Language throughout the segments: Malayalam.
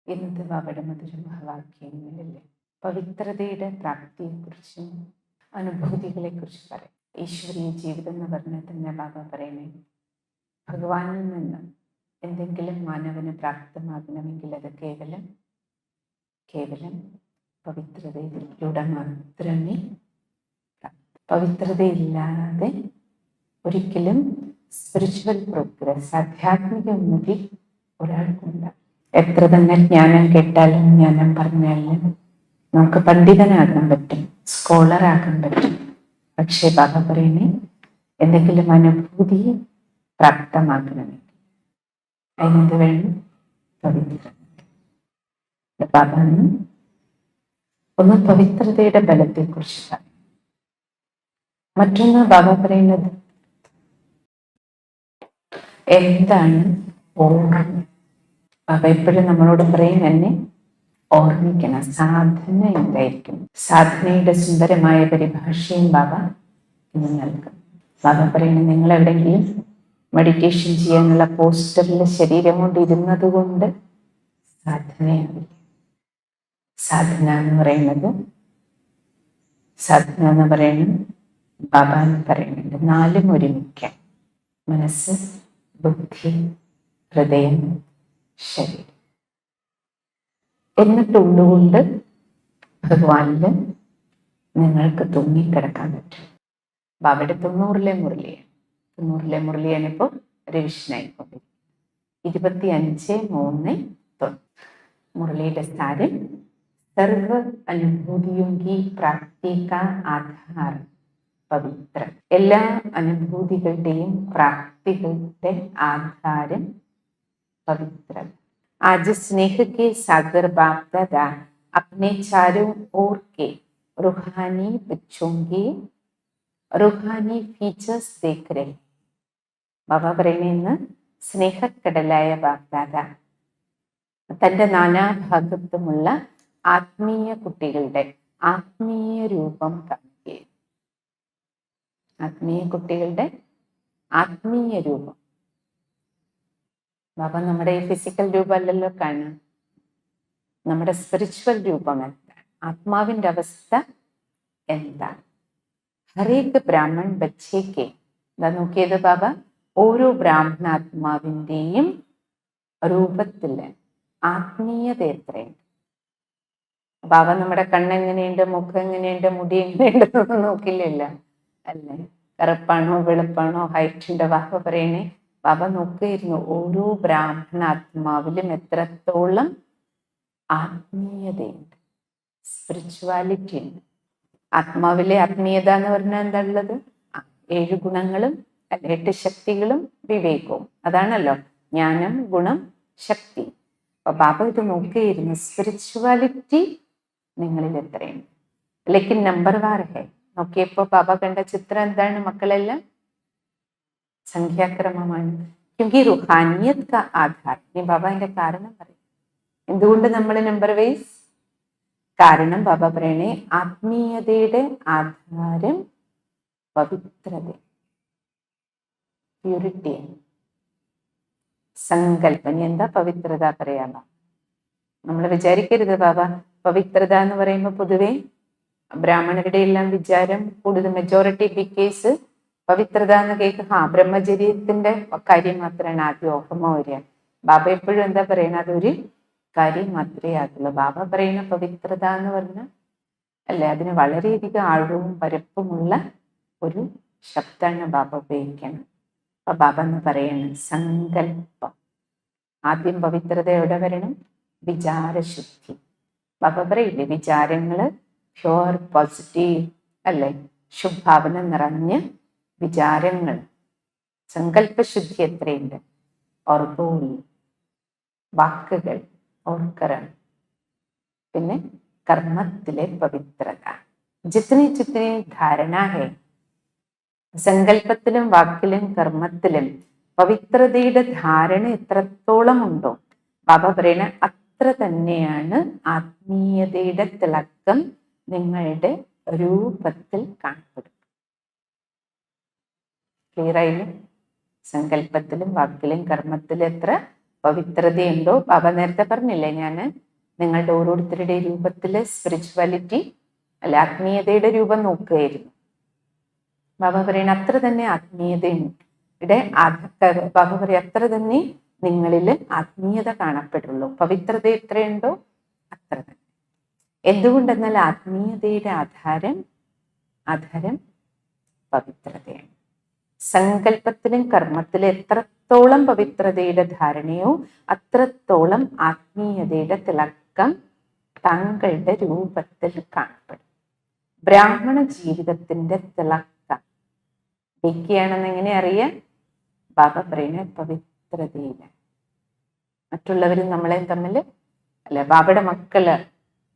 ഇന്നത്തെ ബാബയുടെ മധുരമഹവാക്യങ്ങളിലെ പവിത്രതയുടെ പ്രാപ്തിയെക്കുറിച്ചും അനുഭൂതികളെക്കുറിച്ചും പറയും. ഈശ്വരീയ ജീവിതം എന്ന് പറഞ്ഞാൽ തന്നെ ബാബ പറയണേ, ഭഗവാനിൽ നിന്ന് എന്തെങ്കിലും മാനവന് പ്രാപ്തമാകണമെങ്കിൽ അത് കേവലം പവിത്രതയിലൂടെ മാത്രമേ. പവിത്രതയില്ലാതെ ഒരിക്കലും സ്പിരിച്വൽ പ്രോഗ്രസ്, ആധ്യാത്മിക ഉന്നതി ഒരാൾക്കുണ്ട്. എത്ര തന്നെ ജ്ഞാനം കേട്ടാലും ജ്ഞാനം പറഞ്ഞാലും നമുക്ക് പണ്ഡിതനാകാൻ പറ്റും, സ്കോളറാകാൻ പറ്റും. പക്ഷെ ബാബ പറയണേ, എന്തെങ്കിലും അനുഭൂതി പ്രാപ്തമാക്കണമെങ്കിൽ അതിനെന്ത് വേണം? പവിത്രത. ബാബ ഒന്ന് പവിത്രതയുടെ ബലത്തെക്കുറിച്ച് പറയും. മറ്റൊന്ന് ബാബ പറയുന്നത് എന്താണ് ഓർമ്മ. ബാബ എപ്പോഴും നമ്മളോട് പറയും, എന്നെ ഓർമ്മിക്കണം. സാധന എന്തായിരിക്കും? സാധനയുടെ സുന്ദരമായ പരിഭാഷയും ബാബ ഇന്ന് നൽകും. ബാബ പറയുന്നത്, നിങ്ങൾ എവിടെയെങ്കിലും മെഡിറ്റേഷൻ ചെയ്യാനുള്ള പോസ്റ്ററിൽ ശരീരം കൊണ്ട് ഇരുന്നത് കൊണ്ട് സാധനയാവില്ല. സാധന എന്ന് പറയുന്നത് ബാബ എന്ന് പറയുന്നുണ്ട്, 4 ഒരുമിക്കാൻ: മനസ്സ്, ബുദ്ധി, ഹൃദയം, ശരീരം. എന്നിട്ടുള്ളുകൊണ്ട് ഭഗവാനിൽ നിങ്ങൾക്ക് തൂങ്ങിക്കിടക്കാൻ പറ്റും. ബാബയുടെ 90-ലെ മുരളിയാണ് ഇപ്പോൾ റിവിഷനായിക്കൊണ്ടിരിക്കുന്നത്. 25:3 മുരളിയുടെ സ്ഥാനം സർവ അനുഭൂതിയും की प्राप्ति का आधार പവിത്ര. എല്ലാ അനുഭൂതികളുടെയും പ്രാപ്തികളുടെ ആധാരം പവിത്രത. आज स्नेह के सागर बाप दादा अपने चारों ओर के रूहानी बच्चों के रूहानी फीचर्स देख रहे. ബാബ പറയുന്ന സ്നേഹക്കടലായ ബാപ് ദാദ തൻ്റെ നാനാഭാഗത്തുമുള്ള ആത്മീയ കുട്ടികളുടെ ആത്മീയ രൂപം കാണുകയും, ആത്മീയ കുട്ടികളുടെ ആത്മീയ രൂപം. ബാബ നമ്മുടെ ഈ ഫിസിക്കൽ രൂപമല്ലല്ലോ കാണാം, നമ്മുടെ സ്പിരിച്വൽ രൂപം എന്താണ്, ആത്മാവിൻ്റെ അവസ്ഥ എന്താണ്. ഹരേക്ക് ബ്രാഹ്മൺ ബച്ചേക്ക് എന്താ നോക്കിയത് ബാബ? ഓരോ ബ്രാഹ്മണാത്മാവിൻ്റെയും രൂപത്തിൽ ആത്മീയത എത്രയുണ്ട്. ബാബ നമ്മുടെ കണ്ണെങ്ങനെയുണ്ട്, മുഖം എങ്ങനെയുണ്ട്, മുടി എങ്ങനെയുണ്ടെന്നൊന്നും നോക്കില്ലല്ല, അല്ലേ? കറുപ്പാണോ വെളുപ്പാണോ ഹൈറ്റുണ്ട്? ബാബ പറയണേ, ബാബ നോക്കിയിരുന്നു ഓരോ ബ്രാഹ്മണാത്മാവിലും എത്രത്തോളം ആത്മീയതയുണ്ട്, സ്പിരിച്വാലിറ്റി ഉണ്ട്. ആത്മാവിലെ ആത്മീയത എന്ന് പറഞ്ഞാൽ എന്താ ഉള്ളത്? 7 ഗുണങ്ങളും 8 ശക്തികളും വിവേകവും. അതാണല്ലോ ജ്ഞാനം, ഗുണം, ശക്തി. അപ്പൊ ബാബ ഇത് നോക്കിയിരുന്നു, സ്പിരിച്വാലിറ്റി നിങ്ങളിൽ എത്രയുണ്ട്. ലേക്കിൻ നമ്പർ വാർ ഹേ. നോക്കിയപ്പോ ബാബ കണ്ട ചിത്രം എന്താണ് മക്കളെല്ലാം? സംഖ്യാക്രമമാണ്. ക്യോങ്കി റുഹാനിയത് കാ ആധാർ. ഇനി ബാബ അതിന്റെ കാരണം പറയും, എന്തുകൊണ്ട് നമ്മൾ നമ്പർ വൈസ്? കാരണം ബാബ പറയണേ, ആത്മീയതയുടെ ആധാരം പവിത്രത, പ്യൂരിറ്റിയാണ്. സങ്കല്പം. എന്താ പവിത്രത പറയാമോ? നമ്മൾ വിചാരിക്കരുത് ബാബ പവിത്രത എന്ന് പറയുമ്പോൾ പൊതുവെ ബ്രാഹ്മണരുടെ എല്ലാം വിചാരം, കൂടുതൽ മെജോറിറ്റി ബിഗ് കേസ് പവിത്രത എന്ന് കേൾക്കുക ബ്രഹ്മചര്യത്തിന്റെ കാര്യം മാത്രമാണ് ആദ്യം ഓർമ്മ വരിക. ബാബ എപ്പോഴും എന്താ പറയുന്നത്? അതൊരു കാര്യം മാത്രമേ ആകുള്ളൂ. ബാബ പറയുന്ന പവിത്രത എന്ന് പറഞ്ഞാൽ അല്ലേ, അതിന് വളരെയധികം ആഴവും പരപ്പുമുള്ള ഒരു ശബ്ദമാണ് ബാബ ഉപയോഗിക്കണം. അപ്പൊ ബാബ എന്ന് പറയണം സങ്കല്പം. ആദ്യം പവിത്രത എവിടെ വരണം? വിചാരശുദ്ധി. ബാബ പറയില്ലേ, വിചാരങ്ങള് പ്യോർ പോസിറ്റീവ് അല്ലേ, ശുഭാവന നിറഞ്ഞ വിചാരങ്ങൾ. സങ്കല്പശുദ്ധി എത്രയുണ്ട്? ഓർബോൾ, വാക്കുകൾ, ഓർക്കരം. പിന്നെ കർമ്മത്തിലെ പവിത്രത. ജിത്നി ജിത്നി ധാരണ ഹേ, സങ്കല്പത്തിലും വാക്കിലും കർമ്മത്തിലും പവിത്രതയുടെ ധാരണ എത്രത്തോളം ഉണ്ടോ ബാബ പറയണ അത്ര തന്നെയാണ് ആത്മീയതയുടെ തിളക്കം നിങ്ങളുടെ രൂപത്തിൽ കാണപ്പെടും. ക്ലിയർ ആയില്ലേ? സങ്കല്പത്തിലും വാക്കിലും കർമ്മത്തിലും എത്ര പവിത്രതയുണ്ടോ? ബാബ നേരത്തെ പറഞ്ഞില്ലേ, ഞാൻ നിങ്ങളുടെ ഓരോരുത്തരുടെ രൂപത്തില് സ്പിരിച്വാലിറ്റി അല്ലെ ആത്മീയതയുടെ രൂപം നോക്കുകയായിരുന്നു. ബാബ പറയണ അത്ര തന്നെ ആത്മീയതയുടെ ബാബ പറയും അത്ര തന്നെ നിങ്ങളിൽ ആത്മീയത കാണപ്പെടുള്ളൂ. പവിത്രത എത്രയുണ്ടോ അത്ര തന്നെ. എന്തുകൊണ്ടെന്നാൽ ആത്മീയതയുടെ ആധാരം പവിത്രതയാണ്. സങ്കല്പത്തിലും കർമ്മത്തിലും എത്രത്തോളം പവിത്രതയുടെ ധാരണയോ അത്രത്തോളം ആത്മീയതയുടെ തിളക്കം താങ്കളുടെ രൂപത്തിൽ കാണപ്പെടും. ബ്രാഹ്മണ ജീവിതത്തിന്റെ തിളക്കം വയ്ക്കുകയാണെന്ന് എങ്ങനെ അറിയാം? ബാബ പറയുന്ന പവിത്രതയില്. മറ്റുള്ളവരും നമ്മളെയും തമ്മിൽ അല്ലെ, ബാബയുടെ മക്കള്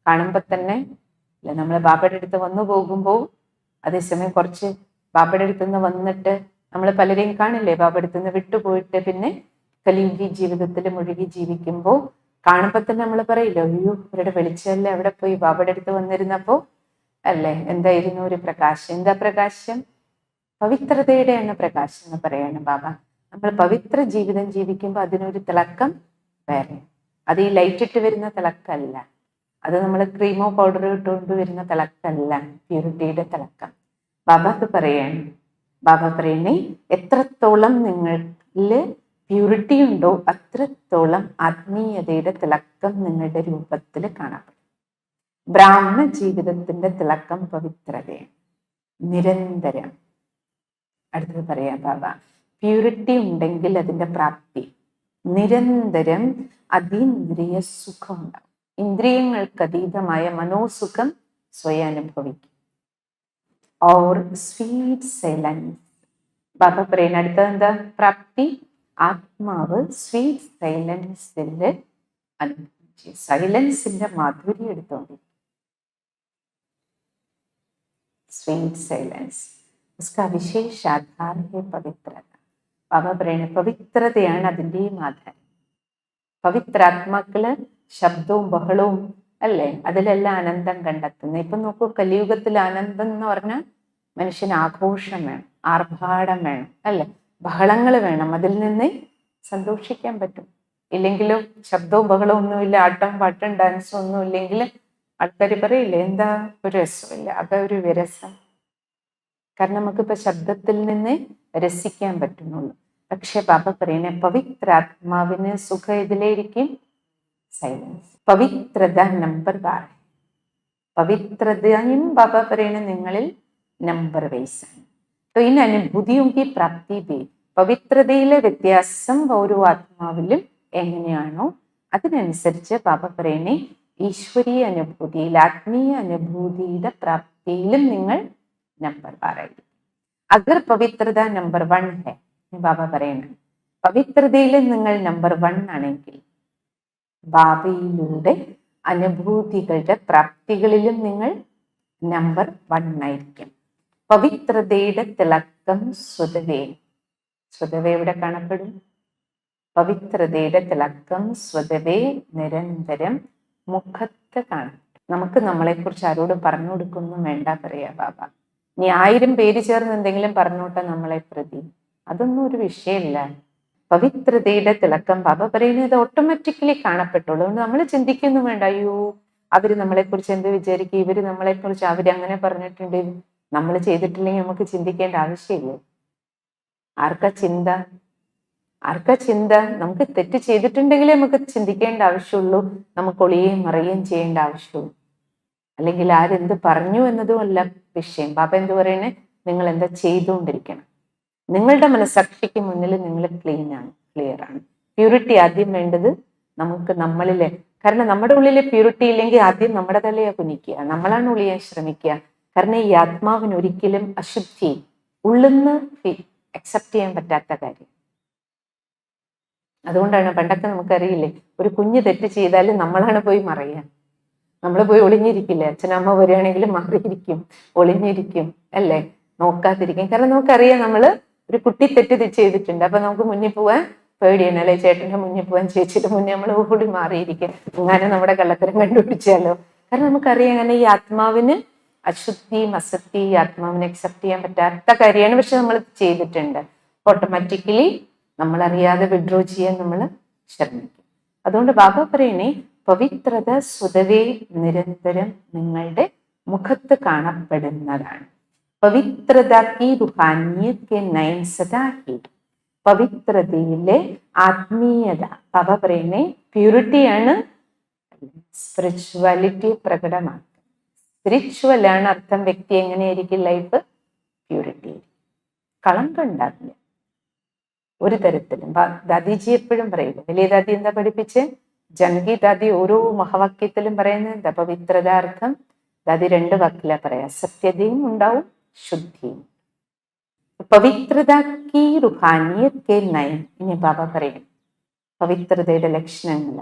കാണുമ്പോൾ തന്നെ അല്ലെ, നമ്മൾ ബാബയുടെ അടുത്ത് വന്നു പോകുമ്പോൾ അതേസമയം കുറച്ച് ബാബയുടെ അടുത്ത് നിന്ന് വന്നിട്ട് നമ്മൾ പലരെയും കാണില്ലേ, ബാബയുടെ അടുത്ത് നിന്ന് വിട്ടുപോയിട്ട് പിന്നെ കലിയുഗി ജീവിതത്തിൽ മുഴുകി ജീവിക്കുമ്പോൾ കാണുമ്പോൾ തന്നെ നമ്മൾ പറയില്ലോ, അയ്യോ ഇവരുടെ വെളിച്ചല്ലേ അവിടെ പോയി. ബാബയുടെ അടുത്ത് വന്നിരുന്നപ്പോ അല്ലേ എന്തായിരുന്നു ഒരു പ്രകാശം. എന്താ പ്രകാശം? പവിത്രതയുടെയാണ് പ്രകാശം എന്ന് പറയാണ് ബാബ. നമ്മൾ പവിത്ര ജീവിതം ജീവിക്കുമ്പോൾ അതിനൊരു തിളക്കം വേറെ. അത് ഈ ലൈറ്റ് ഇട്ട് വരുന്ന തിളക്കമല്ല, അത് നമ്മൾ ക്രീമോ പൗഡറോ ഇട്ടുകൊണ്ട് വരുന്ന തിളക്കമല്ല, പ്യൂരിറ്റിയുടെ തിളക്കം. ബാബക്ക് പറയാണ്, ബാബ പറയണേ എത്രത്തോളം നിങ്ങളിൽ പ്യൂരിറ്റി ഉണ്ടോ അത്രത്തോളം ആത്മീയതയുടെ തിളക്കം നിങ്ങളുടെ രൂപത്തിൽ കാണപ്പെടും. ബ്രാഹ്മണ ജീവിതത്തിന്റെ തിളക്കം പവിത്രതയാണ്, നിരന്തരം. അടുത്തത് പറയാം ബാബ, പ്യൂരിറ്റി ഉണ്ടെങ്കിൽ അതിന്റെ പ്രാപ്തി നിരന്തരം അതീന്ദ്രിയ സുഖം ഉണ്ടാവും. ഇന്ദ്രിയങ്ങൾക്ക് അതീതമായ മനോസുഖം സ്വയം അനുഭവിക്കും. Or sweet silence. ബാബ പറയുന്ന അടുത്തത് എന്താ പ്രാപ്തി? ആത്മാവ് സ്വീറ്റ് സൈലൻസിന്റെ അനുഭവിച്ച് സൈലൻസിന്റെ മാധുര്യം എടുത്തോണ്ടിരിക്കും. സ്വീറ്റ് സൈലൻസ് उसका विशेष आधार है पवित्रता. ബാബ പറയുന്ന പവിത്രതയാണ് അതിൻ്റെയും ആധാരം. പവിത്രാത്മാക്കള് ശബ്ദവും ബഹളവും അല്ലേ അതിലെല്ലാം ആനന്ദം കണ്ടെത്തുന്നത്. ഇപ്പൊ നോക്കൂ, കലിയുഗത്തിൽ ആനന്ദം എന്ന് പറഞ്ഞാൽ മനുഷ്യന് ആഘോഷം വേണം, ആർഭാടം വേണം അല്ലെ, ബഹളങ്ങൾ വേണം, അതിൽ നിന്ന് സന്തോഷിക്കാൻ പറ്റും. ഇല്ലെങ്കിലോ ശബ്ദവും ബഹളവും ഒന്നുമില്ല, ആട്ടം പാട്ടും ഡാൻസും ഒന്നും ഇല്ലെങ്കിൽ ആൾക്കാർ പറയില്ലേ എന്താ ഒരു രസമില്ല, അതൊരു വിരസം. കാരണം നമുക്കിപ്പോ ശബ്ദത്തിൽ നിന്ന് രസിക്കാൻ പറ്റുന്നുള്ളൂ. പക്ഷെ ബാബ പറയുന്ന പവിത്രാത്മാവിന് സുഖം ഇതിലേരിക്കും സൈലൻസ്. പവിത്രത നമ്പർ 12. പവിത്രതയും ബാബ പറയുന്ന നിങ്ങളിൽ നമ്പർ വൈസാണ്. तो इन अनुभूतियों की प्राप्ति भी പവിത്രതയിലെ വ്യത്യാസം ഓരോ ആത്മാവിലും എങ്ങനെയാണോ അതിനനുസരിച്ച് ബാബ പറയുന്നേ ഈശ്വരീയ അനുഭൂതിയിൽ ആത്മീയ അനുഭൂതിയുടെ പ്രാപ്തിയിലും നിങ്ങൾ നമ്പർ 12. അഗർ പവിത്രത നമ്പർ 1 है, ബാബ പറയുന്നത് പവിത്രതയിൽ നിങ്ങൾ നമ്പർ 1 ആണെങ്കിൽ ബാബയിലൂടെ അനുഭൂതികളുടെ പ്രാപ്തികളിലും നിങ്ങൾ നമ്പർ 1 ആയിരിക്കും. പവിത്രതയുടെ തിളക്കം സ്വതവേ ഇവിടെ കാണപ്പെടും. പവിത്രതയുടെ തിളക്കം സ്വതവേ നിരന്തരം മുഖത്ത് കാണും. നമുക്ക് നമ്മളെക്കുറിച്ച് ആരോടും പറഞ്ഞു കൊടുക്കൊന്നും വേണ്ട പറയാ ബാബ. ഇനി 1000 പേര് ചേർന്ന് എന്തെങ്കിലും പറഞ്ഞോട്ടെ നമ്മളെ പ്രതി, അതൊന്നും ഒരു വിഷയമില്ല. പവിത്രതയുടെ തിളക്കം ബാബ പറയുന്നത് ഓട്ടോമാറ്റിക്കലി കാണപ്പെട്ടുള്ളൂ. അതുകൊണ്ട് നമ്മൾ ചിന്തിക്കൊന്നും വേണ്ട, അയ്യോ അവര് നമ്മളെ കുറിച്ച് എന്ത് വിചാരിക്കും, ഇവര് നമ്മളെ കുറിച്ച് അവരങ്ങനെ പറഞ്ഞിട്ടുണ്ട്, നമ്മൾ ചെയ്തിട്ടില്ലെങ്കിൽ നമുക്ക് ചിന്തിക്കേണ്ട ആവശ്യമില്ല. ആർക്കാ ചിന്ത? നമുക്ക് തെറ്റ് ചെയ്തിട്ടുണ്ടെങ്കിലേ നമുക്ക് ചിന്തിക്കേണ്ട ആവശ്യമുള്ളൂ, നമുക്ക് ഒളിയുകയും മറയുകയും ചെയ്യേണ്ട ആവശ്യമുള്ളൂ. അല്ലെങ്കിൽ ആരെന്ത് പറഞ്ഞു എന്നതും അല്ല വിഷയം. ബാബ എന്ത് പറയണേ, നിങ്ങൾ എന്താ ചെയ്തുകൊണ്ടിരിക്കണം. നിങ്ങളുടെ മനസ്സാക്ഷിക്ക് മുന്നിൽ നിങ്ങൾ ക്ലിയർ ആണ്. പ്യൂരിറ്റി ആദ്യം വേണ്ടത് നമുക്ക് നമ്മളിലെ. കാരണം നമ്മുടെ ഉള്ളിലെ പ്യൂരിറ്റി ഇല്ലെങ്കിൽ ആദ്യം നമ്മുടെ തലയെ കുനിക്കുക, നമ്മളാണ് ഒളിയാൻ ശ്രമിക്കുക. കാരണം ഈ ആത്മാവിന് ഒരിക്കലും അശുദ്ധി ഉള്ളിന്ന് അക്സെപ്റ്റ് ചെയ്യാൻ പറ്റാത്ത കാര്യം. അതുകൊണ്ടാണ് പണ്ടൊക്കെ നമുക്കറിയില്ലേ, ഒരു കുഞ്ഞ് തെറ്റ് ചെയ്താലും നമ്മളാണ് പോയി മറയുക, നമ്മൾ പോയി ഒളിഞ്ഞിരിക്കില്ലേ. അച്ഛനമ്മ വരികയാണെങ്കിലും മാറിയിരിക്കും, ഒളിഞ്ഞിരിക്കും അല്ലേ, നോക്കാതിരിക്കും. കാരണം നമുക്കറിയാം നമ്മള് ഒരു കുട്ടി തെറ്റ് ചെയ്തിട്ടുണ്ട്, അപ്പൊ നമുക്ക് മുന്നിൽ പോവാൻ പേടിയാണ് അല്ലെ, ചേട്ടന്റെ മുന്നിൽ പോവാൻ, ചേച്ചിയുടെ മുന്നേ നമ്മൾ ഓടി മാറിയിരിക്കും, അങ്ങനെ നമ്മുടെ കള്ളത്തരം കണ്ടുപിടിച്ചാലോ. കാരണം നമുക്കറിയാം അങ്ങനെ ഈ ആത്മാവിന് അശുദ്ധിയും അസക്തി ആത്മാവിനെ അക്സെപ്റ്റ് ചെയ്യാൻ പറ്റാത്ത കാര്യമാണ്. പക്ഷെ നമ്മൾ ചെയ്തിട്ടുണ്ട്, ഓട്ടോമാറ്റിക്കലി നമ്മളറിയാതെ വിഡ്രോ ചെയ്യാൻ നമ്മൾ ശ്രമിക്കും. അതുകൊണ്ട് ബാബ പറയണേ, പവിത്രത സ്വതവേ നിരന്തരം നിങ്ങളുടെ മുഖത്ത് കാണപ്പെടുന്നതാണ്. പവിത്രത കി റുഹാനിയത് കെ നയൻ സദാ ഹി. പവിത്രതയിലെ ആത്മീയത, ബാബ പറയണേ പ്യൂരിറ്റിയാണ് സ്പിരിച്വാലിറ്റി പ്രകടമാക്കുക. സ്പിരിച്വൽ ആണ് അർത്ഥം. വ്യക്തി എങ്ങനെയായിരിക്കും ലൈഫ്? പ്യൂരിറ്റി, കളങ്കം ഉണ്ടാവില്ല ഒരു തരത്തിലും. ദാദിജി എപ്പോഴും പറയില്ല, വലിയ ദാദി എന്താ പഠിപ്പിച്ച്? ജനകി ദാദി ഓരോ മഹാവാക്യത്തിലും പറയുന്നത് എന്താ? പവിത്രതാർത്ഥം ദാദി 2 വാക്കില പറയാ, സത്യതയും ഉണ്ടാവും, ശുദ്ധിയും. പവിത്രത കി റുഹാനിയത് കെ നയൻ. ഇനി ബാബ പറയും പവിത്രതയുടെ ലക്ഷണങ്ങൾ,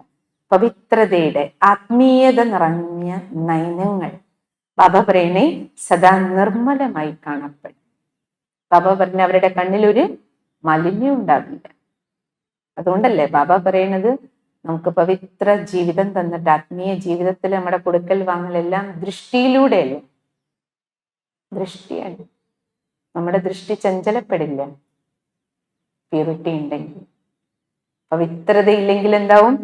പവിത്രതയുടെ ആത്മീയത നിറഞ്ഞ നയനങ്ങൾ. ബാബ പറയണേ സദാ നിർമ്മലമായി കാണപ്പെടും. ബാബ പറഞ്ഞ അവരുടെ കണ്ണിലൊരു മാലിന്യം ഉണ്ടാവില്ല. അതുകൊണ്ടല്ലേ ബാബ പറയണത് നമുക്ക് പവിത്ര ജീവിതം തന്നിട്ട്, ആത്മീയ ജീവിതത്തിൽ നമ്മുടെ കൊടുക്കൽ വാങ്ങലെല്ലാം ദൃഷ്ടിയിലൂടെയല്ലേ? ദൃഷ്ടിയാണ്. നമ്മുടെ ദൃഷ്ടി ചഞ്ചലപ്പെടില്ല പ്യൂരിറ്റി ഉണ്ടെങ്കിൽ. പവിത്രത ഇല്ലെങ്കിൽ എന്താവും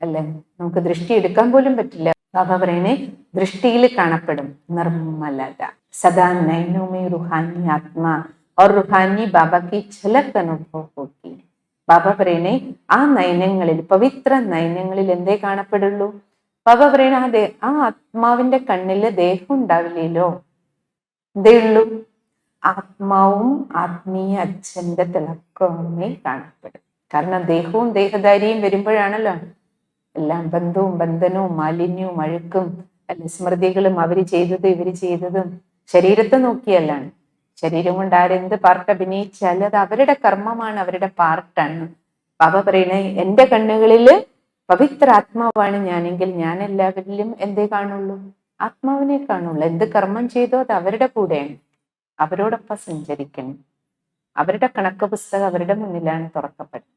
അല്ലേ? നമുക്ക് ദൃഷ്ടി എടുക്കാൻ പോലും പറ്റില്ല. ബാബ പറയണേ ദൃഷ്ടിയിൽ കാണപ്പെടും നിർമ്മലത. സദാ നൈനോമേ റുഹാനി ആത്മാ और रूहानी बाबा की झलक अनुभव होती. ബാബ പറയണേ ആ നയനങ്ങളിൽ, പവിത്ര നയനങ്ങളിൽ എന്തേ കാണപ്പെടുള്ളൂ? ബാബ പറയണ ആ ആത്മാവിന്റെ കണ്ണില് ദേഹം ഉണ്ടാവില്ലല്ലോ, എന്തേ ഉള്ളൂ? ആത്മാവും ആത്മീയ അച്ഛന്റെ തിളക്കമേ കാണപ്പെടും. കാരണം ദേഹവും ദേഹധാരിയും വരുമ്പോഴാണല്ലോ എല്ലാം ബന്ധവും ബന്ധനവും മാലിന്യവും അഴുക്കും അല്ലെ, സ്മൃതികളും അവര് ചെയ്തതും ഇവര് ചെയ്തതും. ശരീരത്തെ നോക്കിയല്ലാണ്. ശരീരം കൊണ്ട് ആരെന്ത് പാർട്ട് അഭിനയിച്ചാൽ അത് അവരുടെ കർമ്മമാണ്, അവരുടെ പാർട്ടാണ്. ബാബ പറയണേ എന്റെ കണ്ണുകളില് പവിത്ര ആത്മാവാണ് ഞാനെങ്കിൽ ഞാൻ എല്ലാവരിലും എന്തേ കാണുള്ളൂ? ആത്മാവിനെ കാണുള്ളൂ. എന്ത് കർമ്മം ചെയ്തോ അത് അവരുടെ കൂടെയാണ്, അവരോടൊപ്പം സഞ്ചരിക്കണം. അവരുടെ കണക്ക് പുസ്തകം അവരുടെ മുന്നിലാണ് തുറക്കപ്പെടുന്നത്.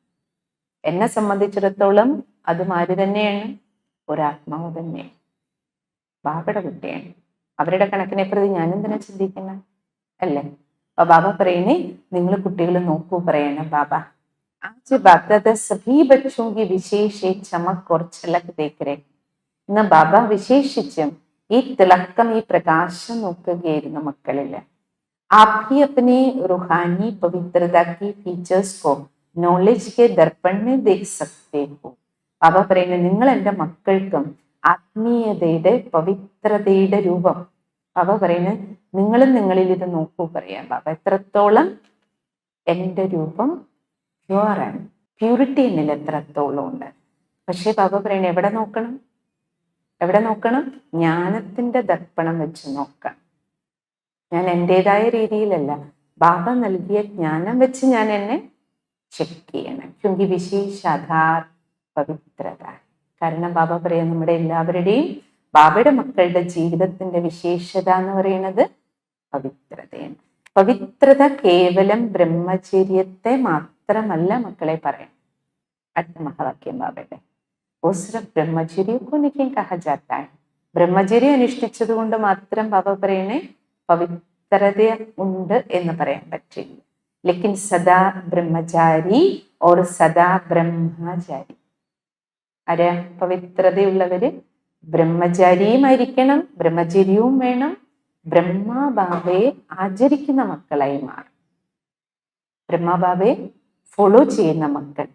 എന്നെ സംബന്ധിച്ചിടത്തോളം അതും ആര് തന്നെയാണ്? ഒരാത്മാവ് തന്നെയാണ്, ബാബയുടെ കുട്ടിയാണ്. അവരുടെ കണക്കിനെ പ്രതി ഞാനെന്തിനാ ചിന്തിക്കണം അല്ലേ? അപ്പൊ ബാബ പറയണേ നിങ്ങൾ കുട്ടികൾ നോക്കൂ, പറയണം ബാബ ആജ് ബാബ്ദാദ സഭീ ബച്ചോं की विशेष एक चमक और झलक देख रहे. ഇന്ന് ബാബ വിശേഷിച്ചും ഈ തിളക്കം, ഈ പ്രകാശം നോക്കുകയായിരുന്നു മക്കളില്. आप भी अपने रूहानी पवित्रता की फीचर्स को नॉलेज के दर्पण में देख सकते हो. ബാബ പറയുന്നത് നിങ്ങൾ എൻ്റെ മക്കൾക്കും ആത്മീയതയുടെ പവിത്രതയുടെ രൂപം. ബാബ പറയുന്നത് നിങ്ങളും നിങ്ങളിൽ ഇത് നോക്കൂ, പറയാം ബാബ എത്രത്തോളം എൻ്റെ രൂപം പ്യുവറാണ്, പ്യൂരിറ്റി എന്നിൽ എത്രത്തോളം ഉണ്ട്. പക്ഷെ ബാബ പറയണ എവിടെ നോക്കണം? എവിടെ നോക്കണം? ജ്ഞാനത്തിന്റെ ദർപ്പണം വെച്ച് നോക്കണം. ഞാൻ എൻ്റെതായ രീതിയിലല്ല, ബാബ നൽകിയ ജ്ഞാനം വെച്ച് ഞാൻ എന്നെ ചെക്ക് ചെയ്യണം. ക്യോങ്കി വിശേഷ ആധാർ പവിത്രത. കാരണം ബാബ പറയാം നമ്മുടെ എല്ലാവരുടെയും, ബാബയുടെ മക്കളുടെ ജീവിതത്തിന്റെ വിശേഷത എന്ന് പറയുന്നത് പവിത്രതയാണ്. പവിത്രത കേവലം ബ്രഹ്മചര്യത്തെ മാത്രമല്ല മക്കളെ പറയാം. അടുത്ത മഹാവാക്യം ബാബയുടെ ബ്രഹ്മചര്യ കഹ ജാത്ത ഹൈ. ബ്രഹ്മചര്യം അനുഷ്ഠിച്ചത് കൊണ്ട് മാത്രം ബാബ പറയണേ പവിത്രത ഉണ്ട് എന്ന് പറയാൻ പറ്റില്ല. ലേക്കിൻ സദാ ബ്രഹ്മചാരി ഓർ സദാ ബ്രഹ്മചാരി. ആരാ പവിത്രതയുള്ളവര്? ബ്രഹ്മചാരിയുമായിരിക്കണം, ബ്രഹ്മചര്യവും വേണം, ബ്രഹ്മബാബയെ ആചരിക്കുന്ന മക്കളായി മാറും. ബ്രഹ്മബാബയെ ഫോളോ ചെയ്യുന്ന മക്കൾ.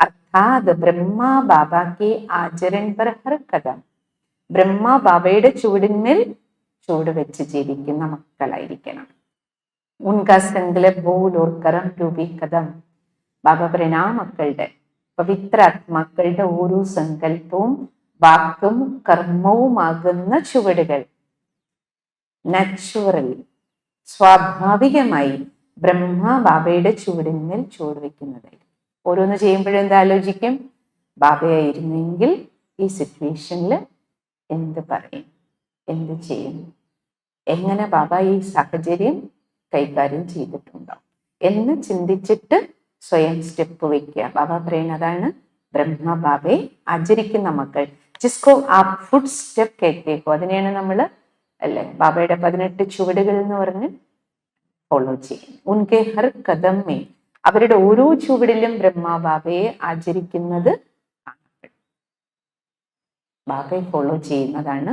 അർത്ഥാത് ബ്രഹ്മ ബാബാക്ക് ആചരൺ പർ ഹർ കദം. ബ്രഹ്മ ബാബയുടെ ചുവടിന്മേൽ ചുവട് വെച്ച് ജീവിക്കുന്ന മക്കളായിരിക്കണം. ഉൻകാ സങ്കല്പ ബോൽ ഓർ കരം രൂപി കദം. ബാബ പറയുന്ന ആ മക്കളുടെ, പവിത്ര ആത്മാക്കളുടെ ഓരോ സങ്കല്പവും വാക്കും കർമ്മവുമാകുന്ന ചുവടുകൾ നാച്ചുറലി, സ്വാഭാവികമായി ബ്രഹ്മ ബാബയുടെ ചുവടിന്മേൽ ചുവട് വെക്കുന്നതായിരിക്കും. ഓരോന്ന് ചെയ്യുമ്പോഴും എന്താ ആലോചിക്കും? ബാബയായിരുന്നെങ്കിൽ ഈ സിറ്റുവേഷനിൽ എന്ത് പറയും, എന്ത് ചെയ്യും, എങ്ങനെ ബാബ ഈ സാഹചര്യം കൈകാര്യം ചെയ്തിട്ടുണ്ടോ എന്ന് ചിന്തിച്ചിട്ട് സ്വയം സ്റ്റെപ്പ് വയ്ക്കുക. ബാബ പറയുന്നതാണ് ബ്രഹ്മ ബാബയെ ആചരിക്കുന്ന മക്കൾ. ജിസ്കോ ആ ഫുഡ് സ്റ്റെപ്പ് കേൾക്കേക്കോ, അതിനെയാണ് നമ്മൾ അല്ലെ ബാബയുടെ 18 ചുവടുകൾ എന്ന് പറഞ്ഞ് ഫോളോ ചെയ്യും. ഉൻകെ ഹർ കദം മേ, അവരുടെ ഓരോ ചുവടിലും ബ്രഹ്മ ബാബയെ ആചരിക്കുന്നത് ബാബയെ ഫോളോ ചെയ്യുന്നതാണ്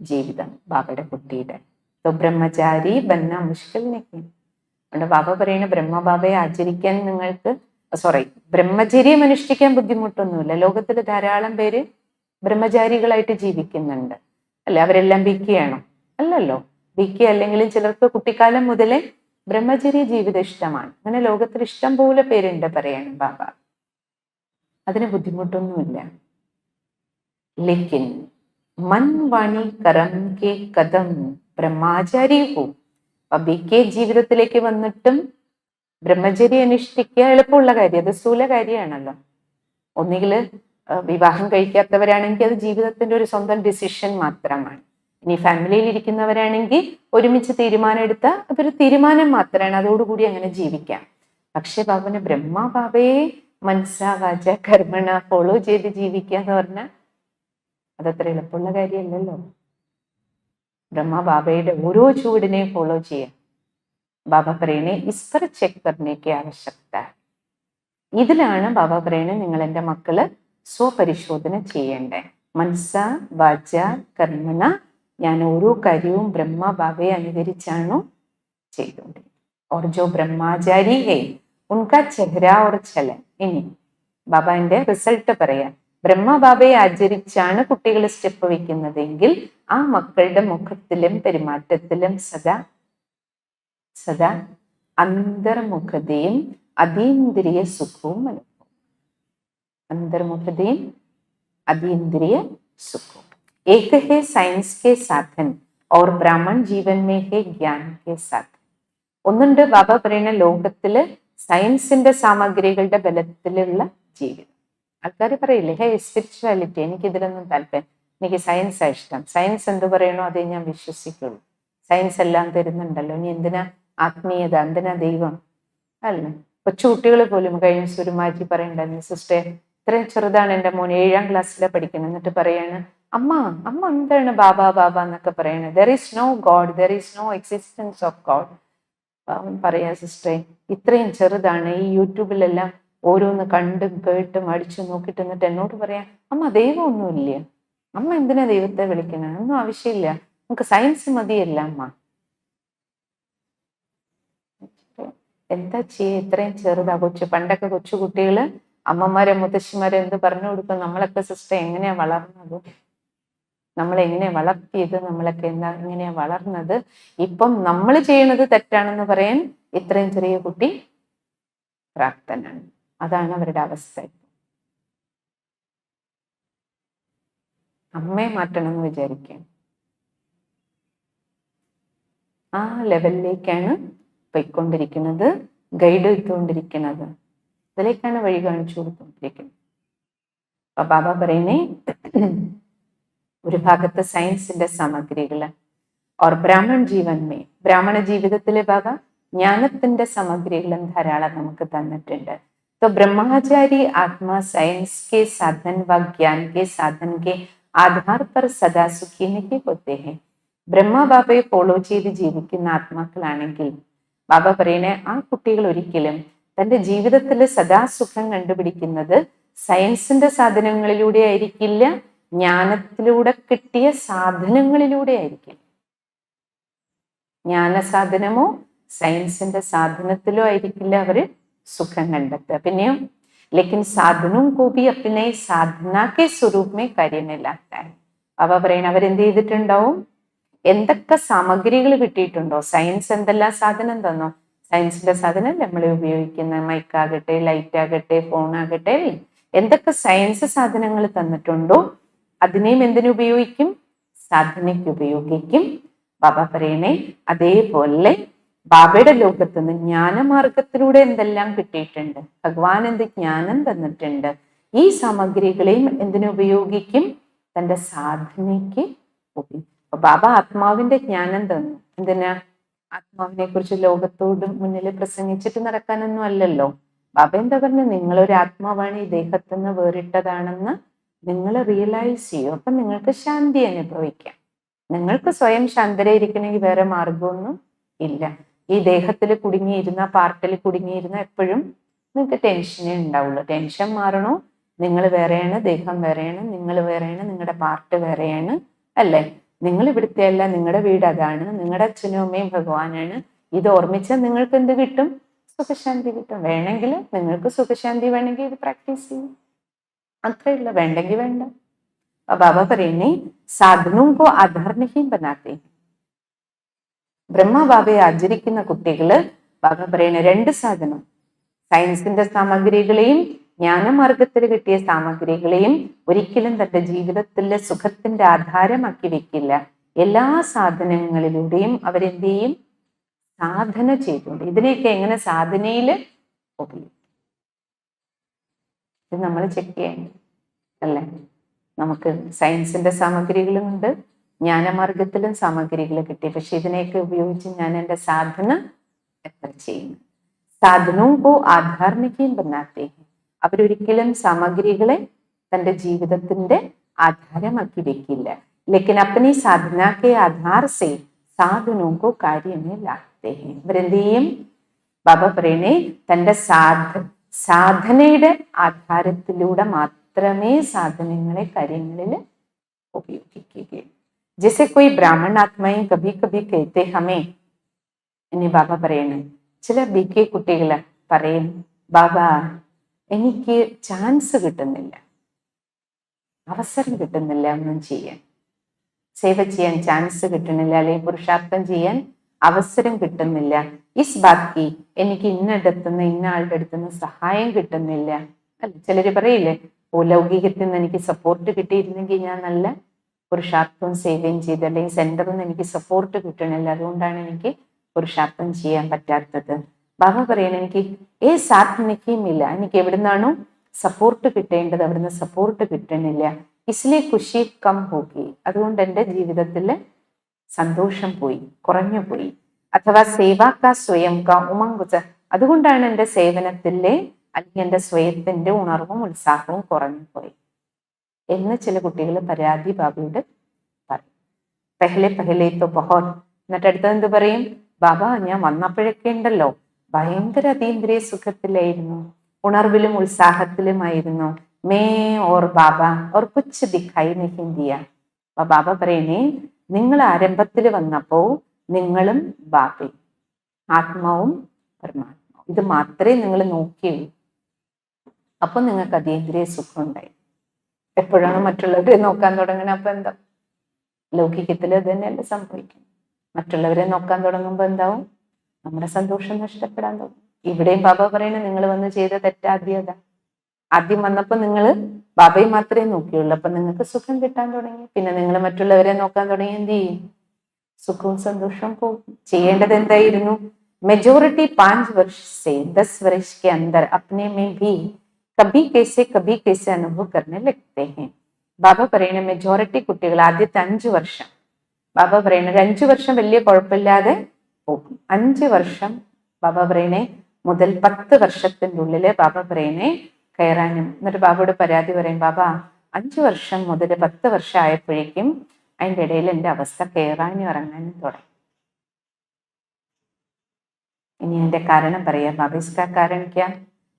ജീവിതം ബാബയുടെ കുട്ടിയുടെ. ബ്രഹ്മചാരി ബന്ന മുഷ്കിൽ നിൽക്കും. അതുകൊണ്ട് ബാബ പറയുന്ന ബ്രഹ്മബാബയെ ആചരിക്കാൻ നിങ്ങൾക്ക് ബ്രഹ്മചര്യം അനുഷ്ഠിക്കാൻ ബുദ്ധിമുട്ടൊന്നുമില്ല. ലോകത്തിൽ ധാരാളം പേര് ബ്രഹ്മചാരികളായിട്ട് ജീവിക്കുന്നുണ്ട് അല്ലെ? അവരെല്ലാം ബിക്കിയാണോ? അല്ലല്ലോ. ബിക്കി അല്ലെങ്കിലും ചിലർക്ക് കുട്ടിക്കാലം മുതലേ ബ്രഹ്മചര്യ ജീവിതം ഇഷ്ടമാണ്. അങ്ങനെ ലോകത്തിൽ ഇഷ്ടം പോലെ പേരുണ്ട് പറയാണ് ബാബ. അതിന് ബുദ്ധിമുട്ടൊന്നുമില്ല. ലേക്കിൻ മൻ വാണി കരം കെ കദം ബ്രഹ്മാചാരി ഹോ. അപ്പൊ ബിക്കെ ജീവിതത്തിലേക്ക് വന്നിട്ടും ബ്രഹ്മചര്യം അനുഷ്ഠിക്കുക എളുപ്പമുള്ള കാര്യം, അത് സ്ഥൂല കാര്യമാണല്ലോ. ഒന്നുകിൽ വിവാഹം കഴിക്കാത്തവരാണെങ്കിൽ അത് ജീവിതത്തിന്റെ ഒരു സ്വന്തം ഡിസിഷൻ മാത്രമാണ്. ഇനി ഫാമിലിയിൽ ഇരിക്കുന്നവരാണെങ്കിൽ ഒരുമിച്ച് തീരുമാനം എടുത്താൽ അതൊരു തീരുമാനം മാത്രമാണ്, അതോടുകൂടി അങ്ങനെ ജീവിക്കാം. പക്ഷെ ബാബന് ബ്രഹ്മബാബയെ മനസ്സാ വാച കർമ്മണ ഫോളോ ചെയ്ത് ജീവിക്കുക എന്ന് പറഞ്ഞാൽ അതത്ര എളുപ്പമുള്ള കാര്യമല്ലല്ലോ. ബ്രഹ്മബാബയുടെ ഓരോ ചുവടിനെയും ഫോളോ ചെയ്യാം. ബാബ പറയണേ ഇസ്പർ ചെക്ക് കർണേക്ക് ആവശ്യകത. ഇതിലാണ് ബാബ പറയണേ നിങ്ങൾ എൻ്റെ മക്കള് സ്വപരിശോധന ചെയ്യണ്ടേ. മനസ്സ വാച കർമ്മണ, ഞാൻ ഓരോ കാര്യവും ബ്രഹ്മബാബയെ അനുകരിച്ചാണോ ചെയ്തുകൊണ്ടിരിക്കുന്നത്. और जो ब्रह्माचारी है उनका चेहरा और चलन. ഇനി ബാബാന്റെ റിസൾട്ട് പറയാം. ബ്രഹ്മബാബയെ ആചരിച്ചാണ് കുട്ടികൾ സ്റ്റെപ്പ് വെക്കുന്നതെങ്കിൽ ആ മക്കളുടെ മുഖത്തിലും പെരുമാറ്റത്തിലും സദാ അന്തർമുഖതയും അതീന്ദ്രിയ സുഖവും അനുഭവം. അന്തർമുഖതയും അതീന്ദ്രിയ സുഖവും. एक है साइंस के साधन और ब्राह्मण जीवन में है ज्ञान के साधन. ഒന്നുണ്ട് ബാബ പറയുന്ന ലോകത്തില് സയൻസിന്റെ സാമഗ്രികളുടെ ബലത്തിലുള്ള ജീവിതം. ആൾക്കാർ പറയില്ലേ, ഹേ സ്പിരിച്വാലിറ്റി, എനിക്ക് ഇതിലൊന്നും താല്പര്യം, എനിക്ക് സയൻസാ ഇഷ്ടം, സയൻസ് എന്ത് പറയണോ അതേ ഞാൻ വിശ്വസിക്കുള്ളൂ, സയൻസ് എല്ലാം തരുന്നുണ്ടല്ലോ, ഇനി എന്തിനാ ആത്മീയത, എന്തിനാ ദൈവം അല്ലേ? കൊച്ചുകുട്ടികൾ പോലും കഴിഞ്ഞ സുരുമാജി പറയണ്ടായിരുന്നു, സിസ്റ്റർ ഇത്രയും ചെറുതാണ് എൻ്റെ മോൻ, 7ാം ക്ലാസ്സിലാണ് പഠിക്കുന്നത്, എന്നിട്ട് പറയാണ് അമ്മ എന്താണ് ബാബ എന്നൊക്കെ പറയണത്. There is no God, there is no existence of God. പറയാ സിസ്റ്ററെ ഇത്രയും ചെറുതാണ്, ഈ യൂട്യൂബിലെല്ലാം ഓരോന്ന് കണ്ടും കേട്ടും അടിച്ചു നോക്കിയിട്ട് എന്നിട്ട് എന്നോട് പറയാം അമ്മ ദൈവമൊന്നുമില്ല, അമ്മ എന്തിനാ ദൈവത്തെ വിളിക്കണ, ഒന്നും ആവശ്യമില്ല, നമുക്ക് സയൻസ് മതിയല്ല അമ്മ. എന്താ ചെയ്യ, ഇത്രയും ചെറുതാ പണ്ടൊക്കെ കൊച്ചു കുട്ടികള് അമ്മമാരെ മുത്തശ്ശിമാരെ എന്ത് പറഞ്ഞു കൊടുക്കും. നമ്മളൊക്കെ സിസ്റ്റർ എങ്ങനെയാ വളർന്നത്, നമ്മളെങ്ങനെ വളർത്തിയത്, നമ്മളൊക്കെ എങ്ങനെയാ വളർന്നത്. ഇപ്പം നമ്മൾ ചെയ്യണത് തെറ്റാണെന്ന് പറയാൻ ഇത്രയും ചെറിയ കുട്ടി പ്രാപ്തനാണ്. അതാണ് അവരുടെ അവസ്ഥ. അമ്മയെ മാറ്റണം എന്ന് വിചാരിക്കാൻ ആ ലെവലിലേക്കാണ് പോയിക്കൊണ്ടിരിക്കുന്നത്, ഗൈഡ് ചെയ്തുകൊണ്ടിരിക്കുന്നത്, അതിലേക്കാണ് വഴി കാണിച്ചു കൊടുത്തുകൊണ്ടിരിക്കുന്നത്. അപ്പൊ ബാബ പറയുന്നേ ഒരു ഭാഗത്ത് സയൻസിന്റെ സാമഗ്രികള് और ബ്രാഹ്മൺ ജീവന്മേ, ബ്രാഹ്മണ ജീവിതത്തിലെ ബാബ ജ്ഞാനത്തിന്റെ സാമഗ്രികളും ധാരാളം നമുക്ക് തന്നിട്ടുണ്ട്. तो ब्रह्मचारी आत्मा साइंस के साधन व ज्ञान के साधन के आधार पर सदा सुखी नहीं होते हैं. ബ്രഹ്മബാബയെ ഫോളോ ചെയ്ത് ജീവിക്കുന്ന ആത്മാക്കളാണെങ്കിൽ ബാബ പറയുന്ന ആ കുട്ടികൾ ഒരിക്കലും തന്റെ ജീവിതത്തിൽ സദാ സുഖം കണ്ടുപിടിക്കുന്നത് സയൻസിന്റെ സാധനങ്ങളിലൂടെ ആയിരിക്കില്ല, ജ്ഞാനത്തിലൂടെ കിട്ടിയ സാധനങ്ങളിലൂടെ ആയിരിക്കും. ജ്ഞാന സാധനമോ സയൻസിന്റെ സാധനത്തിലോ ആയിരിക്കില്ല അവര് സുഖം കണ്ടെത്തുക. പിന്നെയോ ലേക്കിൻ സാധനവും കൂടി അപ്പിനെ സാധനാക്കെ സ്വരൂപമേ കാര്യമില്ലാത്ത അവ പറയണ അവരെന്ത് ചെയ്തിട്ടുണ്ടാവും, എന്തൊക്കെ സാമഗ്രികൾ കിട്ടിയിട്ടുണ്ടോ, സയൻസ് എന്തെല്ലാം സാധനം തന്നോ, സയൻസിന്റെ സാധനം നമ്മളെ ഉപയോഗിക്കുന്ന മൈക്കാകട്ടെ, ലൈറ്റ് ആകട്ടെ, ഫോണാകട്ടെ, എന്തൊക്കെ സയൻസ് സാധനങ്ങൾ തന്നിട്ടുണ്ടോ അതിനെയും എന്തിനുപയോഗിക്കും, സാധനയ്ക്ക് ഉപയോഗിക്കും. ബാബ പറയണേ അതേപോലെ ബാബയുടെ ലോകത്ത് നിന്ന് ജ്ഞാനമാർഗത്തിലൂടെ എന്തെല്ലാം കിട്ടിയിട്ടുണ്ട്, ഭഗവാൻ എന്ത് ജ്ഞാനം തന്നിട്ടുണ്ട്, ഈ സാമഗ്രികളെയും എന്തിനുപയോഗിക്കും, തന്റെ സാധനയ്ക്ക് ഉപയോഗിക്കും. ബാബ ആത്മാവിന്റെ ജ്ഞാനം തന്നു. എന്തിനാ? ആത്മാവിനെ കുറിച്ച് ലോകത്തോട് മുന്നിൽ പ്രസംഗിച്ചിട്ട് നടക്കാനൊന്നും അല്ലല്ലോ. ബാബ എന്താ പറഞ്ഞു, നിങ്ങളൊരു ആത്മാവാണ്, ഈ ദേഹത്തുനിന്ന് വേറിട്ടതാണെന്ന് നിങ്ങൾ റിയലൈസ് ചെയ്യും. അപ്പൊ നിങ്ങൾക്ക് ശാന്തി അനുഭവിക്കാം. നിങ്ങൾക്ക് സ്വയം ശാന്തരായിരിക്കണമെങ്കിൽ വേറെ മാർഗമൊന്നും ഇല്ല. ഈ ദേഹത്തിൽ കുടുങ്ങിയിരുന്ന, പാർട്ടിൽ കുടുങ്ങിയിരുന്ന എപ്പോഴും നിങ്ങൾക്ക് ടെൻഷനേ ഉണ്ടാവുള്ളൂ. ടെൻഷൻ മാറണോ, നിങ്ങൾ വേറെയാണ്, ദേഹം വേറെയാണ്, നിങ്ങൾ വേറെയാണ്, നിങ്ങളുടെ പാർട്ട് വേറെയാണ്, അല്ലേ? നിങ്ങൾ ഇവിടുത്തെ അല്ല, നിങ്ങളുടെ വീട് അതാണ്, നിങ്ങളുടെ അച്ഛനും അമ്മയും ഭഗവാനാണ്. ഇത് ഓർമ്മിച്ചാൽ നിങ്ങൾക്ക് എന്ത് കിട്ടും? സുഖശാന്തി കിട്ടും. വേണമെങ്കിൽ നിങ്ങൾക്ക് സുഖശാന്തി വേണമെങ്കിൽ ഇത് പ്രാക്ടീസ് ചെയ്യും, അത്രയല്ല. വേണ്ടെങ്കിൽ വേണ്ട. ബാബ പറയുന്നേ സാധനവും കോ ആധാർ നഹീം ബനാത്തെ. ബ്രഹ്മബാബയെ ആചരിക്കുന്ന കുട്ടികള് ബാബ പറയുന്ന 2 സാധനം, സയൻസിന്റെ സാമഗ്രികളെയും ജ്ഞാനമാർഗത്തിൽ കിട്ടിയ സാമഗ്രികളെയും ഒരിക്കലും തന്റെ ജീവിതത്തിലെ സുഖത്തിന്റെ ആധാരമാക്കി വെക്കില്ല. എല്ലാ സാധനങ്ങളിലൂടെയും അവരെന്ത് ചെയ്യും? സാധന ചെയ്തുകൊണ്ട്. ഇതിനെയൊക്കെ എങ്ങനെ സാധനയില് ഉപയോഗിക്കും? ഇത് നമ്മൾ ചെക്ക് ചെയ്യേണ്ടത് അല്ലേ? നമുക്ക് സയൻസിന്റെ സാമഗ്രികളും ഉണ്ട്, ജ്ഞാനമാർഗത്തിലും സാമഗ്രികൾ കിട്ടി. പക്ഷെ ഇതിനെയൊക്കെ ഉപയോഗിച്ച് ഞാൻ എൻ്റെ സാധന എത്ര ചെയ്യുന്നു? സാധനവും കോ ആധാർണികയും ബനാത്തെ. അവരൊരിക്കലും സാമഗ്രികളെ തൻ്റെ ജീവിതത്തിന്റെ ആധാരമാക്കി വെക്കില്ല. ലേക്കിൻ അപ്പനി സാധന കെ ആധാർ സെ സാധനവും കോ കാര്യമേ ലാത്തെ ഹെ. ഇവരെന്ത് ചെയ്യും? ബാബ പറയണേ തൻ്റെ സാധനയുടെ ആധാരത്തിലൂടെ മാത്രമേ സാധനങ്ങളെ കാര്യങ്ങളിൽ ഉപയോഗിക്കുകയുള്ളൂ. जैसे कोई ब्राह्मण आत्माएं कभी कभी कहते हमें, ഇനി ബാബ പറയണേ ചില BK കുട്ടികൾ പറയും, ബാബ എനിക്ക് ചാൻസ് കിട്ടുന്നില്ല, അവസരം കിട്ടുന്നില്ല ഒന്നും ചെയ്യാൻ, സേവ ചെയ്യാൻ ചാൻസ് കിട്ടുന്നില്ല, അല്ലെങ്കിൽ പുരുഷാർത്ഥം ചെയ്യാൻ അവസരം കിട്ടുന്നില്ല. ഇസ് ബാക്കി എനിക്ക് ഇന്നടുത്തുനിന്ന് ഇന്ന ആളുടെ അടുത്തുനിന്ന് സഹായം കിട്ടുന്നില്ല. അല്ല, ചിലര് പറയില്ലേ, ലൗകികത്തിൽ നിന്ന് എനിക്ക് സപ്പോർട്ട് കിട്ടിയിരുന്നെങ്കിൽ ഞാൻ നല്ല പുരുഷാർത്ഥവും സേവയും ചെയ്ത്, അല്ലെങ്കിൽ സെന്ററിൽ നിന്ന് എനിക്ക് സപ്പോർട്ട് കിട്ടണില്ല, അതുകൊണ്ടാണ് എനിക്ക് പുരുഷാർത്ഥം ചെയ്യാൻ പറ്റാത്തത്. ബാബ പറയണ എനിക്ക് സാത്മികയുമില്ല, എനിക്ക് എവിടുന്നാണോ സപ്പോർട്ട് കിട്ടേണ്ടത് അവിടുന്ന് സപ്പോർട്ട് കിട്ടണില്ല. ഇസ്ലേ ഖുഷി കം ഹോഗി, അതുകൊണ്ട് എൻ്റെ ജീവിതത്തില് സന്തോഷം പോയി, കുറഞ്ഞു പോയി. അഥവാ സേവാക്ക സ്വയം ക ഉമങ്കുച്ച, അതുകൊണ്ടാണ് എൻ്റെ സേവനത്തിലെ അല്ലെങ്കിൽ എൻ്റെ സ്വയത്തിന്റെ ഉണർവും ഉത്സാഹവും കുറഞ്ഞു പോയി എന്ന് ചില കുട്ടികൾ പരാതി ബാബയോട് പറയും. പെഹലെ പെഹലെ തോ ബഹോത്. എന്നിട്ട് അടുത്തത് എന്ത് പറയും? ബാബ ഞാൻ വന്നപ്പോഴൊക്കെ ഉണ്ടല്ലോ ഭയങ്കര അതീന്ദ്രിയ സുഖത്തിലായിരുന്നു, ഉണർവിലും ഉത്സാഹത്തിലുമായിരുന്നു. മേ ഓർ ബാബ ഓർ കുച്ച് ദിഖായി നഹീ ദിയ. അപ്പൊ ബാബ പറയണേ നിങ്ങൾ ആരംഭത്തിൽ വന്നപ്പോ നിങ്ങളും ബാബയും ആത്മാവും പരമാത്മാവും ഇത് മാത്രമേ നിങ്ങൾ നോക്കിയുള്ളൂ. അപ്പൊ നിങ്ങൾക്ക് അതീന്ദ്രിയ സുഖം ഉണ്ടായി. എപ്പോഴാണ് മറ്റുള്ളവരെ നോക്കാൻ തുടങ്ങണത്? അപ്പൊ എന്താ? ലൗകികത്തിൽ അത് തന്നെയല്ലേ സംഭവിക്കുന്നത്. മറ്റുള്ളവരെ നോക്കാൻ തുടങ്ങുമ്പോൾ എന്താവും? നമ്മുടെ സന്തോഷം നഷ്ടപ്പെടാൻ തുടങ്ങും. ഇവിടെയും ബാബ പറയുന്നത് നിങ്ങൾ വന്ന് ചെയ്ത തെറ്റാദ്യത. ആദ്യം വന്നപ്പോ നിങ്ങൾ ബാബയെ മാത്രമേ നോക്കിയുള്ളൂ, അപ്പൊ നിങ്ങൾക്ക് സുഖം കിട്ടാൻ തുടങ്ങി. പിന്നെ നിങ്ങൾ മറ്റുള്ളവരെ നോക്കാൻ തുടങ്ങി, എന്ത് ചെയ്യും? സുഖവും സന്തോഷവും പോകും. ചെയ്യേണ്ടത് എന്തായിരുന്നു? മെജോറിറ്റി 5 वर्ष से 10 वर्ष के अंदर अपने में भी कभी कैसे अनुभव करने लगते हैं. ബാബ പറയുന്ന മെജോറിറ്റി കുട്ടികൾ ആദ്യത്തെ 5 വർഷം, ബാബ പറയുന്നത് 5 വർഷം വലിയ കുഴപ്പമില്ലാതെ പോകും. 5 വർഷം ബാബ പറയണേ മുതൽ 10 വർഷത്തിന്റെ ഉള്ളില് ബാബ പറയണേ കയറാനും. എന്നിട്ട് ബാബയോട് പരാതി പറയും, ബാബ 5 വർഷം മുതൽ 10 വർഷം ആയപ്പോഴേക്കും അതിൻ്റെ ഇടയിൽ എൻ്റെ അവസ്ഥ കയറാനും ഇറങ്ങാനും തുടങ്ങി. ഇനി എൻ്റെ കാരണം പറയാം. ബാബ ഇസ്കാ കാരണം ക്യാ?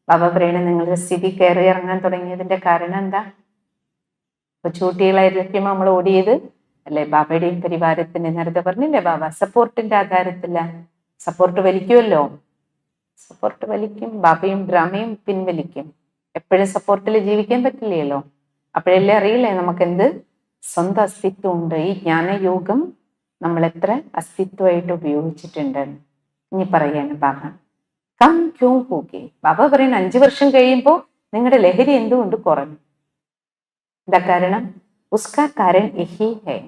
ബാബ പറയണ നിങ്ങളുടെ സ്ഥിതി കയറി ഇറങ്ങാൻ തുടങ്ങിയതിന്റെ കാരണം എന്താ? ഇപ്പൊ ചൂട്ടികളായിരിക്കും നമ്മൾ ഓടിയത് അല്ലെ? ബാബയുടെയും പരിവാരത്തിന് നേരത്തെ പറഞ്ഞില്ലേ ബാബ സപ്പോർട്ടിന്റെ ആധാരത്തില്ല. സപ്പോർട്ട് വലിക്കുമല്ലോ, സപ്പോർട്ട് വലിക്കും. ബാബയും ഡ്രാമയും പിൻവലിക്കും. എപ്പോഴും സപ്പോർട്ടിൽ ജീവിക്കാൻ പറ്റില്ലല്ലോ. അപ്പോഴല്ലേ അറിയില്ലേ നമുക്ക് എന്ത് സ്വന്തം അസ്തിത്വം ഉണ്ട്. ഈ ജ്ഞാനയോഗം നമ്മൾ എത്ര അസ്തിത്വമായിട്ട് ഉപയോഗിച്ചിട്ടുണ്ട്. ഇനി പറയാണ് ബാബ കം ക്യോ ഹോഗേ. ബാബ പറയുന്ന 5 വർഷം കഴിയുമ്പോൾ നിങ്ങളുടെ ലഹരി എന്തുകൊണ്ട് കുറഞ്ഞു? എന്താ കാരണം? ഉസ്കാ കാരൻ യഹി ഹൈ.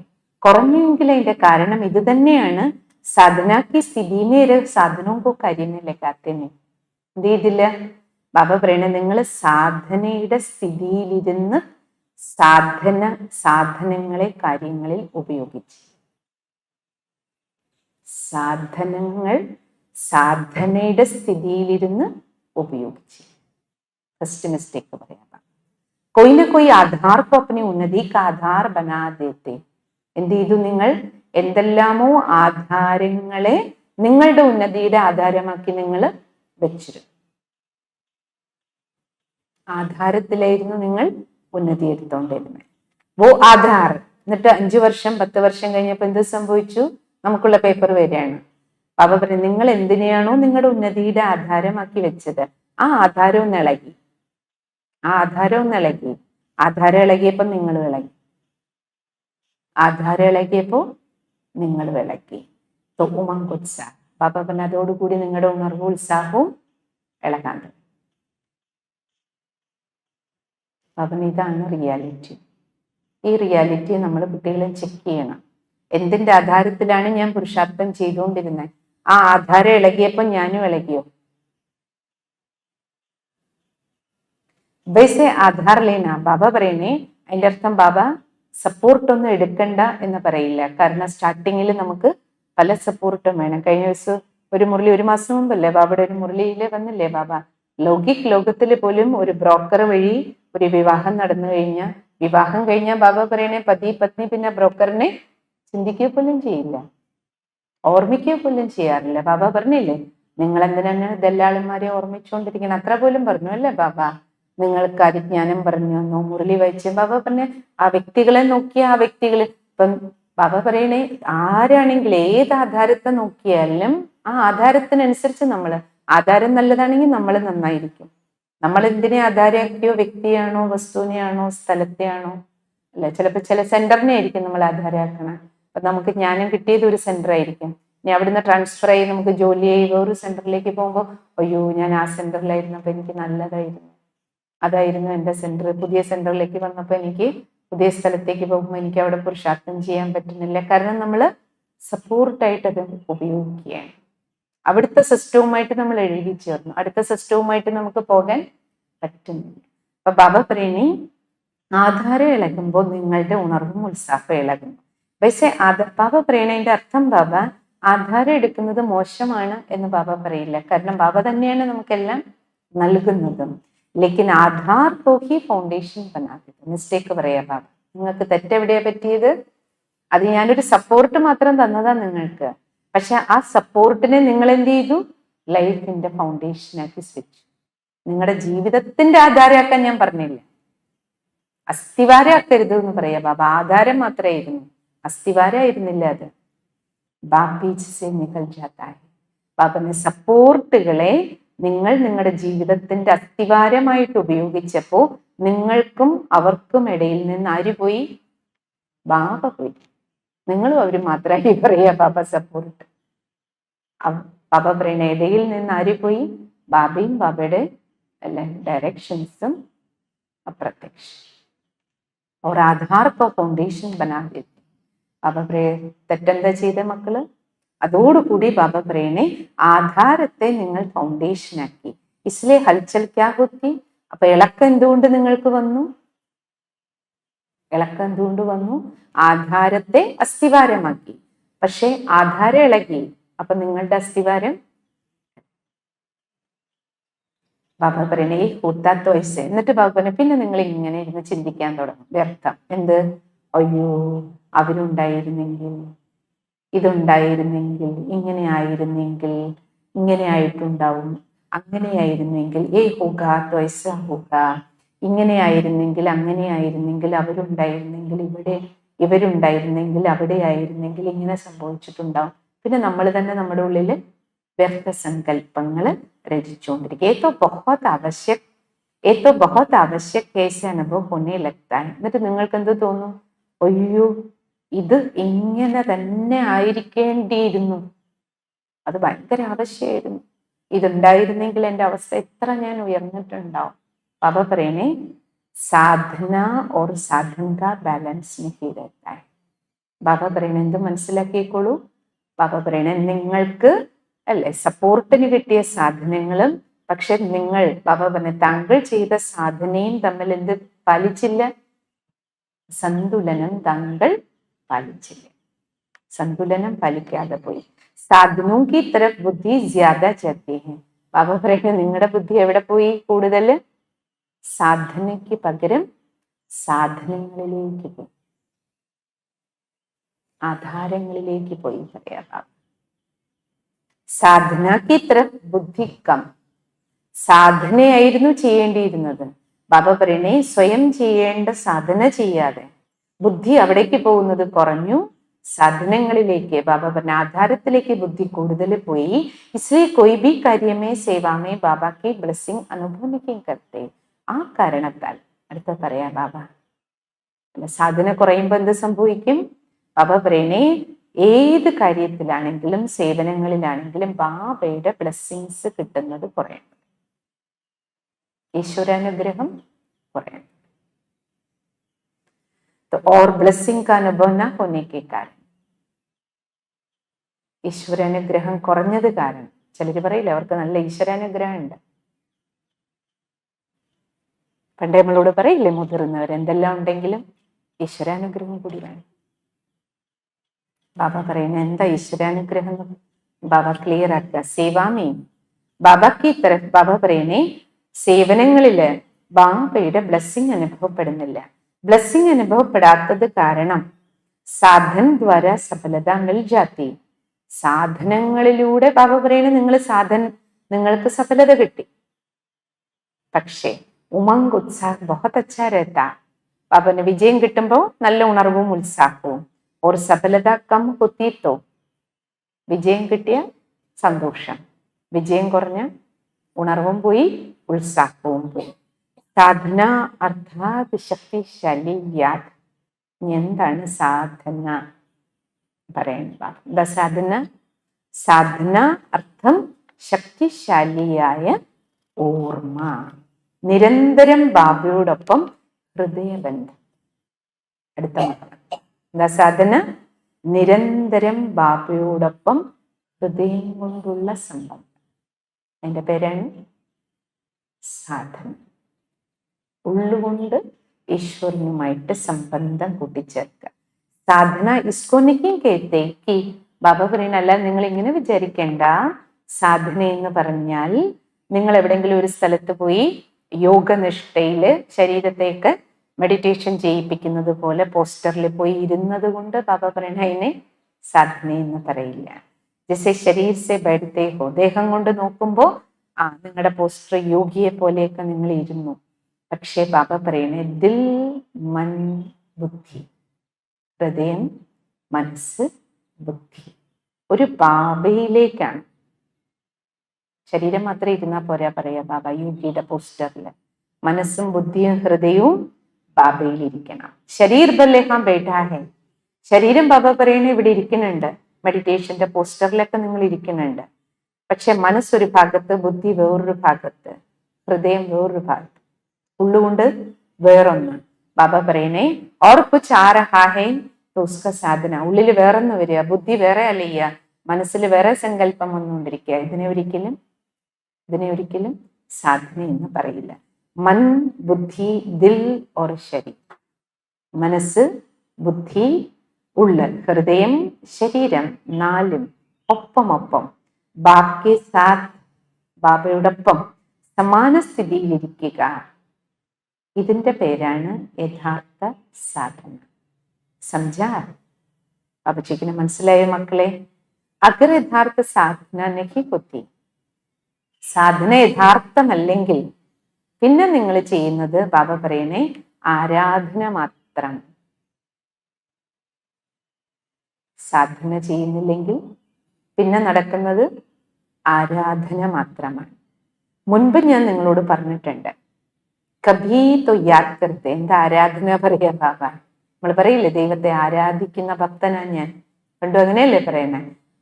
കുറഞ്ഞെങ്കിൽ അതിന്റെ കാരണം ഇത് തന്നെയാണ്. സാധനാക്കി സ്ഥിതിയിലെ സാധനവും കോ കാര്യങ്ങളിലേക്കാത്തന്നെ എന്ത് ചെയ്തില്ല? ബാബ പറയണ നിങ്ങൾ സാധനയുടെ സ്ഥിതിയിലിരുന്ന് സാധനങ്ങളെ കാര്യങ്ങളിൽ ഉപയോഗിച്ചു. സാധനയുടെ സ്ഥിതിയിലിരുന്ന് ഉപയോഗിച്ചു. ഫസ്റ്റ് മിസ്റ്റേക്ക് പറയാം. कोई ना कोई आधार को अपनी उन्नति का आधार बना देते. എന്ത് ചെയ്തു? നിങ്ങൾ എന്തെല്ലാമോ ആധാരങ്ങളെ നിങ്ങളുടെ ഉന്നതിയുടെ ആധാരമാക്കി നിങ്ങൾ വെച്ചിരുന്നു. ആധാരത്തിലായിരുന്നു നിങ്ങൾ ഉന്നതി എടുത്തോണ്ടിരുന്നത്. വോ ആധാർ. എന്നിട്ട് 5 വർഷം 10 വർഷം കഴിഞ്ഞപ്പോൾ എന്ത് സംഭവിച്ചു? നമുക്കുള്ള പേപ്പർ വരികയാണ്. ബാബ പറയും, നിങ്ങൾ എന്തിനെയാണോ നിങ്ങളുടെ ഉന്നതിയുടെ ആധാരമാക്കി വെച്ചത്, ആ ആധാരവും ഇളകി. ആധാരം ഇളകിയപ്പോൾ നിങ്ങൾ ഇളകി. ആധാരം ഇളകിയപ്പോൾ നിങ്ങൾ വിളക്കി. ഉമംഗ് ഉത്സാഹം. ബാബ പറഞ്ഞ അതോടുകൂടി നിങ്ങളുടെ ഉണർവും ഉത്സാഹവും ഇളകാൻ തുടങ്ങി. അപ്പം ഇതാണ് റിയാലിറ്റി. ഈ റിയാലിറ്റി നമ്മൾ കുട്ടികളെ ചെക്ക് ചെയ്യണം. എന്തിന്റെ ആധാരത്തിലാണ് ഞാൻ പുരുഷാർത്ഥം ചെയ്തുകൊണ്ടിരുന്നത്? ആ ആധാരം ഇളകിയപ്പോൾ ഞാനും ഇളകിയോ? വൈസെ ആധാർ ലേന. ബാബ പറയുന്നേ, അതിന്റെ അർത്ഥം ബാബ സപ്പോർട്ടൊന്നും എടുക്കണ്ട എന്ന് പറയില്ല. കാരണം സ്റ്റാർട്ടിങ്ങിൽ നമുക്ക് പല സപ്പോർട്ടും വേണം. കഴിഞ്ഞ ദിവസം ഒരു മുരളി, 1 മാസം മുമ്പല്ലേ ബാബയുടെ ഒരു മുരളിയില് വന്നില്ലേ ബാബ? ലോകത്തിൽ പോലും ഒരു ബ്രോക്കർ വഴി ഒരു വിവാഹം നടന്നു കഴിഞ്ഞാൽ, വിവാഹം കഴിഞ്ഞാൽ ബാബ പറയണേ പതി പത്നി പിന്നെ ബ്രോക്കറിനെ ചിന്തിക്കുക പോലും ചെയ്യില്ല, ഓർമ്മിക്കുക പോലും ചെയ്യാറില്ല. ബാബ പറഞ്ഞില്ലേ, നിങ്ങൾ എന്തിനാണ് ദല്ലാളന്മാരെ ഓർമ്മിച്ചുകൊണ്ടിരിക്കണം? അത്ര പോലും പറഞ്ഞു അല്ലേ ബാബ? നിങ്ങൾക്ക് അതിജ്ഞാനം പറഞ്ഞു എന്നോ മുരളി വായിച്ച ബാബ പറഞ്ഞ ആ വ്യക്തികളെ നോക്കിയ ആ വ്യക്തികൾ. ഇപ്പം ബാബ പറയണേ, ആരാണെങ്കിലും ഏത് ആധാരത്തെ നോക്കിയാലും ആ ആധാരത്തിനനുസരിച്ച് ആധാരം നല്ലതാണെങ്കിൽ നമ്മൾ നന്നായിരിക്കും. നമ്മൾ എന്തിനെ ആധാരമാക്കിയോ? വ്യക്തിയാണോ, വസ്തുവിനെയാണോ, സ്ഥലത്തെയാണോ? അല്ല, ചിലപ്പോൾ ചില സെന്ററിനെ ആയിരിക്കും നമ്മൾ ആധാരമാക്കണം. അപ്പൊ നമുക്ക് ജ്ഞാനം കിട്ടിയത് ഒരു സെന്റർ ആയിരിക്കും. ഇനി അവിടുന്ന് ട്രാൻസ്ഫർ ആയി നമുക്ക് ജോലി ആയി വേറൊരു സെന്ററിലേക്ക് പോകുമ്പോൾ, അയ്യോ ഞാൻ ആ സെന്ററിലായിരുന്നപ്പോൾ എനിക്ക് നല്ലതായിരുന്നു, അതായിരുന്നു എൻ്റെ സെന്റർ. പുതിയ സെന്ററിലേക്ക് വന്നപ്പോൾ എനിക്ക് പുതിയ സ്ഥലത്തേക്ക് പോകുമ്പോൾ എനിക്ക് അവിടെ പുരുഷാർത്ഥം ചെയ്യാൻ പറ്റുന്നില്ല. കാരണം നമ്മൾ സപ്പോർട്ടായിട്ട് അത് ഉപയോഗിക്കുകയാണ്. അവിടുത്തെ സിസ്റ്റവുമായിട്ട് നമ്മൾ എഴുതി ചേർന്നു, അടുത്ത സിസ്റ്റവുമായിട്ട് നമുക്ക് പോകാൻ പറ്റുന്നില്ല. അപ്പൊ ബാബ പറയണേ, ആധാരം ഇളകുമ്പോൾ നിങ്ങളുടെ ഉണർവും ഉത്സാഹം ഇളകുന്നു. പക്ഷേ ബാബ പറയണതിന്റെ അർത്ഥം, ബാബ ആധാരം എടുക്കുന്നത് മോശമാണ് എന്ന് ബാബ പറയില്ല. കാരണം ബാബ തന്നെയാണ് നമുക്കെല്ലാം നൽകുന്നതും. ലേക്കിൻ ആധാർ കോഹി ഫൗണ്ടേഷൻ ബനാക്കുന്നത്. മിസ്റ്റേക്ക് പറയാ ബാബ, നിങ്ങൾക്ക് തെറ്റെവിടെയാ പറ്റിയത്? അത് ഞാനൊരു സപ്പോർട്ട് മാത്രം തന്നതാ നിങ്ങൾക്ക്. പക്ഷെ ആ സപ്പോർട്ടിനെ നിങ്ങൾ എന്ത് ചെയ്തു? ലൈഫിന്റെ ഫൗണ്ടേഷനാക്കി വെച്ചു. നിങ്ങളുടെ ജീവിതത്തിന്റെ ആധാരമാക്കാൻ ഞാൻ പറഞ്ഞില്ല. അസ്ഥിവാരമാക്കരുത് എന്ന് പറയാ ബാബ. ആധാരം മാത്രമായിരുന്നു, അസ്ഥിവാരമായിരുന്നില്ല അത്. ബാപ്പീച്ച് നിക്കൽ ജാത്തായി. ബാബന്റെ സപ്പോർട്ടുകളെ നിങ്ങൾ നിങ്ങളുടെ ജീവിതത്തിന്റെ അസ്ഥിവാരമായിട്ട് ഉപയോഗിച്ചപ്പോൾ നിങ്ങൾക്കും അവർക്കും ഇടയിൽ നിന്ന് ആര് പോയി? ബാബ പോയി. നിങ്ങളും അവര് മാത്രമായി പറയാ ബാബ സപ്പോർട്ട്. ബാബ പറയുന്ന ഇടയിൽ നിന്ന് ആര് പോയി? ബാബയും ബാബയുടെ അല്ലെ ഡയറക്ഷൻസും അപ്രത്യക്ഷ. और आधार को ഫൗണ്ടേഷൻ बना देते. ബാബ തെറ്റെന്താ ചെയ്ത മക്കള്? അതോടുകൂടി ബാബ പറയണേ, ആധാരത്തെ നിങ്ങൾ ഫൗണ്ടേഷനാക്കി. ഇസ്ലേ ഹൽച്ചൽ ക്യാ ഹോത്തി. അപ്പൊ ഇളക്കം എന്തുകൊണ്ട് നിങ്ങൾക്ക് വന്നു? ആധാരത്തെ അസ്ഥിവാരമാക്കി. പക്ഷെ ആധാരം ഇളകി, അപ്പൊ നിങ്ങളുടെ അസ്ഥിവാരം. ബാബ പറയണേ കൂത്താത്ത വയസ്സ്. എന്നിട്ട് ബാബ പറഞ്ഞ പിന്നെ നിങ്ങൾ ഇങ്ങനെ ഇരുന്ന് ചിന്തിക്കാൻ തുടങ്ങും. വ്യർത്ഥം. എന്ത്? അയ്യോ അവരുണ്ടായിരുന്നെങ്കിൽ, ഇതുണ്ടായിരുന്നെങ്കിൽ, ഇങ്ങനെ ആയിരുന്നെങ്കിൽ, ഇങ്ങനെ ആയിട്ടുണ്ടാവും, അങ്ങനെയായിരുന്നെങ്കിൽ, ഇങ്ങനെ ആയിരുന്നെങ്കിൽ, അങ്ങനെ ആയിരുന്നെങ്കിൽ, അവരുണ്ടായിരുന്നെങ്കിൽ, ഇവരുണ്ടായിരുന്നെങ്കിൽ, അവിടെ ആയിരുന്നെങ്കിൽ, ഇങ്ങനെ സംഭവിച്ചിട്ടുണ്ടാവും. പിന്നെ നമ്മൾ തന്നെ നമ്മുടെ ഉള്ളില് വ്യർത്ഥ സങ്കല്പങ്ങൾ രചിച്ചുകൊണ്ടിരിക്കുക. ബഹുത് ആവശ്യക് കേസ് അനുഭവം ഹോനെ ലഗ്താ ഹൈ. എന്നിട്ട് നിങ്ങൾക്ക് എന്ത് തോന്നും? അയ്യോ ഇത് ഇങ്ങനെ തന്നെ ആയിരിക്കേണ്ടിയിരുന്നു, അത് ഭയങ്കര ആവശ്യമായിരുന്നു, ഇതുണ്ടായിരുന്നെങ്കിൽ എൻ്റെ അവസ്ഥ എത്ര ഞാൻ ഉയർന്നിട്ടുണ്ടാവും. ബാബ പറയണേ, സാധന ഓർ സാധൻ കാ ബാലൻസ് നഹീ രഹതാ ഹൈ. ബാബ പറയണ എന്ത് മനസ്സിലാക്കിക്കോളൂ. ബാബ പറയണേ, നിങ്ങൾക്ക് അല്ലെ സപ്പോർട്ടിന് കിട്ടിയ സാധനങ്ങളും, പക്ഷെ നിങ്ങൾ ബാബ പറഞ്ഞ താങ്കൾ ചെയ്ത സാധനയും തമ്മിൽ എന്ത് പാലിച്ചില്ല? സന്തുലനം താങ്കൾ പാലിച്ചില്ല. സന്തുലനം പാലിക്കാതെ പോയി. സാധനവും കി തരഫ് ബുദ്ധി ജ്യാദ ചലത്തി ഹൈ. ബാബ പറയുന്നത് നിങ്ങളുടെ ബുദ്ധി എവിടെ പോയി? കൂടുതൽ സാധനയ്ക്ക് പകരം സാധനങ്ങളിലേക്ക് പോയി, ആധാരങ്ങളിലേക്ക് പോയി പറയാ ബാബ. സാധന കി തരഫ് ബുദ്ധി കം. സാധനയായിരുന്നു ചെയ്യേണ്ടിയിരുന്നത്, ബാബ പറയണേ സ്വയം ചെയ്യേണ്ട സാധന ചെയ്യാതെ ബുദ്ധി അവിടേക്ക് പോകുന്നത് കുറഞ്ഞു, സാധനങ്ങളിലേക്ക് ബാബ പറഞ്ഞ ആധാരത്തിലേക്ക് ബുദ്ധി കൂടുതൽ പോയി. इसलिए कोई भी कार्य में सेवा में बाबा की ब्लेसिंग अनुभव नहीं करते. ആ കാരണത്താൽ അടുത്ത പറയാ ബാബ സാധന കുറയുമ്പോൾ എന്ത് സംഭവിക്കും? ബാബ പറയണേ ഏത് കാര്യത്തിലാണെങ്കിലും സേവനങ്ങളിലാണെങ്കിലും ബാബയുടെ ബ്ലെസ്സിങ്സ് കിട്ടുന്നത് കുറയണം, ഈശ്വരാനുഗ്രഹം കുറയണം. और ब्लेसिंग का अनुभव न होने के कारण, ഈശ്വരാനുഗ്രഹം കുറഞ്ഞത് കാരണം, ചിലർ പറയില്ല അവർക്ക് നല്ല ഈശ്വരാനുഗ്രഹം ഉണ്ട്. പണ്ടേ നമ്മളോട് പറയില്ലേ മുതിർന്നവർ, എന്തെല്ലാം ഉണ്ടെങ്കിലും ഈശ്വരാനുഗ്രഹം കൂടി വേണം. ബാബ പറയുന്നത് എന്താ ഈശ്വരാനുഗ്രഹം? ബാബ ക്ലിയർ ആക്കുക. സേവാമേ ബാബയ്ക്ക് തരഫ് ബാബ പറയണേ സേവനങ്ങളില് ബാബയുടെ ബ്ലെസ്സിങ് അനുഭവപ്പെടുന്നില്ല. ബ്ലെസ്സിങ് അനുഭവപ്പെടാത്തത് കാരണം സാധൻ ദ്വാര സഫലത മിൽ ജാതി. സാധനങ്ങളിലൂടെ ബാബ പറയണേ നിങ്ങൾക്ക് സഫലത കിട്ടി, പക്ഷേ ഉമംഗ് ഉത്സാഹ് ബഹുത് അച്ഛാ രഹതാ. ബാബന് വിജയം കിട്ടുമ്പോൾ നല്ല ഉണർവും ഉത്സാഹവും. और സഫലത കം ഹോത്തി തോ, വിജയം കിട്ടിയ സന്തോഷം, വിജയം കുറഞ്ഞ ഉണർവും പോയി ഉത്സാഹവും പോയി. സാധന അർത്ഥാത് ശക്തിശാലി യാദ്. എന്താണ് സാധന പറയുന്നത്? എന്താ സാധന? സാധന അർത്ഥം ശക്തിശാലിയായ ഓർമ്മ, നിരന്തരം ബാബയോടൊപ്പം ഹൃദയബന്ധം. അടുത്ത എന്താ സാധന? നിരന്തരം ബാബയോടൊപ്പം ഹൃദയം കൊണ്ടുള്ള സംബന്ധം. അതിന്റെ പേരാണ് സാധന. ഉള്ളുകൊണ്ട് ഈശ്വരനുമായിട്ട് സംബന്ധം കൂട്ടിച്ചേർക്കുക. സാധന ഇസ്കോനിക്കും കേട്ടേക്ക് ബാബ പറയുന്നല്ല, നിങ്ങൾ ഇങ്ങനെ വിചാരിക്കേണ്ട. സാധന എന്ന് പറഞ്ഞാൽ നിങ്ങൾ എവിടെയെങ്കിലും ഒരു സ്ഥലത്ത് പോയി യോഗനിഷ്ഠയില് ശരീരത്തേക്ക് മെഡിറ്റേഷൻ ചെയ്യിപ്പിക്കുന്നത് പോലെ പോസ്റ്ററിൽ പോയി ഇരുന്നത് കൊണ്ട് ബാബ പറയണ അതിനെ സാധന എന്ന് പറയില്ല. ജैसे ശരീർ സെ ബൈഠത്തെ ഹോ, ദേഹം കൊണ്ട് നോക്കുമ്പോൾ നിങ്ങളുടെ പോസ്റ്റർ യോഗിയെ പോലെയൊക്കെ നിങ്ങൾ ഇരുന്നു. പക്ഷേ ബാബ പറയണേ ദിൽ മൻ ബുദ്ധി, ഹൃദയം മനസ്സ് ബുദ്ധി ഒരു ബാബയിലേക്കാണ്. ശരീരം മാത്രം ഇരുന്നാൽ പോരാ പറയാ ബാബ യോഗിയുടെ പോസ്റ്ററിൽ. മനസ്സും ബുദ്ധിയും ഹൃദയവും ബാബയിലിരിക്കണം. ശരീർ ബല്ലേഹാ ബേഠാ ഹെ, ശരീരം ബാബ പറയണേ ഇവിടെ ഇരിക്കുന്നുണ്ട്, മെഡിറ്റേഷന്റെ പോസ്റ്ററിലൊക്കെ നിങ്ങൾ ഇരിക്കുന്നുണ്ട്. പക്ഷെ മനസ്സൊരു ഭാഗത്ത്, ബുദ്ധി വേറൊരു ഭാഗത്ത്, ഹൃദയം വേറൊരു ഭാഗത്ത്, ഉള്ളുകൊണ്ട് വേറൊന്ന്. ബാബ പറയണേ ഓർ കുച്ച് ആ രഹാ ഹെ തോ ഉസ്കാ സാധന. ഉള്ളിൽ വേറൊന്ന് വരിക, ബുദ്ധി വേറെ അലയ്യ, മനസ്സിൽ വേറെ സങ്കല്പം വന്നുകൊണ്ടിരിക്കുക. ഇതിനെ ഒരിക്കലും സാധന എന്ന് പറയില്ല. മൻ ബുദ്ധി ദിൽ ഓർ ശരീർ, മനസ്സ് ബുദ്ധി ഉള്ള് ഹൃദയം ശരീരം നാലും ഒപ്പം ബാബ് സാത്ത്, ബാബയോടൊപ്പം സമാന സ്ഥിതിയിലിരിക്കുക. ഇതിന്റെ പേരാണ് യഥാർത്ഥ സാധന. സംജാ? ബാബജിക്കിന് മനസ്സിലായ മക്കളെ? അഗർ യഥാർത്ഥ സാധന നഹി ഹോത്തി, സാധന യഥാർത്ഥമല്ലെങ്കിൽ പിന്നെ നിങ്ങൾ ചെയ്യുന്നത് ബാബ പറയണേ ആരാധന മാത്രം. സാധന ചെയ്യുന്നില്ലെങ്കിൽ പിന്നെ നടക്കുന്നത് ആരാധന മാത്രമാണ്. മുൻപ് ഞാൻ നിങ്ങളോട് പറഞ്ഞിട്ടുണ്ട്, കഭീ തോ യാദ് കർത്തെ. എന്താ ആരാധന പറയാ ബാബ? നമ്മൾ പറയില്ലേ ദൈവത്തെ ആരാധിക്കുന്ന ഭക്തനാ ഞാൻ. പണ്ടും അങ്ങനെയല്ലേ പറയണേ?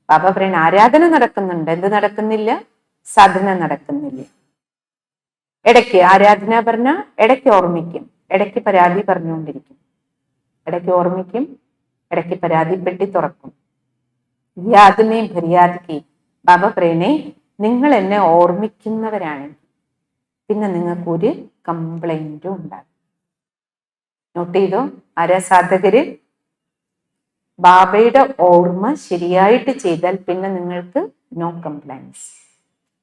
ബാബ പറയണ ആരാധന നടക്കുന്നുണ്ട്, എന്ത് നടക്കുന്നില്ല? സാധന നടക്കുന്നില്ല. ഇടയ്ക്ക് ആരാധന പറഞ്ഞ ഇടയ്ക്ക് ഓർമ്മിക്കും, ഇടയ്ക്ക് പരാതി പറഞ്ഞുകൊണ്ടിരിക്കും. ഇടയ്ക്ക് ഓർമ്മിക്കും, ഇടയ്ക്ക് പരാതിപ്പെട്ടി തുറക്കും. യാദ്മേ ഭര്യാദ്ക്ക്. ബാബ പറയണേ നിങ്ങൾ എന്നെ ഓർമ്മിക്കുന്നവരാണെങ്കിൽ പിന്നെ നിങ്ങൾക്ക് ഒരു കംപ്ലൈന്റും ഉണ്ടാകും. നോട്ട് ചെയ്തോ? ആരാ സാധകര്? ബാബയുടെ ഓർമ്മ ശരിയായിട്ട് ചെയ്താൽ പിന്നെ നിങ്ങൾക്ക് നോ കംപ്ലൈൻസ്,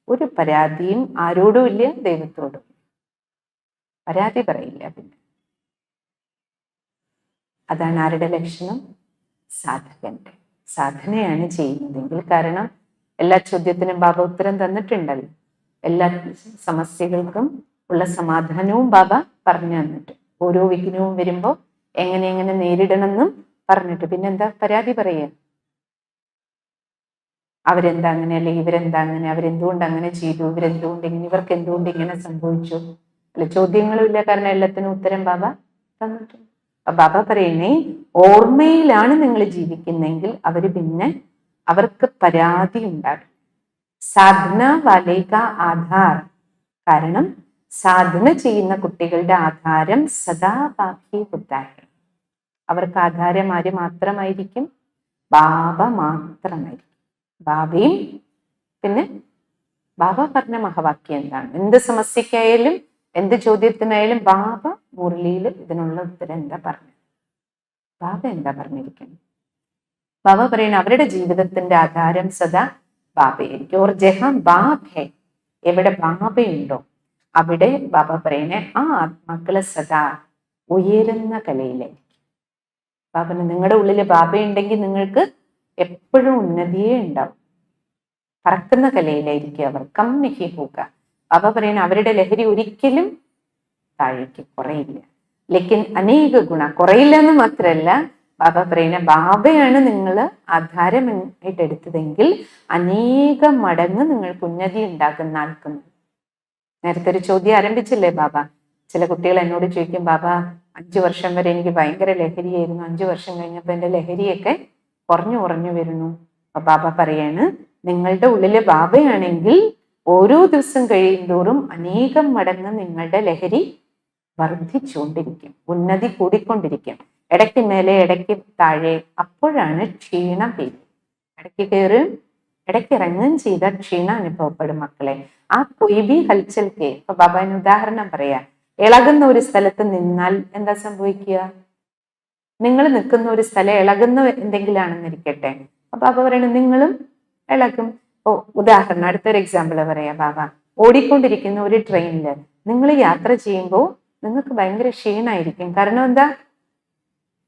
ഒരു പരാതിയും ആരോടും ഇല്ല, ദൈവത്തോടും പരാതി പറയില്ല. പിന്നെ അതാണ് ആരുടെ ലക്ഷണം? സാധകന്റെ. സാധനയാണ് ചെയ്യുന്നതെങ്കിൽ, കാരണം എല്ലാ ചോദ്യത്തിനും ബാബ ഉത്തരം തന്നിട്ടുണ്ടല്ലോ, എല്ലാ സമസ്യകൾക്കും ഉള്ള സമാധാനവും ബാബ പറഞ്ഞു തന്നിട്ട്, ഓരോ വിഘ്നവും വരുമ്പോൾ എങ്ങനെ എങ്ങനെ നേരിടണമെന്നും പറഞ്ഞിട്ട്. പിന്നെന്താ പരാതി പറയുക? അവരെന്താ അങ്ങനെ, അല്ലെങ്കിൽ ഇവരെന്താ അങ്ങനെ, അവരെന്തുകൊണ്ട് അങ്ങനെ ചെയ്തു, ഇവരെന്തുകൊണ്ട് ഇങ്ങനെ, ഇവർക്ക് എന്തുകൊണ്ട് ഇങ്ങനെ സംഭവിച്ചു, അല്ല ചോദ്യങ്ങളും ഇല്ല, കാരണം എല്ലാത്തിനും ഉത്തരം ബാബ തന്നിട്ടുണ്ട്. ബാബ പറയുന്നേ, ഓർമ്മയിലാണ് നിങ്ങൾ ജീവിക്കുന്നെങ്കിൽ അവർക്ക് പരാതി ഉണ്ടാകും. സാധന വാലേക ആധാർ, കാരണം സാധന ചെയ്യുന്ന കുട്ടികളുടെ ആധാരം സദാ ബാക്കി ഹുത്താഹെ. അവർക്ക് ആധാരം ആര് മാത്രമായിരിക്കും? ബാബ മാത്രമായിരിക്കും. ബാബയും പിന്നെ ബാബ പറഞ്ഞ മഹാവാക്യം എന്താണ്? എന്ത് സമസ്യക്കായാലും എന്ത് ചോദ്യത്തിനായാലും ബാബ മുരളിയിൽ ഇതിനുള്ള ഉത്തരം എന്താ പറഞ്ഞത്? ബാബ എന്താ പറഞ്ഞിരിക്കുന്നത്? ബാബ പറയുന്ന അവരുടെ ജീവിതത്തിന്റെ ആധാരം സദാ ബാബയായിരിക്കും. ഓർ ജഹാൻ ബാബ് ഹെ, എവിടെ ബാബയുണ്ടോ അവിടെ ബാബ പറയുന്ന ആ ആത്മാക്കളെ സദാ ഉയരുന്ന കലയിലായിരിക്കും. ബാബന് നിങ്ങളുടെ ഉള്ളിൽ ബാബയുണ്ടെങ്കിൽ നിങ്ങൾക്ക് എപ്പോഴും ഉന്നതിയേ ഉണ്ടാവും. പറക്കുന്ന കലയിലായിരിക്കും അവർ. കമ്മിക്ക് പോക. ബാബ പറയുന്ന അവരുടെ ലഹരി ഒരിക്കലും താഴേക്ക് കുറയില്ല. ലേക്കിൻ അനേക ഗുണ, കുറയില്ല എന്ന് മാത്രമല്ല, ബാബ പറയുന്ന ബാബയാണ് നിങ്ങൾ ആധാരമായിട്ട് എടുത്തതെങ്കിൽ അനേക മടങ്ങ് നിങ്ങൾക്ക് ഉന്നതി ഉണ്ടാക്കുന്ന ആൾക്കുന്നു. നേരത്തെ ഒരു ചോദ്യം ആരംഭിച്ചില്ലേ ബാബ? ചില കുട്ടികൾ എന്നോട് ചോദിക്കും, ബാബ 5 വർഷം വരെ എനിക്ക് ഭയങ്കര ലഹരിയായിരുന്നു, 5 വർഷം കഴിഞ്ഞപ്പോൾ എൻ്റെ ലഹരിയൊക്കെ കുറഞ്ഞു വരുന്നു. അപ്പൊ ബാബ പറയാണ്, നിങ്ങളുടെ ഉള്ളിലെ ബാബയാണെങ്കിൽ ഓരോ ദിവസം കഴിയുന്തോറും അനേകം മടങ്ങ് നിങ്ങളുടെ ലഹരി വർദ്ധിച്ചുകൊണ്ടിരിക്കും, ഉന്നതി കൂടിക്കൊണ്ടിരിക്കും. ഇടയ്ക്ക് മേലെ ഇടയ്ക്ക് താഴെ, അപ്പോഴാണ് ക്ഷീണം പെയ്യുന്നത്. ഇടയ്ക്ക് കയറും ഇടയ്ക്ക് ഇറങ്ങുകയും ചെയ്ത ക്ഷീണം അനുഭവപ്പെടും മക്കളെ. ആ കൊയ്ബി ഹൽച്ചൽക്ക് ഇപ്പൊ ബാബാന് ഉദാഹരണം പറയാ, ഇളകുന്ന ഒരു സ്ഥലത്ത് നിന്നാൽ എന്താ സംഭവിക്കുക? നിങ്ങൾ നിൽക്കുന്ന ഒരു സ്ഥലം ഇളകുന്ന എന്തെങ്കിലാണെന്നിരിക്കട്ടെ, അപ്പൊ ബാബ പറയണത് നിങ്ങളും ഇളകും. ഉദാഹരണം അടുത്തൊരു എക്സാമ്പിൾ പറയാം ബാബ. ഓടിക്കൊണ്ടിരിക്കുന്ന ഒരു ട്രെയിനില് നിങ്ങൾ യാത്ര ചെയ്യുമ്പോൾ നിങ്ങൾക്ക് ഭയങ്കര ക്ഷീണമായിരിക്കും. കാരണം എന്താ?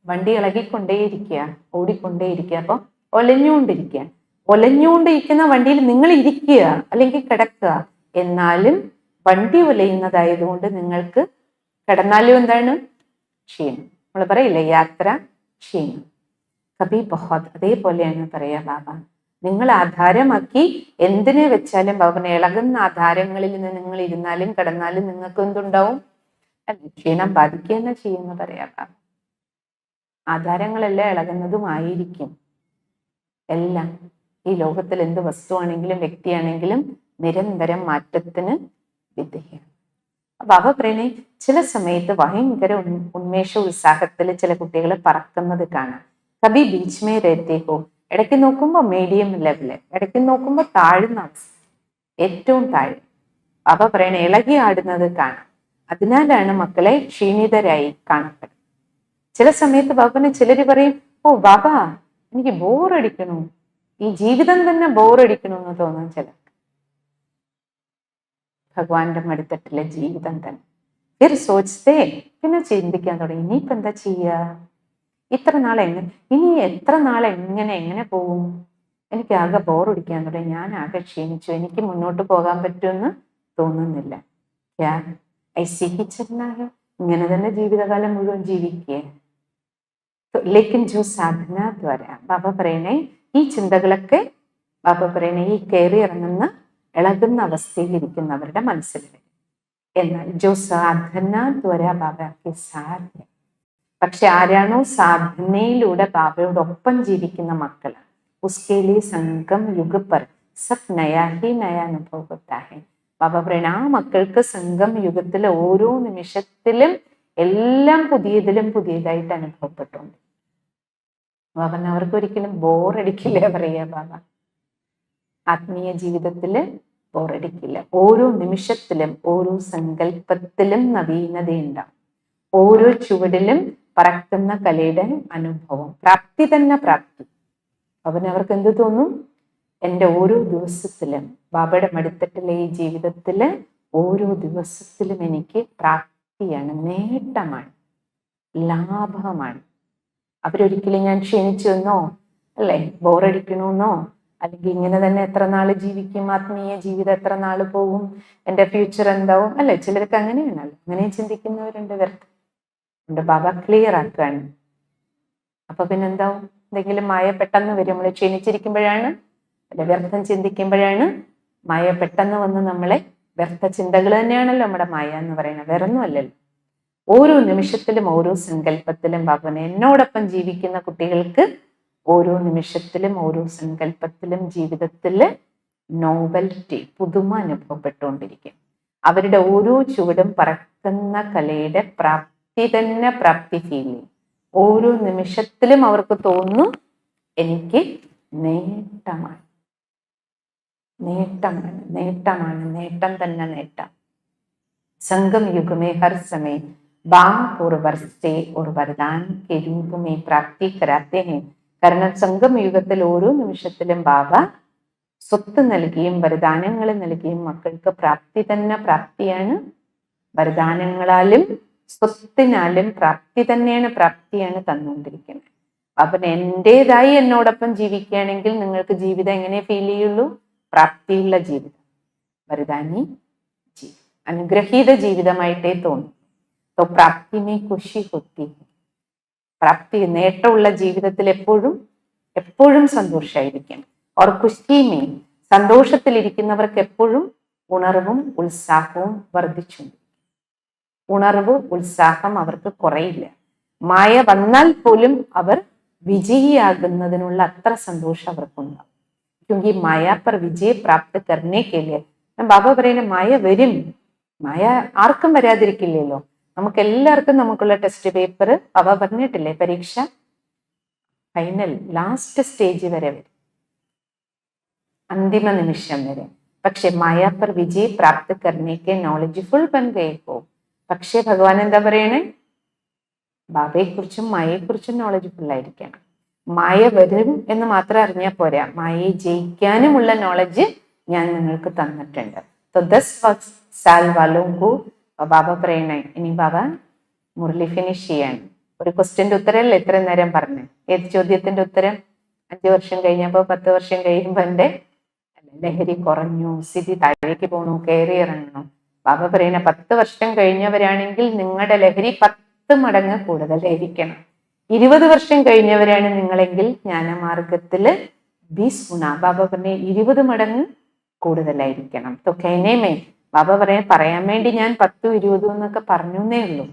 വണ്ടി ഇളകിക്കൊണ്ടേയിരിക്കുക, ഓടിക്കൊണ്ടേയിരിക്കുക, അപ്പൊ ഒലഞ്ഞുകൊണ്ടിരിക്കുന്ന വണ്ടിയിൽ നിങ്ങൾ ഇരിക്കുക അല്ലെങ്കിൽ കിടക്കുക. എന്നാലും വണ്ടി ഒലയുന്നതായതുകൊണ്ട് നിങ്ങൾക്ക് കിടന്നാലും എന്താണ്? ക്ഷീണം. നമ്മൾ പറയില്ലേ, യാത്ര ക്ഷീണം. കബി ബഹോത്, അതേപോലെയാണ് പറയാ ബാബ. നിങ്ങൾ ആധാരമാക്കി എന്തിനെ വെച്ചാലും ബാബനെ ഇളകുന്ന ആധാരങ്ങളിൽ നിന്ന് നിങ്ങൾ ഇരുന്നാലും കിടന്നാലും നിങ്ങൾക്ക് എന്തുണ്ടാവും? അല്ല, ക്ഷീണം ബാധിക്കുക തന്നെ ചെയ്യുമെന്ന് പറയാ ബാബ. ആധാരങ്ങളെല്ലാം ഇളകുന്നതുമായിരിക്കും. എല്ലാം ഈ ലോകത്തിൽ എന്ത് വസ്തുവാണെങ്കിലും വ്യക്തിയാണെങ്കിലും നിരന്തരം മാറ്റത്തിന് വിധേയമാണ്. ബാബ പറയണേ, ചില സമയത്ത് ഭയങ്കര ഉന്മേഷ ഉത്സാഹത്തിൽ ചില കുട്ടികൾ പറക്കുന്നത് കാണാം. കബി ബീച്ച് മേ രഹത്തെ ഹോ, ഇടയ്ക്ക് നോക്കുമ്പോൾ മീഡിയം ലെവല്, ഇടയ്ക്ക് നോക്കുമ്പോൾ താഴ്ന്ന അവസ്ഥ, ഏറ്റവും താഴെ. ബാബ പറയണ ഇളകി ആടുന്നത് കാണാം. അതിനാലാണ് മക്കളെ ക്ഷീണിതരായി കാണപ്പെടുന്നത്. ചില സമയത്ത് ബാബന് ചിലര് പറയും, ഓ ബാബ എനിക്ക് ബോറടിക്കണു, ഈ ജീവിതം തന്നെ ബോറടിക്കണമെന്ന് തോന്നും ചിലർക്ക്. ഭഗവാന്റെ മടിത്തട്ടിലെ ജീവിതം തന്നെ ഒരു സോച്ചതേ, പിന്നെ ചിന്തിക്കാൻ തുടങ്ങി, ഇനിയിപ്പോ എന്താ ചെയ്യുക? ഇത്ര നാൾ ഇനി എത്ര നാൾ എങ്ങനെ പോകും? എനിക്ക് ആകെ ബോറടിക്കാൻ തുടങ്ങി, ഞാൻ ആകെ ക്ഷീണിച്ചു, എനിക്ക് മുന്നോട്ട് പോകാൻ പറ്റുമെന്ന് തോന്നുന്നില്ല. ഇങ്ങനെ തന്നെ ജീവിതകാലം മുഴുവൻ ജീവിക്കുക. ലേക്കിൻ ജോ സാധന ദ്വാര, ബാബ പറയണേ ഈ ചിന്തകളൊക്കെ ബാബ പറയണേ ഈ കയറി ഇറങ്ങുന്ന ഇളകുന്ന അവസ്ഥയിൽ ഇരിക്കുന്നവരുടെ മനസ്സിൽ വരും. എന്നാൽ ജോ സാധന ദ്വാര ബാബയ്ക്ക് സാധ്യ, പക്ഷെ ആരാണോ സാധനയിലൂടെ ബാബയോടൊപ്പം ജീവിക്കുന്ന മക്കൾ, ഉസ്കേലി സംഘം യുഗ പർ സബ് നയാ ഹി നയാ അനുഭവത്താഹെ. ബാബ പറയണ ആ മക്കൾക്ക് സംഘം യുഗത്തിലെ ഓരോ നിമിഷത്തിലും എല്ലാം പുതിയതായിട്ട് അനുഭവപ്പെട്ടുണ്ട്. ബാബൻ അവർക്ക് ഒരിക്കലും ബോറടിക്കില്ല പറയാ ബാബ. ആത്മീയ ജീവിതത്തില് ബോറടിക്കില്ല. ഓരോ നിമിഷത്തിലും ഓരോ സങ്കല്പത്തിലും നവീനതയുണ്ടാവും. ഓരോ ചുവടിലും പറക്കുന്ന കലയുടെ അനുഭവം, പ്രാപ്തി തന്നെ പ്രാപ്തി. അവർക്ക് എന്ത് തോന്നും? എൻ്റെ ഓരോ ദിവസത്തിലും ബാബയുടെ മടിത്തട്ടിലെ ഈ ജീവിതത്തില് ഓരോ ദിവസത്തിലും എനിക്ക് പ്രാപ്തിയാണ്, നേട്ടമാണ്, ലാഭമാണ്. അവരൊരിക്കലും ഞാൻ ക്ഷീണിച്ചു എന്നോ അല്ലെ ബോറടിക്കണമെന്നോ അല്ലെങ്കിൽ ഇങ്ങനെ തന്നെ എത്ര നാള് ജീവിക്കും, ആത്മീയ ജീവിതം എത്ര നാള് പോകും, എൻ്റെ ഫ്യൂച്ചർ എന്താവും, അല്ലെ? ചിലർക്ക് അങ്ങനെയാണല്ലോ, അങ്ങനെ ചിന്തിക്കുന്നവരുണ്ട്. എൻ്റെ ബാബ ക്ലിയർ ആക്കുകയാണ്. അപ്പൊ പിന്നെന്താവും? എന്തെങ്കിലും മായ പെട്ടെന്ന് വരും. നമ്മൾ ക്ഷീണിച്ചിരിക്കുമ്പോഴാണ്, അല്ലെ, വ്യർത്ഥം ചിന്തിക്കുമ്പോഴാണ് മായ പെട്ടെന്ന് വന്ന് നമ്മളെ, വ്യർത്ഥ ചിന്തകൾ തന്നെയാണല്ലോ നമ്മുടെ മായ എന്ന് പറയുന്നത്, വേറൊന്നും അല്ലല്ലോ. ഓരോ നിമിഷത്തിലും ഓരോ സങ്കല്പത്തിലും ബാബനെ എന്നോടൊപ്പം ജീവിക്കുന്ന കുട്ടികൾക്ക് ഓരോ നിമിഷത്തിലും ഓരോ സങ്കല്പത്തിലും ജീവിതത്തില് നോവൽറ്റി, പുതുമ അനുഭവപ്പെട്ടുകൊണ്ടിരിക്കും. അവരുടെ ഓരോ ചുവടും പറക്കുന്ന കലയുടെ പ്രാപ്തി തന്നെ പ്രാപ്തി ഫീൽ ചെയ്യും. ഓരോ നിമിഷത്തിലും അവർക്ക് തോന്നുന്നു എനിക്ക് നേട്ടമാണ്, നേട്ടമാണ്, നേട്ടമാണ്, നേട്ടം തന്നെ നേട്ടം. संगम युग में हर समय बाप और वर्षे और वरदान के रूप में प्राप्ति कराते हैं. കാരണം സംഗമ യുഗത്തിൽ ഓരോ നിമിഷത്തിലും ബാബ സ്വത്ത് നൽകിയും വരദാനങ്ങൾ നൽകിയും മക്കൾക്ക് പ്രാപ്തി തന്നെ പ്രാപ്തിയാണ്. വരദാനങ്ങളാലും സ്വത്തിനാലും പ്രാപ്തി തന്നെയാണ്, പ്രാപ്തിയാണ് തന്നുകൊണ്ടിരിക്കുന്നത്. അപ്പം എൻ്റെതായി എന്നോടൊപ്പം ജീവിക്കുകയാണെങ്കിൽ നിങ്ങൾക്ക് ജീവിതം എങ്ങനെ ഫീൽ ചെയ്യുള്ളൂ? പ്രാപ്തിയുള്ള ജീവിതം, വരദാനി ജീവിതം, അനുഗ്രഹീത ജീവിതമായിട്ടേ തോന്നും. तो प्राप्ति में खुशी होती है. പ്രാപ്തി, നേട്ടമുള്ള ജീവിതത്തിൽ എപ്പോഴും എപ്പോഴും സന്തോഷമായിരിക്കും. और खुशी में, സന്തോഷത്തിലിരിക്കുന്നവർക്ക് എപ്പോഴും ഉണർവും ഉത്സാഹവും വർദ്ധിച്ചു. ഉണർവ് ഉത്സാഹം അവർക്ക് കുറയില്ല. മായ വന്നാൽ പോലും അവർ വിജയിയാകുന്നതിനുള്ള അത്ര സന്തോഷം അവർക്കുണ്ടാവും. क्योंकि माया पर विजय प्राप्त करने के लिए, ബാബ പറയുന്ന മായ വരും, മായ ആർക്കും വരാതിരിക്കില്ലല്ലോ. നമുക്ക് എല്ലാവർക്കും നമുക്കുള്ള ടെസ്റ്റ് പേപ്പർ അവ പറഞ്ഞിട്ടില്ലേ, പരീക്ഷ ഫൈനൽ ലാസ്റ്റ് സ്റ്റേജ് വരെ വരും, അന്തിമ നിമിഷം വരെ. പക്ഷെ മായ പർ വിജയ് പ്രാപ്ത് കർണേക്ക് നോളജ്ഫുൾ ബൻ ഗയേ ഹോ. പക്ഷെ ഭഗവാൻ എന്താ പറയണേ? ബാബയെ കുറിച്ചും മായയെ കുറിച്ചും നോളജ്ഫുൾ ആയിരിക്കണം. മായ വരും എന്ന് മാത്രം അറിഞ്ഞാൽ പോരാ, മായയെ ജയിക്കാനുമുള്ള നോളജ് ഞാൻ നിങ്ങൾക്ക് തന്നിട്ടുണ്ട്. तो 10 साल वालों को ബാബ പറയണേ, ഇനി ബാബ മുരളി ഫിനിഷ് ചെയ്യാണ്. ഒരു ക്വസ്റ്റ്യന്റെ ഉത്തരമല്ലേ ഇത്ര നേരം പറഞ്ഞേ? ഏത് ചോദ്യത്തിന്റെ ഉത്തരം? 5 വർഷം കഴിഞ്ഞപ്പോ 10 വർഷം കഴിയുമ്പോ എന്റെ ലഹരി കുറഞ്ഞു, സ്ഥിതി താഴേക്ക് പോകണു, കയറി ഇറങ്ങണു. ബാബ പറയണ 10 വർഷം കഴിഞ്ഞവരാണെങ്കിൽ നിങ്ങളുടെ ലഹരി 10 മടങ്ങ് കൂടുതലായിരിക്കണം. 20 വർഷം കഴിഞ്ഞവരാണ് നിങ്ങളെങ്കിൽ ജ്ഞാനമാർഗത്തില് 20 ഗുണ, ബാബ പറഞ്ഞ 20 മടങ്ങ് കൂടുതലായിരിക്കണം. തൊക്കേനേമേ ബാബ പറയാൻ വേണ്ടി ഞാൻ 10, 20 എന്നൊക്കെ പറഞ്ഞേ ഉള്ളൂ.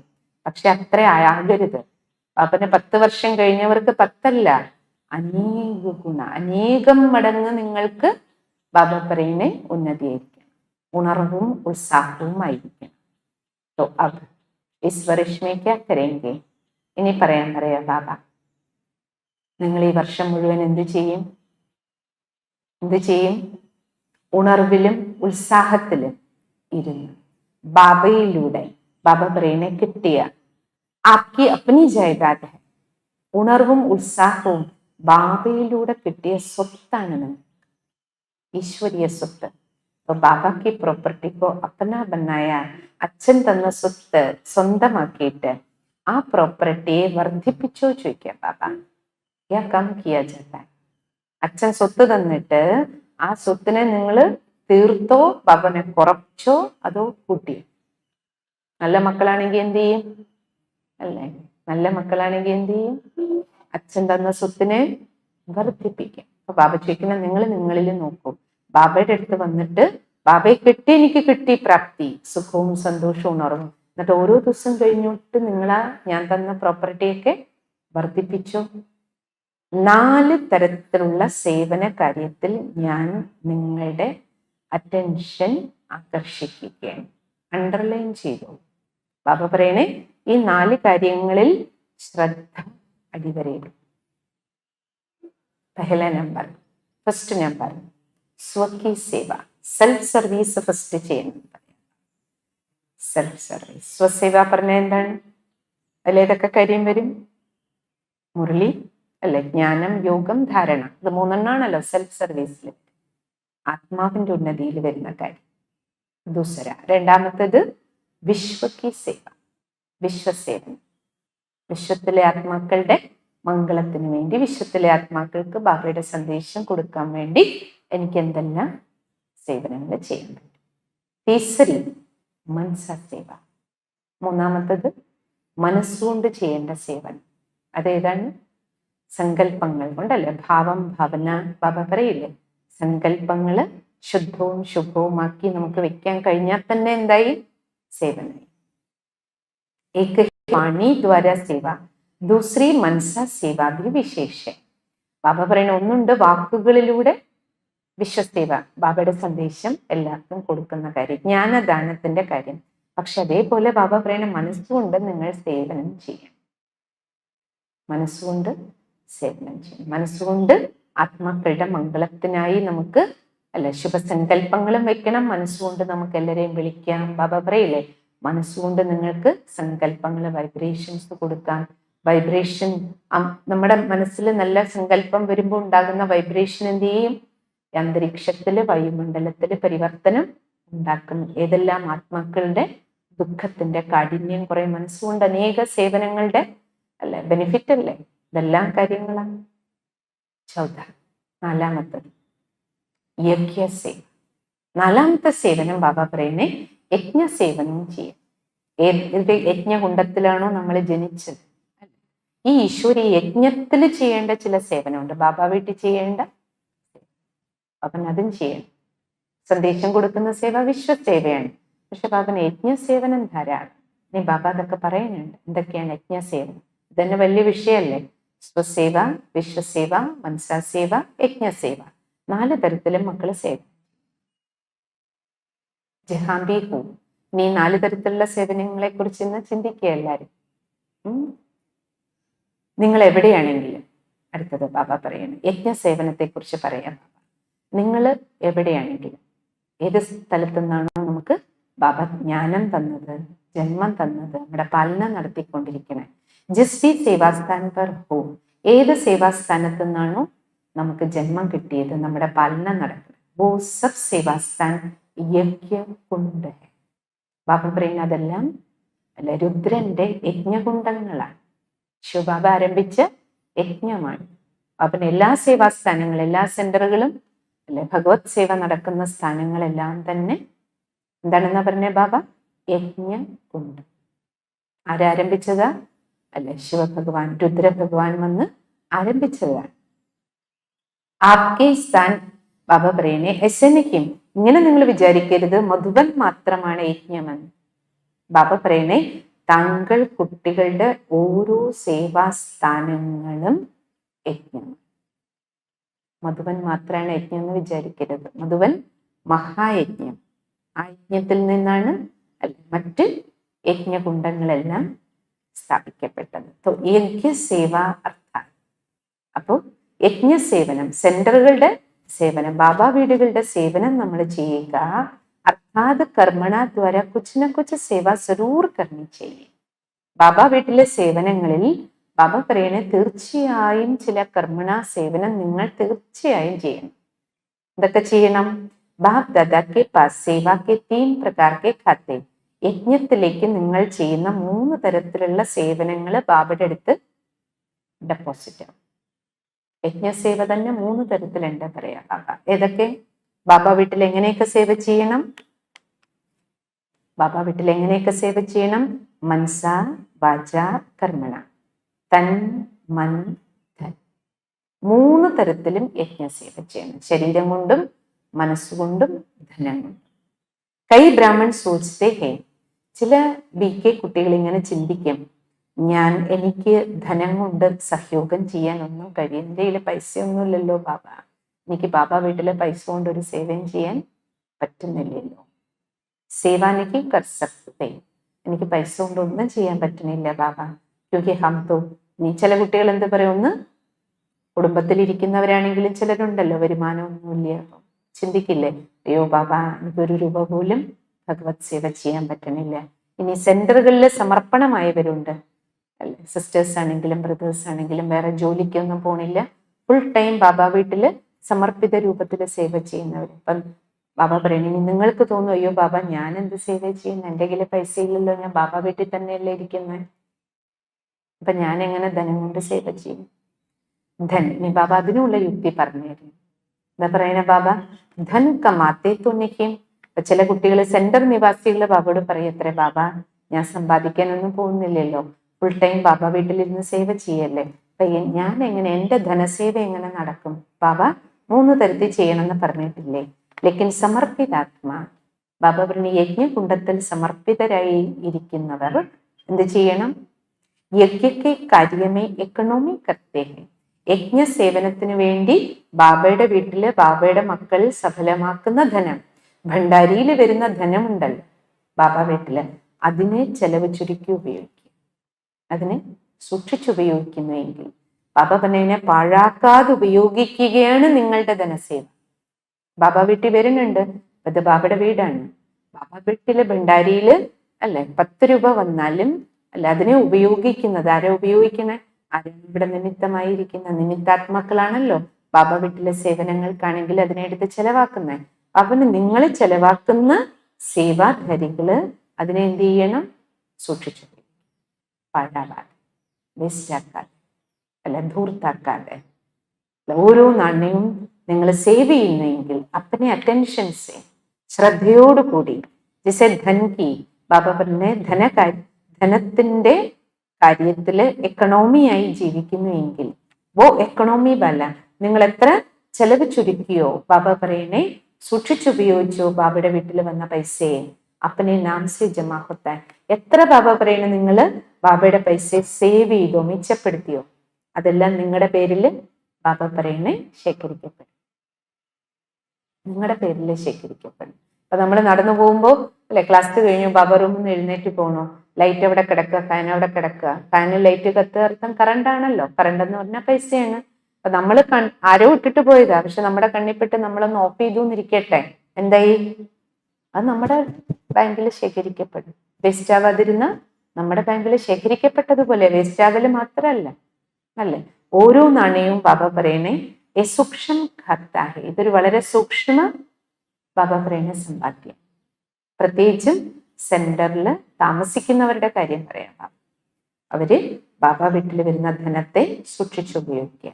പക്ഷെ അത്ര ആകരുത്. ബാബന് 10 വർഷം കഴിഞ്ഞവർക്ക് 10 അല്ല, അനേക ഗുണ, അനേകം മടങ്ങ് നിങ്ങൾക്ക് ബാബ പറയുന്ന ഉന്നതിയായിരിക്കണം, ഉണർവും ഉത്സാഹവും ആയിരിക്കണം. तो अब इस वर्ष में क्या करेंगे? ഇനി പറയാ ബാബ, നിങ്ങൾ ഈ വർഷം മുഴുവൻ എന്ത് ചെയ്യും? ഉണർവിലും ഉത്സാഹത്തിലും ഇരുന്ന് ബാബയിലൂടെ, ബാബ പറയുന്ന കിട്ടിയ ആക്കി അപ്നി ജായദാദ് ഹൈ, ഉണർവും ഉത്സാഹവും ബാബയിലൂടെ കിട്ടിയ സ്വത്താണ് നിങ്ങൾ, ഈശ്വരീയ സ്വത്ത്. ബാബയ്ക്ക് പ്രോപ്പർട്ടിക്കോ അപ്പന ബന്നായ, അച്ഛൻ തന്ന സ്വത്ത് സ്വന്തമാക്കിയിട്ട് ആ പ്രോപ്പർട്ടിയെ വർദ്ധിപ്പിച്ചോ ചോദിക്കാം ബാബ. യാ കം കിയാ ജാതാ. അച്ഛൻ സ്വത്ത് തന്നിട്ട് ആ സ്വത്തിനെ നിങ്ങൾ തീർത്തോ, ബാബനെ കുറച്ചോ, അതോ കൂട്ടിയോ? നല്ല മക്കളാണെങ്കിൽ എന്ത് ചെയ്യും? അല്ലേ, നല്ല മക്കളാണെങ്കിൽ എന്ത് ചെയ്യും? അച്ഛൻ തന്ന സ്വത്തിനെ വർദ്ധിപ്പിക്കും. അപ്പൊ ബാബ ചോദിക്കുന്ന, നിങ്ങൾ നിങ്ങളിൽ നോക്കൂ. ബാബയുടെ അടുത്ത് വന്നിട്ട് ബാബയെ കിട്ടി, എനിക്ക് കിട്ടി പ്രാപ്തി, സുഖവും സന്തോഷവും ഉണർവും. എന്നിട്ട് ഓരോ ദിവസം കഴിഞ്ഞിട്ട് നിങ്ങളാ ഞാൻ തന്ന പ്രോപ്പർട്ടിയൊക്കെ വർദ്ധിപ്പിച്ചോ. 4 തരത്തിലുള്ള സേവന കാര്യത്തിൽ ഞാൻ നിങ്ങളുടെ അറ്റൻഷൻ ആകർഷിക്കുകയാണ്. അണ്ടർലൈൻ ചെയ്തു. ബാബ പറയണേ, ഈ 4 കാര്യങ്ങളിൽ ശ്രദ്ധ അടിവരയിടും. പഹല നമ്പർ, ഫസ്റ്റ് നമ്പർ സ്വകി സേവ, സെൽഫ് സർവീസ് ഫസ്റ്റ് ചെയ്യണം. സെൽഫ് സർവീസ്, സ്വസേവ പറഞ്ഞ എന്താണ്? അതിലേതൊക്കെ കാര്യം വരും? മുരളി അല്ലെ, ജ്ഞാനം, യോഗം, ധാരണ, ഇത് 3 എണ്ണാണല്ലോ സെൽഫ് സർവീസിൽ, ആത്മാവിന്റെ ഉന്നതിയിൽ വരുന്ന കാര്യം. ദൂസര, രണ്ടാമത്തേത് വിശ്വകി സേവ, വിശ്വസേവനം, വിശ്വത്തിലെ ആത്മാക്കളുടെ മംഗളത്തിന് വേണ്ടി വിശ്വത്തിലെ ആത്മാക്കൾക്ക് ബാബയുടെ സന്ദേശം കൊടുക്കാൻ വേണ്ടി എനിക്ക് എന്തെല്ലാം സേവനങ്ങൾ ചെയ്യാൻ പറ്റും. തീസരി മനസാ സേവ. മൂന്നാമത്തത് മനസ്സുകൊണ്ട് ചെയ്യേണ്ട സേവനം. അതേതാണ്? സങ്കല്പങ്ങൾ കൊണ്ടല്ലേ, ഭാവം ഭാവന ബാബ പറയില്ലേ, സങ്കല്പങ്ങള് ശുദ്ധവും ശുഭവുമാക്കി നമുക്ക് വെക്കാൻ കഴിഞ്ഞാൽ തന്നെ എന്തായി? സേവനായി. ഏക വാണി ദ്വാര സേവ, ദൂസരി മനസ സേവ ഭി വിശേഷ. ബാബ പറയുന്ന ഒന്നുണ്ട് വാക്കുകളിലൂടെ വിശ്വസേവ, ബാബയുടെ സന്ദേശം എല്ലാവർക്കും കൊടുക്കുന്ന കാര്യം, ജ്ഞാനദാനത്തിന്റെ കാര്യം. പക്ഷെ അതേപോലെ ബാബ പറയുന്ന മനസ്സുകൊണ്ട് നിങ്ങൾ സേവനം ചെയ്യണം. മനസ്സുകൊണ്ട് സേവനം ചെയ്യണം. മനസ്സുകൊണ്ട് ആത്മാക്കളുടെ മംഗളത്തിനായി നമുക്ക് ശുഭസങ്കല്പങ്ങളും വെക്കണം. മനസ്സുകൊണ്ട് നമുക്ക് എല്ലാവരെയും വിളിക്കാം. ബാബ പറയില്ലേ, മനസ്സുകൊണ്ട് നിങ്ങൾക്ക് സങ്കല്പങ്ങൾ, വൈബ്രേഷൻസ് കൊടുക്കാം. വൈബ്രേഷൻ, നമ്മുടെ മനസ്സിൽ നല്ല സങ്കല്പം വരുമ്പോൾ ഉണ്ടാകുന്ന വൈബ്രേഷൻ എന്ത് ചെയ്യും? അന്തരീക്ഷത്തില്, വായുമണ്ഡലത്തില് പരിവർത്തനം ഉണ്ടാക്കും. ഏതെല്ലാം ആത്മാക്കളുടെ ദുഃഖത്തിന്റെ കാഠിന്യം കുറേ. മനസ്സുകൊണ്ട് അനേക സേവനങ്ങളുടെ ബെനിഫിറ്റ് അല്ലേ? ഇതെല്ലാം കാര്യങ്ങളാണ്. നാലാമത്തത് യജ്ഞസേവ. നാലാമത്തെ സേവനം ബാബ പറയുന്നേ യജ്ഞസേവനം ചെയ്യാം. ഏത് യജ്ഞകുണ്ടത്തിലാണോ നമ്മൾ ജനിച്ചത്, ഈ ഈശ്വരി യജ്ഞത്തിൽ ചെയ്യേണ്ട ചില സേവനമുണ്ട്. ബാബ വീട്ടിൽ ചെയ്യേണ്ട അവൻ അതും ചെയ്യണം. സന്ദേശം കൊടുക്കുന്ന സേവ വിശ്വസേവയാണ്. പക്ഷെ ബാബന് യജ്ഞസേവനം ധാരാളം. ഇനി ബാബ അതൊക്കെ പറയുന്നുണ്ട്. എന്തൊക്കെയാണ് യജ്ഞസേവനം? ഇതന്നെ വലിയ വിഷയമല്ലേ. സ്വസേവ, വിശ്വസേവ, മനസാസേവ, യജ്ഞസേവ. 4 തരത്തിലും മക്കള് സേവ. ജഹാംബി ഹൂ. നീ 4 തരത്തിലുള്ള സേവനങ്ങളെ കുറിച്ച് ഇന്ന് ചിന്തിക്കുക എല്ലാവരും. നിങ്ങൾ എവിടെയാണെങ്കിലും, അടുത്തത് ബാബ പറയണം യജ്ഞസേവനത്തെ കുറിച്ച് പറയാം. ബാബ, നിങ്ങൾ എവിടെയാണെങ്കിലും, ഏത് സ്ഥലത്തു നിന്നാണോ നമുക്ക് ബാബ ജ്ഞാനം തന്നത്, ജന്മം തന്നത്, നമ്മുടെ പാലന നടത്തിക്കൊണ്ടിരിക്കണേ, ജിസ് സേവാസ്ഥാൻ പർ ഹോ, ഏത് സേവാസ്ഥാനത്തു നിന്നാണോ നമുക്ക് ജന്മം കിട്ടിയത്, നമ്മുടെ പാലന നടക്കുന്നത്, വോ സബ് സേവാസ്ഥാൻ യജ്ഞകുണ്ഡ് ഹെ. ബാബ പറയുന്ന അതെല്ലാം രുദ്രന്റെ യജ്ഞകുണ്ഡങ്ങളാണ്. ശിവബാബ ആരംഭിച്ച യജ്ഞമാണ്. ബാബന് എല്ലാ സേവാസ്ഥാനങ്ങളും, എല്ലാ സെന്ററുകളും ഭഗവത് സേവ നടക്കുന്ന സ്ഥാനങ്ങളെല്ലാം തന്നെ എന്താണെന്നാ പറഞ്ഞ ബാബ? യജ്ഞകുണ്ഡ്. ആരാരംഭിച്ചതാ? ശിവഭഗവാൻ, രുദ്രഭഗവാൻ വന്ന് ആരംഭിച്ചതാണ്. ആപ്കെ സ്ഥാൻ, ബാബ പറയണേ എസനയ്ക്കും, ഇങ്ങനെ നിങ്ങൾ വിചാരിക്കരുത് മധുബൻ മാത്രമാണ് യജ്ഞമെന്ന്. ബാബ പറയണേ താങ്കൾ കുട്ടികളുടെ ഓരോ സേവാസ്ഥാനങ്ങളും യജ്ഞം. മധുബൻ മാത്രമാണ് യജ്ഞം എന്ന് വിചാരിക്കരുത്. മധുബൻ മഹായജ്ഞം. ആ യജ്ഞത്തിൽ നിന്നാണ് മറ്റ് യജ്ഞകുണ്ഡങ്ങളെല്ലാം സ്ഥാപിക്കപ്പെട്ടത്. യജ്ഞസേവ അർത്ഥം. അപ്പോൾ യജ്ഞസേവനം, സെന്ററുകളുടെ സേവനം, ബാബ വീടുകളുടെ സേവനം നമ്മൾ ചെയ്യുക. അർത്ഥാത് കർമ്മണ ദ്വാര കുച്ച് ന കുച്ച് സേവ സരൂർ കർമ്മി ചെയ്യും. ബാബ വീട്ടിലെ സേവനങ്ങളിൽ ബാബ പറയണേ തീർച്ചയായും ചില കർമ്മണ സേവനം നിങ്ങൾ തീർച്ചയായും ചെയ്യണം. എന്തൊക്കെ ചെയ്യണം? ബാബ് ദാദാക്കെ പാസ് സേവാക്കെ 3 പ്രകാരക്കെ ഖാത്തെ. യജ്ഞത്തിലേക്ക് നിങ്ങൾ ചെയ്യുന്ന 3 തരത്തിലുള്ള സേവനങ്ങൾ ബാബയുടെ അടുത്ത് ഡെപ്പോസിറ്റ് ആവും. യജ്ഞസേവ തന്നെ 3 തരത്തിലുണ്ട് പറയാ ബാബ. ഏതൊക്കെ? ബാബ വീട്ടിൽ എങ്ങനെയൊക്കെ സേവ ചെയ്യണം? ബാബ വീട്ടിൽ എങ്ങനെയൊക്കെ സേവ ചെയ്യണം? മനസ, വാച, കർമ്മണ. തൻ, മൻ, ധൻ. 3 തരത്തിലും യജ്ഞസേവ ചെയ്യണം. ശരീരം കൊണ്ടും മനസ്സുകൊണ്ടും ധനം കൊണ്ടും. കൈ ബ്രാഹ്മൺ സോച്ചത്തെ ഹേ. ചില BK കുട്ടികൾ ഇങ്ങനെ ചിന്തിക്കും, എനിക്ക് ധനം കൊണ്ട് സഹയോഗം ചെയ്യാനൊന്നും കഴിയും, എൻ്റെ കയ്യിൽ പൈസയൊന്നുമില്ലല്ലോ ബാബ, എനിക്ക് ബാബ വീട്ടിലെ പൈസ കൊണ്ട് ഒരു സേവയും ചെയ്യാൻ പറ്റുന്നില്ലല്ലോ. സേവാനിക്ക് കർസക്തേ, എനിക്ക് പൈസ കൊണ്ട് ഒന്നും ചെയ്യാൻ പറ്റുന്നില്ല ബാബ. ക്യോങ്കി ഹം തോ, നീ ചില കുട്ടികൾ എന്ത് പറയും, ഒന്ന് കുടുംബത്തിലിരിക്കുന്നവരാണെങ്കിലും ചിലരുണ്ടല്ലോ വരുമാനമൊന്നുമില്ല, ചിന്തിക്കില്ലേ, അയ്യോ ബാബ എനിക്കൊരു രൂപ പോലും ഭഗവത് സേവ ചെയ്യാൻ പറ്റണില്ല. ഇനി സെന്ററുകളിൽ സമർപ്പണമായവരുണ്ട്, അല്ലെ, സിസ്റ്റേഴ്സ് ആണെങ്കിലും ബ്രദേഴ്സ് ആണെങ്കിലും വേറെ ജോലിക്കൊന്നും പോണില്ല, ഫുൾ ടൈം ബാബ വീട്ടില് സമർപ്പിത രൂപത്തിൽ സേവ ചെയ്യുന്നവർ. അപ്പം ബാബ പറയണേ, നിങ്ങൾക്ക് തോന്നും അയ്യോ ബാബ ഞാൻ എന്ത് സേവ ചെയ്യുന്നു, എൻ്റെ കയ്യിൽ പൈസ ഇല്ലല്ലോ, ഞാൻ ബാബ വീട്ടിൽ തന്നെയല്ലേ ഇരിക്കുന്നത്. അപ്പൊ ഞാൻ എങ്ങനെ ധനം കൊണ്ട് സേവ ചെയ്യും? ഇനി ബാബ അതിനുള്ള യുക്തി പറഞ്ഞു തരും. എന്താ പറയുന്ന ബാബ? ധൻ കമാത്തേ തുന്നിക്കും. അപ്പൊ ചില കുട്ടികൾ സെന്റർ നിവാസികൾ ബാബയോട് പറയത്രേ, ബാബ ഞാൻ സമ്പാദിക്കാനൊന്നും പോകുന്നില്ലല്ലോ, ഫുൾ ടൈം ബാബ വീട്ടിലിരുന്ന് സേവ ചെയ്യല്ലേ, അപ്പൊ ഞാൻ എങ്ങനെ, എന്റെ ധനസേവ എങ്ങനെ നടക്കും? ബാബ 3 തരത്തിൽ ചെയ്യണമെന്ന് പറഞ്ഞിട്ടില്ലേ? ലേക്കിൻ സമർപ്പിതാത്മാ, ബാബ പറഞ്ഞു യജ്ഞകുണ്ടത്തിൽ സമർപ്പിതരായി ഇരിക്കുന്നവർ എന്ത് ചെയ്യണം? യജ്ഞക്കെ കാര്യമേ എക്കണോമി കർത്തേ. യജ്ഞ സേവനത്തിന് വേണ്ടി ബാബയുടെ വീട്ടില് ബാബയുടെ മക്കൾ സഫലമാക്കുന്ന ധനം, ഭണ്ഡാരിയിൽ വരുന്ന ധനമുണ്ടല്ലോ ബാബ വീട്ടില്, അതിനെ ചെലവ് ചുരുക്കി ഉപയോഗിക്കും, അതിനെ സൂക്ഷിച്ചുപയോഗിക്കുന്നുവെങ്കിൽ ബാബ പറഞ്ഞതിനെ പാഴാക്കാതെ ഉപയോഗിക്കുകയാണ് നിങ്ങളുടെ ധനസേവ. ബാബ വീട്ടിൽ വരുന്നുണ്ട്, അത് ബാബയുടെ വീടാണ്. ബാബ വീട്ടില് ഭണ്ഡാരിയില് അല്ലെ 10 രൂപ വന്നാലും അല്ല, അതിനെ ഉപയോഗിക്കുന്നത് ആരാ ഉപയോഗിക്കണേ? ആരാണ് ഇവിടെ നിമിത്തമായിരിക്കുന്ന നിമിത്താത്മാക്കളാണല്ലോ. ബാബ വീട്ടിലെ സേവനങ്ങൾക്കാണെങ്കിൽ അതിനെ എടുത്ത് ചെലവാക്കുന്നത്. അവന് നിങ്ങൾ ചെലവാക്കുന്ന സേവാധാരികള് അതിനെ എന്ത് ചെയ്യണം? സൂക്ഷിച്ചു, പാഴാവാതെ, വേസ്റ്റാക്കാതെ, അല്ല ധൂർത്താക്കാതെ. ഓരോ നാണ്യവും നിങ്ങൾ സേവ് ചെയ്യുന്നെങ്കിൽ അപ്പനെ അറ്റൻഷൻസ് ശ്രദ്ധയോടുകൂടി, ജിസെ ധൻ കി, ബാബ പറഞ്ഞ ധനത്തിന്റെ കാര്യത്തില് എക്കണോമിയായി ജീവിക്കുന്നു എങ്കിൽ വോ എക്കണോമി ബല, നിങ്ങൾ എത്ര ചെലവ് ചുരുക്കിയോ, ബാബ പറയണേ സൂക്ഷിച്ചുപയോഗിച്ചോ ബാബയുടെ വീട്ടിൽ വന്ന പൈസയെ, അപ്പനെ നാം സെ ജമാ ഹോത്താ. എത്ര ബാബ പറയണ നിങ്ങൾ ബാബയുടെ പൈസയെ സേവ് ചെയ്തോ, മിച്ചപ്പെടുത്തിയോ, അതെല്ലാം നിങ്ങളുടെ പേരില് ബാബ പറയണേ ശേഖരിക്കപ്പെടും, നിങ്ങളുടെ പേരിൽ ശേഖരിക്കപ്പെടും. അപ്പൊ നമ്മൾ നടന്നു പോകുമ്പോൾ അല്ലെ, ക്ലാസ് കഴിഞ്ഞു ബാബ റൂമിൽ നിന്ന് എഴുന്നേറ്റ് പോകണോ, ലൈറ്റ് എവിടെ കിടക്കുക, ഫാൻ എവിടെ കിടക്കുക, ഫാനിൽ ലൈറ്റ് കത്തുക, അർത്ഥം കറണ്ട് ആണല്ലോ. കറണ്ട് എന്ന് പറഞ്ഞാൽ പൈസയാണ്. അപ്പൊ നമ്മൾ ആരോ ഇട്ടിട്ട് പോയതാ, പക്ഷെ നമ്മുടെ കണ്ണിപ്പെട്ട് നമ്മളൊന്ന് ഓഫ് ചെയ്തു എന്നിരിക്കട്ടെ, എന്തായി? അത് നമ്മുടെ ബാങ്കിൽ ശേഖരിക്കപ്പെടും. വേസ്റ്റ് ആവാതിരുന്ന നമ്മുടെ ബാങ്കിൽ ശേഖരിക്കപ്പെട്ടതുപോലെ വേസ്റ്റ് ആവല് മാത്രമല്ല അല്ലേ, ഓരോ നാണയവും ബാബ പറയണേ സൂക്ഷ്മ ഖത്താഹെ, ഇതൊരു വളരെ സൂക്ഷ്മ ബാബ പറയുന്ന സമ്പാദ്യം. പ്രത്യേകിച്ചും സെന്ററിൽ താമസിക്കുന്നവരുടെ കാര്യം പറയാം. അവര് ബാബ വീട്ടിൽ വരുന്ന ധനത്തെ സൂക്ഷിച്ചുപയോഗിക്കുക.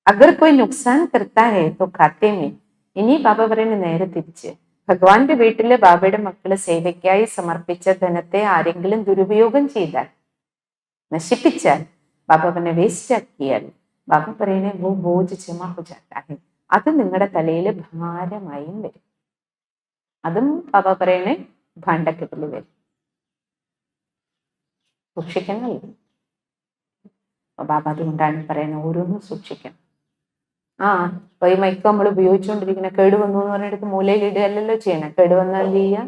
അഗർ കോയി നുക്സാൻ കർത്താഹേ തോ ഖാത്തേ മേ. ഇനി ബാബ പറയുന്ന നേരെ തിരിച്ച്, ഭഗവാന്റെ വീട്ടില് ബാബയുടെ മക്കള് സേവയ്ക്കായി സമർപ്പിച്ച ധനത്തെ ആരെങ്കിലും ദുരുപയോഗം ചെയ്താൽ, നശിപ്പിച്ചാൽ, ബാബ പറഞ്ഞ വേസ്റ്റ് ആക്കിയാൽ, ബാബ പറയുന്നേ വോ ബോജ് ജമാ ഹോ ജാതാ ഹൈ, അത് നിങ്ങളുടെ തലയിൽ ഭാരമായും വരും. അതും ബാബ പറയണേ ഭാണ്ഡക്കെട്ടിൽ വരും. സൂക്ഷിക്കണമല്ലോ. ബാബ അതുകൊണ്ടാണ് പറയുന്നത് ഓരോന്നും സൂക്ഷിക്കണം. ഇപ്പൊ ഈ മൈക്ക് നമ്മൾ ഉപയോഗിച്ചുകൊണ്ടിരിക്കുന്ന കേട് വന്നു എന്ന് പറഞ്ഞെടുത്ത് മൂലയിൽ ഇടുകയല്ലല്ലോ ചെയ്യണം. കേട് വന്നാൽ ചെയ്യുക,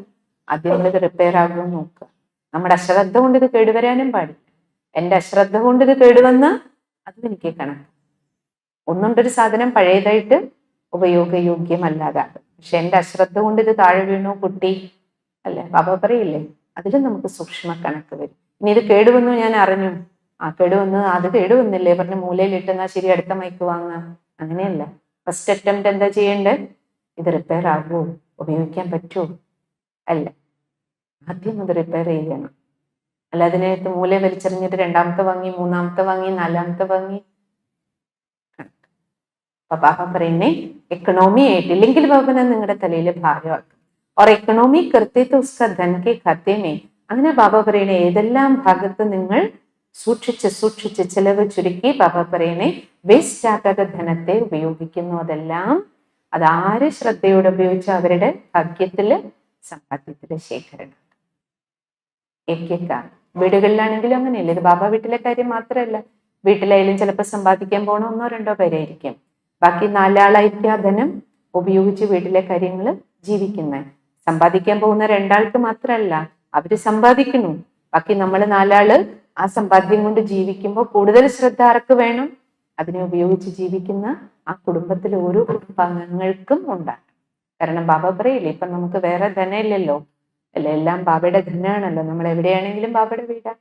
ആദ്യം നമ്മളിത് റിപ്പയർ ആകുമെന്ന് നോക്കുക. നമ്മുടെ അശ്രദ്ധ കൊണ്ട് ഇത് കേടുവരാനും പാടില്ല. എൻ്റെ അശ്രദ്ധ കൊണ്ട് ഇത് കേടുവന്ന അതും എനിക്ക് കണക്ക്. ഒന്നുകൊണ്ടൊരു സാധനം പഴയതായിട്ട് ഉപയോഗയോഗ്യമല്ലാതാകും, പക്ഷെ എൻ്റെ അശ്രദ്ധ കൊണ്ട് ഇത് താഴെ വീണോ പൊട്ടി അല്ലെ, ബാബ പറയില്ലേ, അതിലും നമുക്ക് സൂക്ഷ്മ കണക്ക് വരും. ഇനി ഇത് കേടുവന്നു ഞാൻ അറിഞ്ഞു, കേടുവന്ന് അത് കേടുവന്നില്ലേ പറഞ്ഞ് മൂലയിൽ ഇട്ടെന്നാ ശരി അടുത്ത മൈക്ക് വാങ്ങാം, അങ്ങനെയല്ല. ഫസ്റ്റ് അറ്റംപ്റ്റ് എന്താ ചെയ്യേണ്ടത്? ഇത് റിപ്പയർ ആകുമോ, ഉപയോഗിക്കാൻ പറ്റുമോ അല്ല, ആദ്യം അത് റിപ്പയർ ചെയ്യണം. അല്ല അതിനകത്ത് മൂല വലിച്ചെറിഞ്ഞിട്ട് രണ്ടാമത്തെ വാങ്ങി, മൂന്നാമത്തെ വാങ്ങി, നാലാമത്തെ വാങ്ങി. അപ്പൊ ബാബ പറയുന്നേ എക്കണോമി ആയിട്ടില്ലെങ്കിൽ ബാബനെ നിങ്ങളുടെ തലയിൽ ഭാരമാക്കും. और इकोनॉमी करते तो उसका धन के खाते में. അങ്ങനെ ബാബ പറയണേ ഏതെല്ലാം ഭാഗത്ത് നിങ്ങൾ സൂക്ഷിച്ച് ചെലവ് ചുരുക്കി ബാബ പറയണേ വേസ്റ്റ് ആകാതെ ധനത്തെ ഉപയോഗിക്കുന്നു, അതെല്ലാം അതാര് ശ്രദ്ധയോടെ ഉപയോഗിച്ച അവരുടെ ഭാഗ്യത്തില് സമ്പാദ്യത്തില് ശേഖരണം. വീടുകളിലാണെങ്കിലും അങ്ങനെയല്ലേ. ഇത് ബാബ വീട്ടിലെ കാര്യം മാത്രമല്ല, വീട്ടിലായാലും ചിലപ്പോൾ സമ്പാദിക്കാൻ പോണ 1-2 പേരായിരിക്കും, ബാക്കി 4 ആളായിരിക്കും ആ ധനം ഉപയോഗിച്ച് വീട്ടിലെ കാര്യങ്ങൾ ജീവിക്കുന്നത്. സമ്പാദിക്കാൻ പോകുന്ന 2 ആൾക്ക് മാത്രമല്ല, അവര് സമ്പാദിക്കുന്നു, ബാക്കി നമ്മൾ 4 ആള് ആ സമ്പാദ്യം കൊണ്ട് ജീവിക്കുമ്പോൾ കൂടുതൽ ശ്രദ്ധ ആർക്ക് വേണം? അതിനെ ഉപയോഗിച്ച് ജീവിക്കുന്ന ആ കുടുംബത്തിലെ ഓരോ കുടുംബാംഗങ്ങൾക്കും ഉണ്ടാകും. കാരണം ബാബ പറയില്ലേ, ഇപ്പൊ നമുക്ക് വേറെ ധനമില്ലല്ലോ അല്ലെ, എല്ലാം ബാബയുടെ ധനമാണല്ലോ. നമ്മൾ എവിടെയാണെങ്കിലും ബാബയുടെ വീടാ,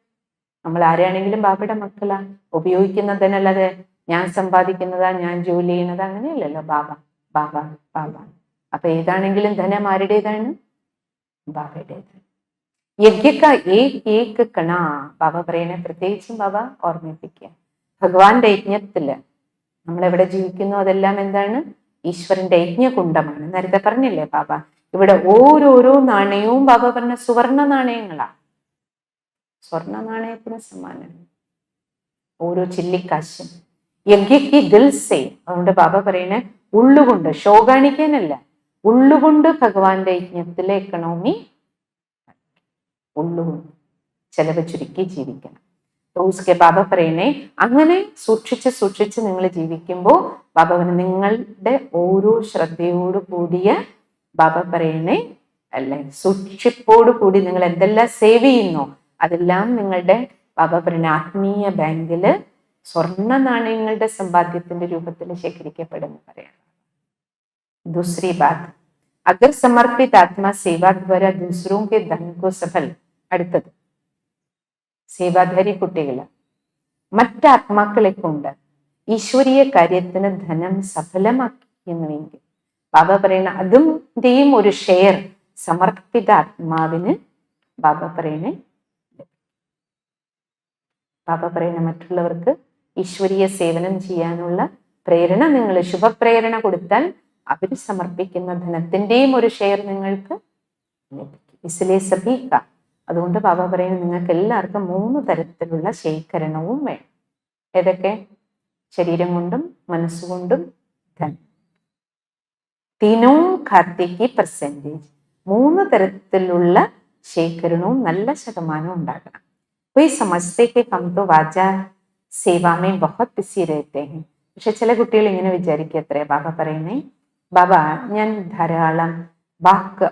നമ്മൾ ആരെയാണെങ്കിലും ബാബയുടെ മക്കളാ. ഉപയോഗിക്കുന്ന ധനമല്ലാതെ ഞാൻ സമ്പാദിക്കുന്നതാ, ഞാൻ ജോലി ചെയ്യുന്നതാ, അങ്ങനെയല്ലല്ലോ. ബാബ ബാബ ബാബ. അപ്പൊ ഏതാണെങ്കിലും ധനം ആരുടേതാണ്? ബാബയുടേതാണ്. യജ്ഞക്ക ഏക് കണ. ബാബ പറയണേ പ്രത്യേകിച്ചും ബാബ ഓർമ്മിപ്പിക്കുക, ഭഗവാന്റെ യജ്ഞത്തില് നമ്മൾ എവിടെ ജീവിക്കുന്നു അതെല്ലാം എന്താണ്? ഈശ്വരന്റെ യജ്ഞകുണ്ഡമാണ്. നേരത്തെ പറഞ്ഞില്ലേ ബാബ, ഇവിടെ ഓരോരോ നാണയവും ബാബ പറഞ്ഞ സുവർണ നാണയങ്ങളാണ്. സ്വർണ നാണയത്തിന് സമാനമാണ് ഓരോ ചില്ലിക്കാശും. യജ്ഞക്ക് ദിൽ സേ. അതുകൊണ്ട് ബാബ പറയണേ ഉള്ളുകൊണ്ട്, ഷോ കാണിക്കാനല്ല, ഉള്ളുകൊണ്ട് ഭഗവാന്റെ യജ്ഞത്തിലെ എക്കണോമി ഉള്ളുകൊണ്ട് ചെലവ് ചുരുക്കി ജീവിക്കണം. ഉസ്കെ ബാബ പറയണേ അങ്ങനെ സൂക്ഷിച്ച് നിങ്ങൾ ജീവിക്കുമ്പോൾ ബാബ നിങ്ങളുടെ ഓരോ ശ്രദ്ധയോട് കൂടിയ ബാബ പറയണേ അല്ലെ, സൂക്ഷിപ്പോട് കൂടി നിങ്ങൾ എന്തെല്ലാം സേവ് ചെയ്യുന്നോ അതെല്ലാം നിങ്ങളുടെ ബാബ പറയുന്ന ആത്മീയ ബാങ്കില് സ്വർണ്ണ നാണയങ്ങളുടെ സമ്പാദ്യത്തിന്റെ രൂപത്തിൽ ശേഖരിക്കപ്പെടുന്നു പറയാം. दूसरी बात, अगर समर्पित आत्मा सेवा द्वारा दूसरों के धन को सफल. അടുത്തത്, സേവാധാരി കുട്ടികള് മറ്റാത്മാക്കളെ കൊണ്ട് ഈശ്വരീയ കാര്യത്തിന് ധനം സഫലമാക്കുന്നുവെങ്കിൽ ബാബ പറയണ അതിന്റെയും ഒരു ഷെയർ സമർപ്പിത ആത്മാവിന് ബാബ പറയണേ. ബാബ പറയണ മറ്റുള്ളവർക്ക് ഈശ്വരീയ സേവനം ചെയ്യാനുള്ള പ്രേരണ നിങ്ങൾ ശുഭപ്രേരണ കൊടുത്താൽ അവർ സമർപ്പിക്കുന്ന ധനത്തിന്റെയും ഒരു ഷെയർ നിങ്ങൾക്ക് ലഭിക്കും. ഇസ്ലേ സഭീക. അതുകൊണ്ട് ബാബ പറയുന്നത് നിങ്ങൾക്ക് എല്ലാവർക്കും 3 തരത്തിലുള്ള ശേഖരണവും വേണം. ഏതൊക്കെ? ശരീരം കൊണ്ടും മനസ്സുകൊണ്ടും ധനം. തീനോ ഖാത്തേക്ക് പെർസെൻറ്റേജ് 3 തരത്തിലുള്ള ശേഖരണവും നല്ല ശതമാനം ഉണ്ടാകണം. कोई समझते कि हम तो वाजा सेवा में बहुत बिजी रहते हैं. പക്ഷെ ചില കുട്ടികൾ ഇങ്ങനെ വിചാരിക്കത്രേ, ബാബ പറയുന്നേ ബാബ ഞാൻ ധാരാളം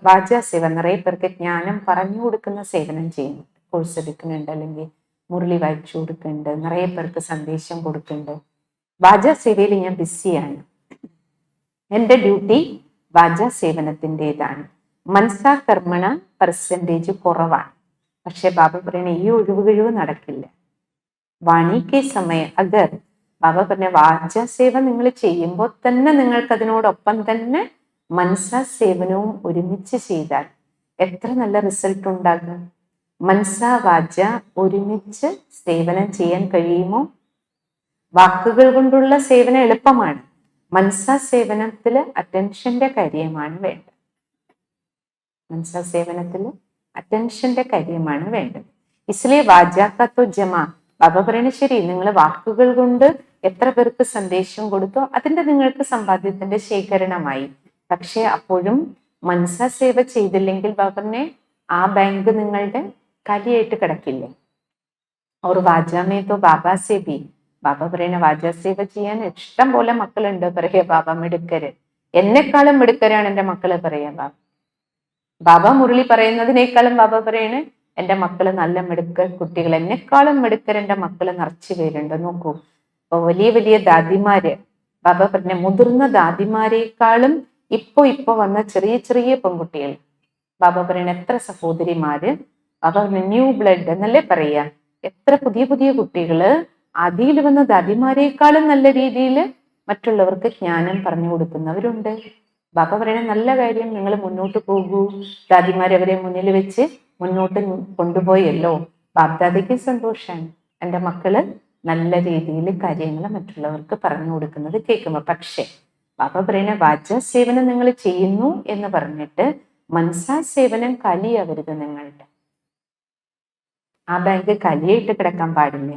വാച സേവ, നിറയെ പേർക്ക് ജ്ഞാനം പറഞ്ഞു കൊടുക്കുന്ന സേവനം ചെയ്യുന്നുണ്ട്, കോഴ്സ് എടുക്കുന്നുണ്ട്, അല്ലെങ്കിൽ മുരളി വായിച്ചു കൊടുക്കുന്നുണ്ട്, നിറയെ പേർക്ക് സന്ദേശം കൊടുക്കുന്നുണ്ട്, വാച സേവയിൽ ഞാൻ ബിസിയാണ്, എൻ്റെ ഡ്യൂട്ടി വാച സേവനത്തിൻ്റെതാണ്, മനസാ കർമ്മണ പെർസെൻറ്റേജ് കുറവാണ്. പക്ഷെ ബാബ പറയണ ഈ ഒഴിവുകഴിവ് നടക്കില്ല. വാണിക്ക് സമയം അഗർ ബാബ പറഞ്ഞ വാച സേവ നിങ്ങൾ ചെയ്യുമ്പോൾ തന്നെ നിങ്ങൾക്ക് അതിനോടൊപ്പം തന്നെ മനസാ സേവനവും ഒരുമിച്ച് ചെയ്താൽ എത്ര നല്ല റിസൾട്ട് ഉണ്ടാകും. മനസാ വാച ഒരുമിച്ച് സേവനം ചെയ്യാൻ കഴിയുമോ? വാക്കുകൾ കൊണ്ടുള്ള സേവനം എളുപ്പമാണ്, മനസാ സേവനത്തില് അറ്റൻഷന്റെ കാര്യമാണ് വേണ്ടത്. മനസാ സേവനത്തില് അറ്റൻഷന്റെ കാര്യമാണ് വേണ്ടത്. ഇസ്ലിയെ വാജാക്കത്തോ ജമാ. ബാബ പറയണ ശരി, നിങ്ങൾ വാക്കുകൾ കൊണ്ട് എത്ര പേർക്ക് സന്ദേശം കൊടുത്തോ അതിന്റെ നിങ്ങൾക്ക് സമ്പാദ്യത്തിന്റെ ശേഖരണമായി. പക്ഷെ അപ്പോഴും മനസാ സേവ ചെയ്തില്ലെങ്കിൽ ബാബറിനെ ആ ബാങ്ക് നിങ്ങളുടെ കലിയായിട്ട് കിടക്കില്ലേ. और वाजा में तो बाबा से भी ബാബ പറയണ വാജ സേവ ചെയ്യാൻ ഇഷ്ടം പോലെ മക്കളുണ്ട്. പറയാ ബാബ മിടുക്കര്, എന്നെക്കാളും മിടുക്കരാണ് എൻ്റെ മക്കള് പറയാ ബാബ. ബാബ മുരളി പറയുന്നതിനേക്കാളും ബാബ പറയണേ എൻ്റെ മക്കള് നല്ല മിടുക്കർ കുട്ടികൾ, എന്നെക്കാളും മിടുക്കർ എൻ്റെ മക്കള് നിറച്ചു പേരുണ്ട്. നോക്കൂ, ഇപ്പൊ വലിയ വലിയ ദാദിമാര് ബാബ പറഞ്ഞ മുതിർന്ന ദാദിമാരെക്കാളും ഇപ്പൊ വന്ന ചെറിയ ചെറിയ പെൺകുട്ടികൾ ബാബ പറയണ എത്ര സഹോദരിമാര്, ബാബ പറഞ്ഞ ന്യൂ ബ്ലഡ് എന്നല്ലേ പറയാ, എത്ര പുതിയ പുതിയ കുട്ടികള് ആദിയിൽ വന്ന ദാദിമാരെക്കാളും നല്ല രീതിയിൽ മറ്റുള്ളവർക്ക് ജ്ഞാനം പറഞ്ഞു കൊടുക്കുന്നവരുണ്ട്. ബാബ പറയണ നല്ല കാര്യം, നിങ്ങൾ മുന്നോട്ട് പോകൂ. ദാദിമാരവരെ മുന്നിൽ വെച്ച് മുന്നോട്ട് കൊണ്ടുപോയല്ലോ, ബാബ്ദാദിക്ക് സന്തോഷാണ് എൻ്റെ മക്കള് നല്ല രീതിയിൽ കാര്യങ്ങൾ മറ്റുള്ളവർക്ക് പറഞ്ഞു കൊടുക്കുന്നത് കേൾക്കുമ്പോൾ. പക്ഷെ ബാബ പറയുന്ന വാച സേവനം നിങ്ങൾ ചെയ്യുന്നു എന്ന് പറഞ്ഞിട്ട് മനസാ സേവനം കലിയാവരുത്. നിങ്ങളുടെ ആ ബാങ്ക് കലിയായിട്ട് കിടക്കാൻ പാടില്ല.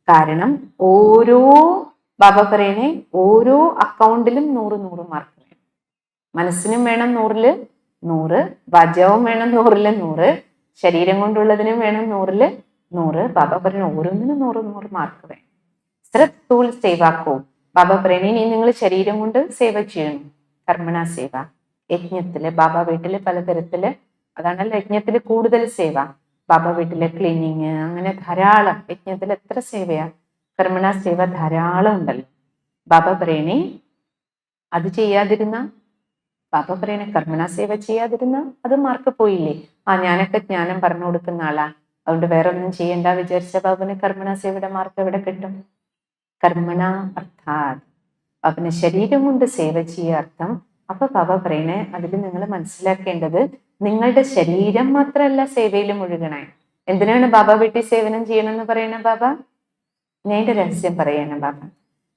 കാരണം ഓരോ ബാബ പറയണേ ഓരോ അക്കൗണ്ടിലും 100 മാർക്ക് വേണം. മനസ്സിനും വേണം 100-ല് 100, വാചവും വേണം 100-ല് 100, ശരീരം കൊണ്ടുള്ളതിനും വേണം 100-ല് 100. ബാബ പറയണ ഓരോന്നിനും 100 മാർക്ക് വേണം. ശ്രദ്ധൂൾ സേവാക്കോ. ബാബ പറയണ ഇനി നിങ്ങൾ ശരീരം കൊണ്ട് സേവ ചെയ്യണം. കർമ്മണ സേവ യജ്ഞത്തില്, ബാബ വീട്ടില് പലതരത്തില്, അതാണല്ലോ യജ്ഞത്തില് കൂടുതൽ സേവ. ബാബ വീട്ടിലെ ക്ലീനിങ്, അങ്ങനെ ധാരാളം യജ്ഞത്തിൽ എത്ര സേവയാ, കർമ്മണ സേവ ധാരാളം ഉണ്ടല്ലോ. ബാബ പറയണേ അത് ചെയ്യാതിരുന്ന, ബാബ പറയണേ കർമ്മണ സേവ ചെയ്യാതിരുന്ന അത് മാർക്ക് പോയില്ലേ. ഞാനൊക്കെ ജ്ഞാനം പറഞ്ഞു കൊടുക്കുന്ന ആളാ, അതുകൊണ്ട് വേറെ ഒന്നും ചെയ്യണ്ട വിചാരിച്ച ബാബുവിന് കർമ്മണ സേവയുടെ മാർക്ക് എവിടെ കിട്ടും? കർമ്മണ അർത്ഥാത് ബാബുവിന് ശരീരം കൊണ്ട് സേവ ചെയ്യ അർത്ഥം. അപ്പൊ ബാബ പറയണേ അതിൽ നിങ്ങൾ മനസ്സിലാക്കേണ്ടത് നിങ്ങളുടെ ശരീരം മാത്രമല്ല സേവയിൽ മുഴുകണേ. എന്തിനാണ് ബാബ വീട്ടിൽ സേവനം ചെയ്യണമെന്ന് പറയണ ബാബ? ഞാൻ രഹസ്യം പറയണ ബാബ.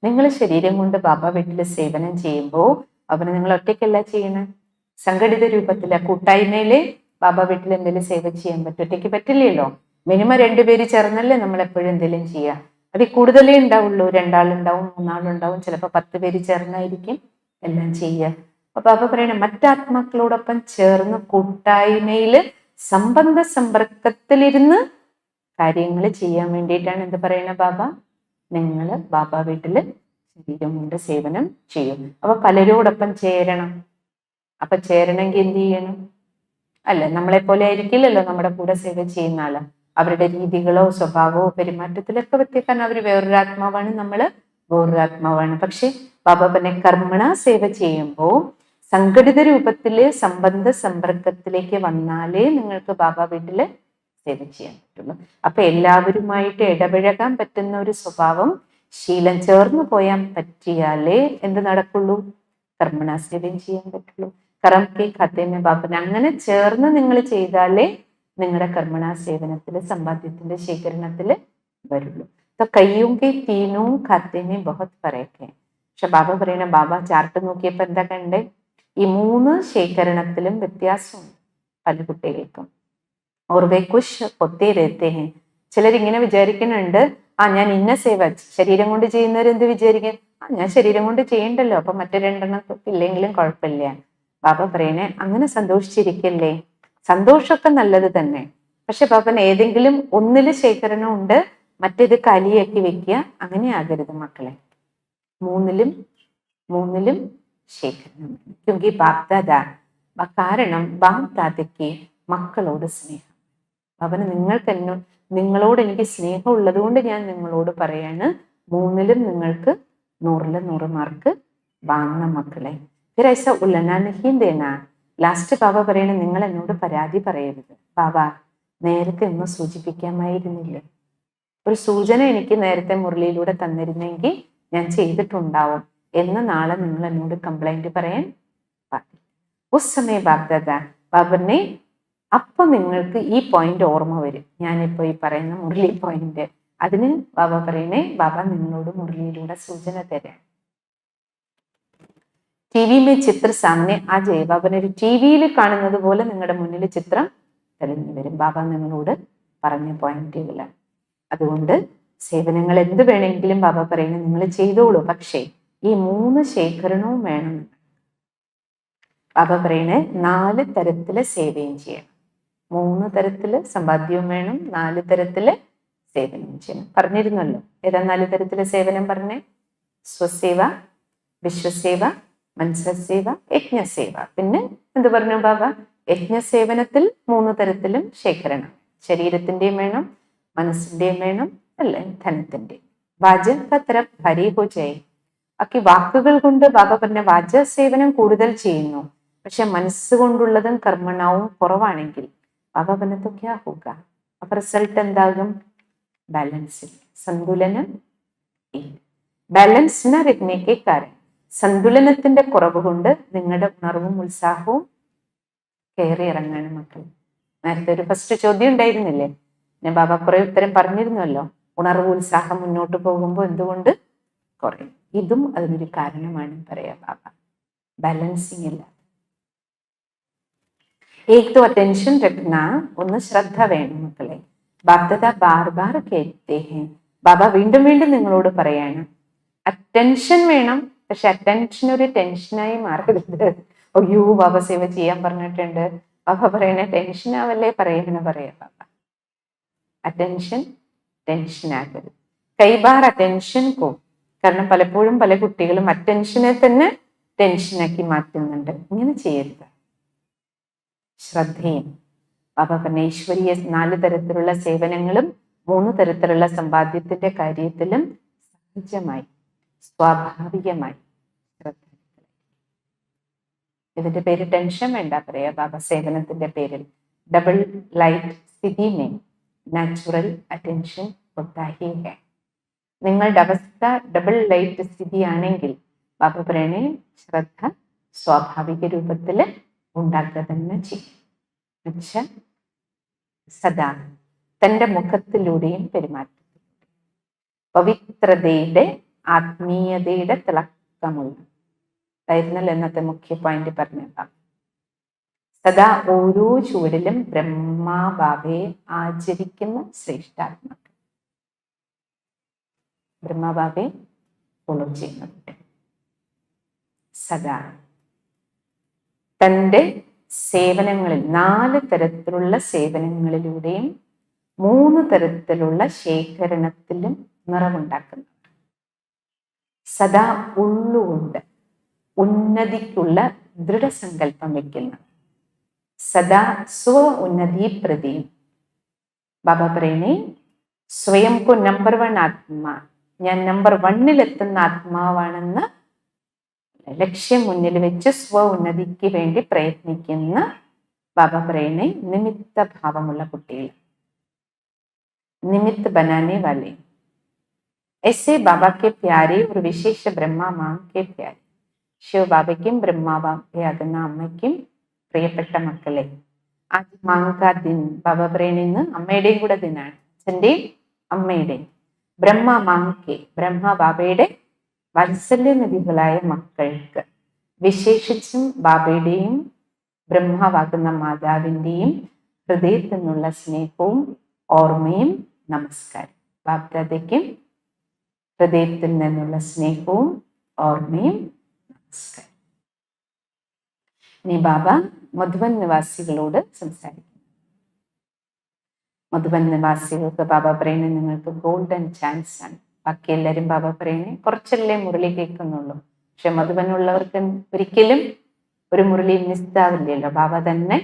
നിങ്ങൾ ശരീരം കൊണ്ട് ബാബ വീട്ടിൽ സേവനം ചെയ്യുമ്പോൾ അവന് നിങ്ങൾ ഒറ്റയ്ക്കല്ല ചെയ്യണേ, സംഘടിത രൂപത്തില കൂട്ടായ്മയില് ബാബ വീട്ടിൽ എന്തെങ്കിലും സേവ ചെയ്യാൻ പറ്റും. ഒറ്റയ്ക്ക് പറ്റില്ലല്ലോ. മിനിമം 2 പേര് ചേർന്നല്ലേ നമ്മൾ എപ്പോഴും എന്തെങ്കിലും ചെയ്യുക. അതിൽ കൂടുതലേ ഉണ്ടാവുള്ളൂ. 2 ആളുണ്ടാവും, 3 ആളുണ്ടാവും, ചിലപ്പോൾ 10 പേര് ചേർന്നായിരിക്കും എല്ലാം ചെയ്യുക. അപ്പൊ ബാബ പറയണേ മറ്റാത്മാക്കളോടൊപ്പം ചേർന്ന് കൂട്ടായ്മയില് സംബന്ധ സമ്പർക്കത്തിലിരുന്ന് കാര്യങ്ങൾ ചെയ്യാൻ വേണ്ടിയിട്ടാണ് എന്ത് പറയണ ബാബ? നിങ്ങൾ ബാബ വീട്ടില് ശരീരം കൊണ്ട് സേവനം ചെയ്യും. അപ്പൊ പലരോടൊപ്പം ചേരണം. അപ്പൊ ചേരണമെങ്കിൽ എന്ത് ചെയ്യണം? അല്ലെ, നമ്മളെ പോലെ ആയിരിക്കില്ലല്ലോ നമ്മുടെ കൂടെ സേവ ചെയ്യുന്ന ആള്. അവരുടെ രീതികളോ സ്വഭാവമോ പെരുമാറ്റത്തിലൊക്കെ വ്യത്യാസം. അവർ വേറൊരു ആത്മാവാണ്, നമ്മള് വേറൊരു ആത്മാവാണ്. പക്ഷെ ബാബ പറഞ്ഞ കർമ്മണ സേവ ചെയ്യുമ്പോൾ സംഘടിത രൂപത്തില് സംബന്ധ സമ്പർക്കത്തിലേക്ക് വന്നാലേ നിങ്ങൾക്ക് ബാബ വീട്ടില് സേവ ചെയ്യാൻ പറ്റുള്ളൂ. അപ്പൊ എല്ലാവരുമായിട്ട് ഇടപഴകാൻ പറ്റുന്ന ഒരു സ്വഭാവം ശീലം ചേർന്ന് പോയാൻ പറ്റിയാലേ എന്ത് നടക്കുള്ളൂ? കർമ്മണ സേവയും ചെയ്യാൻ പറ്റുള്ളൂ. കറം കെ ഖാത്തേമേ ബാബന. അങ്ങനെ ചേർന്ന് നിങ്ങൾ ചെയ്താലേ നിങ്ങളുടെ കർമ്മണ സേവനത്തില് സമ്പാദ്യത്തിന്റെ ശേഖരണത്തില് വരുള്ളൂ. കയ്യും കെ തീനും ഖാത്തേമേ ബഹുത് ഫറക്ക്. പക്ഷെ ബാബ പറയണ, ബാബ ചാർട്ട് നോക്കിയപ്പോ എന്താ കണ്ടേ? ഈ 3 ശേഖരണത്തിലും വ്യത്യാസമുണ്ട് പല കുട്ടികൾക്കും. ഓർവേ കുശ് പൊത്തേ രഹത്തെ ഹെ. ചിലരിങ്ങനെ വിചാരിക്കുന്നുണ്ട്, ഞാൻ ഇന്ന സേവ ശരീരം കൊണ്ട് ചെയ്യുന്നവരെന്ത് വിചാരിക്കും? ഞാൻ ശരീരം കൊണ്ട് ചെയ്യണ്ടല്ലോ, അപ്പൊ മറ്റു 2 ഇല്ലെങ്കിലും കുഴപ്പമില്ല. ബാബ പറയണേ അങ്ങനെ സന്തോഷിച്ചിരിക്കല്ലേ. സന്തോഷമൊക്കെ നല്ലത് തന്നെ. പക്ഷെ ബാബൻ ഏതെങ്കിലും ഒന്നില് ശേഖരണം ഉണ്ട്, മറ്റേത് കലിയാക്കി വെക്കുക, അങ്ങനെ ആകരുത് മക്കളെ. മൂന്നിലും ശേഖരണം. ക്യോങ്കി ബാപ്ദാദാ, കാരണം ബാപ്ദാദയ്ക്ക് മക്കളോട് സ്നേഹം. അവന് നിങ്ങളോട് എനിക്ക് സ്നേഹം ഉള്ളത് കൊണ്ട് ഞാൻ നിങ്ങളോട് പറയാണ്, 3ലും നിങ്ങൾക്ക് 100-ല് 100 മാർക്ക് വാങ്ങണം മക്കളെ. ഫിറൈസ ഉല്ലനാ. ലാസ്റ്റ് ബാബ പറയണ, നിങ്ങൾ എന്നോട് പരാതി പറയരുത്. ബാബ നേരത്തെ ഒന്ന് സൂചിപ്പിക്കാമായിരുന്നില്ലേ? ഒരു സൂചന എനിക്ക് നേരത്തെ മുരളിയിലൂടെ തന്നിരുന്നെങ്കിൽ ഞാൻ ചെയ്തിട്ടുണ്ടാവും എന്ന് നാളെ നിങ്ങൾ എന്നോട് കംപ്ലൈന്റ് പറയാൻ പാടില്ല. ഉസ് സമയ ബാബ്ദാദാ ബാബറിനെ. അപ്പൊ നിങ്ങൾക്ക് ഈ പോയിന്റ് ഓർമ്മ വരും, ഞാനിപ്പോ ഈ പറയുന്ന മുരളി പോയിന്റ്. അതിന് ബാബ പറയണേ, ബാബ നിങ്ങളോട് മുരളിയിലൂടെ സൂചന തരാം. ടിവിയിലെ ചിത്ര സാമനെ ആ ജയ ബാബനെ ഒരു ടിവിയിൽ കാണുന്നത് പോലെ നിങ്ങളുടെ മുന്നിൽ ചിത്രം തെളിഞ്ഞു വരും. ബാബ നിങ്ങളോട് പറഞ്ഞ പോയിന്റുകളാണ്. അതുകൊണ്ട് സേവനങ്ങൾ എന്ത് വേണമെങ്കിലും ബാബ പറയുന്നത് നിങ്ങൾ ചെയ്തോളൂ. പക്ഷേ ഈ 3 ശേഖരണവും വേണം. ബാബ പറയണേ 4 തരത്തില് സേവയും ചെയ്യണം. 3 തരത്തില് സമ്പാദ്യവും വേണം, 4 തരത്തില് സേവനം ചെയ്യണം. പറഞ്ഞിരുന്നല്ലോ. ഏതാ 4 തരത്തിലെ സേവനം പറഞ്ഞേ? സ്വസേവ, വിശ്വസേവ, മനസ്സേവ, യജ്ഞസേവ. പിന്നെ എന്ത് പറഞ്ഞു ബാബ? യജ്ഞസേവനത്തിൽ 3 തരത്തിലും ശേഖരണം. ശരീരത്തിന്റെയും വേണം, മനസ്സിന്റെയും വേണം, അല്ലെ ധനത്തിന്റെ. വാച തരം ഭരി ഹോ ജയ്. ബാക്കി വാക്കുകൾ കൊണ്ട് ബാബ പറഞ്ഞ വാച സേവനം കൂടുതൽ ചെയ്യുന്നു, പക്ഷെ മനസ്സുകൊണ്ടുള്ളതും കർമ്മണവും കുറവാണെങ്കിൽ ബാബ പറഞ്ഞത് ക്യാ ഹോഗ? അപ്പൊ റിസൾട്ട് എന്താകും? ബാലൻസ്, സന്തുലനം. ബാലൻസ് ന രഖ്നെ കെ കാരണം, സന്തുലനത്തിന്റെ കുറവ് കൊണ്ട് നിങ്ങളുടെ ഉണർവും ഉത്സാഹവും കയറി ഇറങ്ങാണ് മക്കൾ. നേരത്തെ ഒരു ഫസ്റ്റ് ചോദ്യം ഉണ്ടായിരുന്നില്ലേ? ഞാൻ ബാബ കുറെ ഉത്തരം പറഞ്ഞിരുന്നല്ലോ. ഉണർവ് ഉത്സാഹം മുന്നോട്ട് പോകുമ്പോൾ എന്തുകൊണ്ട് കുറയും? ഇതും അതിനൊരു കാരണമാണ് പറയാ ബാബ. ബാലൻസിങ് ഇല്ല. ഏക് അറ്റൻഷൻ രഖ്ന, ഒന്ന് ശ്രദ്ധ വേണം മക്കളെ. ബാബ്ദാദ ബാർ ബാർ കേൾത്തേ ഹെ. ബാബ വീണ്ടും വീണ്ടും നിങ്ങളോട് പറയാണ്, അറ്റൻഷൻ വേണം. പക്ഷെ അറ്റൻഷൻ ഒരു ടെൻഷനായി മാറരുത്. അയ്യോ ബാബ സേവ ചെയ്യാൻ പറഞ്ഞിട്ടുണ്ട്, ബാബ പറയണ ടെൻഷൻ ആവല്ലേ പറയണ പറയാ ബാബ. അറ്റൻഷൻ ടെൻഷനാകരുത്. കൈബാർ അറ്റൻഷൻ കോ, കാരണം പലപ്പോഴും പല കുട്ടികളും അറ്റൻഷനെ തന്നെ ടെൻഷനാക്കി മാറ്റുന്നുണ്ട്. ഇങ്ങനെ ചെയ്യരുത്. ശ്രദ്ധയും ബാബ പറഞ്ഞ ഈശ്വരീയ 4 തരത്തിലുള്ള സേവനങ്ങളും 3 തരത്തിലുള്ള സമ്പാദ്യത്തിന്റെ കാര്യത്തിലും സഹജമായി സ്വാഭാവികമായി ശ്രദ്ധ. ഇതിന്റെ പേര് ടെൻഷൻ വേണ്ട പറയാ ബാബ. സേവനത്തിന്റെ പേരിൽ ഡബിൾ ലൈറ്റ് സ്ഥിതി മേ നാച്ചുറൽ അറ്റൻഷൻ होता ही है. നിങ്ങളുടെ അവസ്ഥ ഡബിൾ ലൈറ്റ് സ്ഥിതിയാണെങ്കിൽ ബാബ പറയണേ ശ്രദ്ധ സ്വാഭാവിക രൂപത്തിൽ ഉണ്ടാക്കുക തന്നെ ചെയ്യും. എന്നുവെച്ചാൽ സദാ തൻ്റെ മുഖത്തിലൂടെയും പെരുമാറ്റത്തിലൂടെയും പവിത്രതയുടെ ആത്മീയതയുടെ തിളക്കമുള്ള ആയിരുന്നല്ലോ എന്നത്തെ മുഖ്യ പോയിന്റ് പറഞ്ഞേക്കാം. സദാ ഓരോ ചുവടിലും ബ്രഹ്മാബാബയെ ആചരിക്കുന്ന ശ്രേഷ്ഠാത്മാക്കൾ, ബ്രഹ്മാബാബയെ ഫോളോ ചെയ്യുന്നുണ്ട്. സദാ തൻ്റെ സേവനങ്ങളിൽ 4 തരത്തിലുള്ള സേവനങ്ങളിലൂടെയും 3 തരത്തിലുള്ള ശേഖരണത്തിലും നിറവുണ്ടാക്കുന്നു. സദാ ഉള്ളുകൊണ്ട് ഉന്നതിക്കുള്ള ദൃഢസങ്കല്പം വയ്ക്കുന്നു. സദാ സ്വ ഉന്നതി പ്രതിയും ബാബ പറയണേ, സ്വയം കോ നമ്പർ 1 ആത്മാ, ഞാൻ നമ്പർ 1 ആത്മാവാണെന്ന് ലക്ഷ്യം മുന്നിൽ വെച്ച് സ്വ ഉന്നതിക്ക് വേണ്ടി പ്രയത്നിക്കുന്ന ബാബ പറയണേ നിമിത്ത ഭാവമുള്ള കുട്ടികൾ, निमित्त बनाने वाले ऐसे बाबा के प्यारे और विशेष ब्रह्मा मां के प्यारे ശിവ ബാബയ്ക്കും ബ്രഹ്മാബാബയാകുന്ന അമ്മയ്ക്കും പ്രിയപ്പെട്ട മക്കളെ, ആജ് മാങ്കാ ദിൻ, ബാബ പറയുന്ന അമ്മയുടെയും കൂടെ ദിനാണ്, അച്ഛൻ്റെയും അമ്മയുടെയും. ബ്രഹ്മ മാങ്കെ, ബ്രഹ്മ ബാബയുടെ വാത്സല്യനിധികളായ മക്കൾക്ക്, വിശേഷിച്ചും ബാബയുടെയും ബ്രഹ്മാവാകുന്ന മാതാവിൻ്റെയും ഹൃദയത്തിൽ നിന്നുള്ള സ്നേഹവും ഓർമ്മയും നമസ്കാരം. ബാബ്ദാദയ്ക്കും ഹൃദയത്തിൽ നിന്നുള്ള സ്നേഹവും ഓർമ്മയും നമസ്കാരം. ഇനി ബാബ മധുബൻ നിവാസികളോട് സംസാരിക്കും. മധുബൻ നിവാസികൾക്ക് ബാബ പറയുന്നത് നിങ്ങൾക്ക് ഗോൾഡൻ ചാൻസ് ആണ്. ബാക്കി എല്ലാവരും ബാബ പറയുന്നത് കുറച്ചല്ലേ മുരളി കേൾക്കുന്നുള്ളൂ, പക്ഷെ മധുബനുള്ളവർക്ക് ഒരിക്കലും ഒരു മുരളി മിസ്സാവില്ലല്ലോ. ബാബ തന്നെ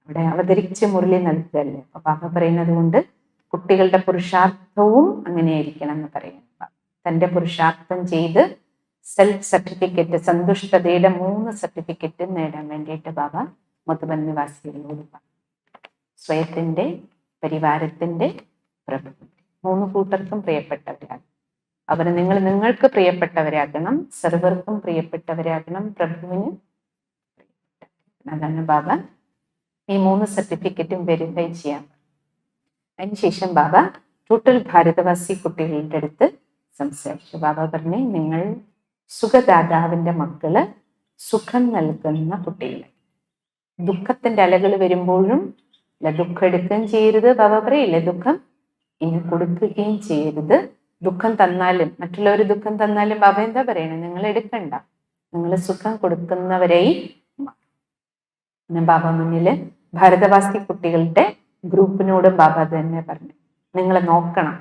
അവിടെ അവതരിച്ച് മുരളി നൽകുകയല്ലേ. അപ്പൊ ബാബ പറയുന്നത് കൊണ്ട് കുട്ടികളുടെ പുരുഷാർത്ഥവും അങ്ങനെയായിരിക്കണം എന്ന് പറയുന്നത്. തൻ്റെ പുരുഷാർത്ഥം ചെയ്ത് സെൽഫ് സർട്ടിഫിക്കറ്റ്, സന്തുഷ്ടതയുടെ 3 സർട്ടിഫിക്കറ്റ് നേടാൻ വേണ്ടിയിട്ട് ബാബ മധുബൻ നിവാസികളോട് പറഞ്ഞു. സ്വയത്തിൻ്റെ, പരിവാരത്തിൻ്റെ, പ്രഭു 3 കൂട്ടർക്കും പ്രിയപ്പെട്ടവരാണ്. അവർ നിങ്ങൾക്ക് പ്രിയപ്പെട്ടവരാകണം, സർവർക്കും പ്രിയപ്പെട്ടവരാകണം, പ്രഭുവിന് പ്രിയപ്പെട്ടവരാകണം. അതാണ് ബാബ ഈ 3 സർട്ടിഫിക്കറ്റും വെരിഫൈ ചെയ്യാൻ. അതിനുശേഷം ബാബ ടോട്ടൽ ഭാരതവാസി കുട്ടികളുടെ അടുത്ത് സംസാരിച്ചു. ബാബ പറഞ്ഞു, നിങ്ങൾ സുഖദാതാവിൻ്റെ മക്കള്, സുഖം നൽകുന്ന കുട്ടികളെ. ദുഃഖത്തിന്റെ അലകൾ വരുമ്പോഴും ദുഃഖം എടുക്കുകയും ചെയ്യരുത്. ബാബ പറയില്ലേ, ദുഃഖം ഇനി കൊടുക്കുകയും ചെയ്യരുത്. ദുഃഖം തന്നാലും, മറ്റുള്ളവർ ദുഃഖം തന്നാലും ബാബ എന്താ പറയണേ, നിങ്ങൾ എടുക്കണ്ട, നിങ്ങൾ സുഖം കൊടുക്കുന്നവരെയും. ബാബ മുന്നില് ഭാരതവാസി കുട്ടികളുടെ ഗ്രൂപ്പിനോടും ബാബ തന്നെ പറഞ്ഞു, നിങ്ങൾ നോക്കണം,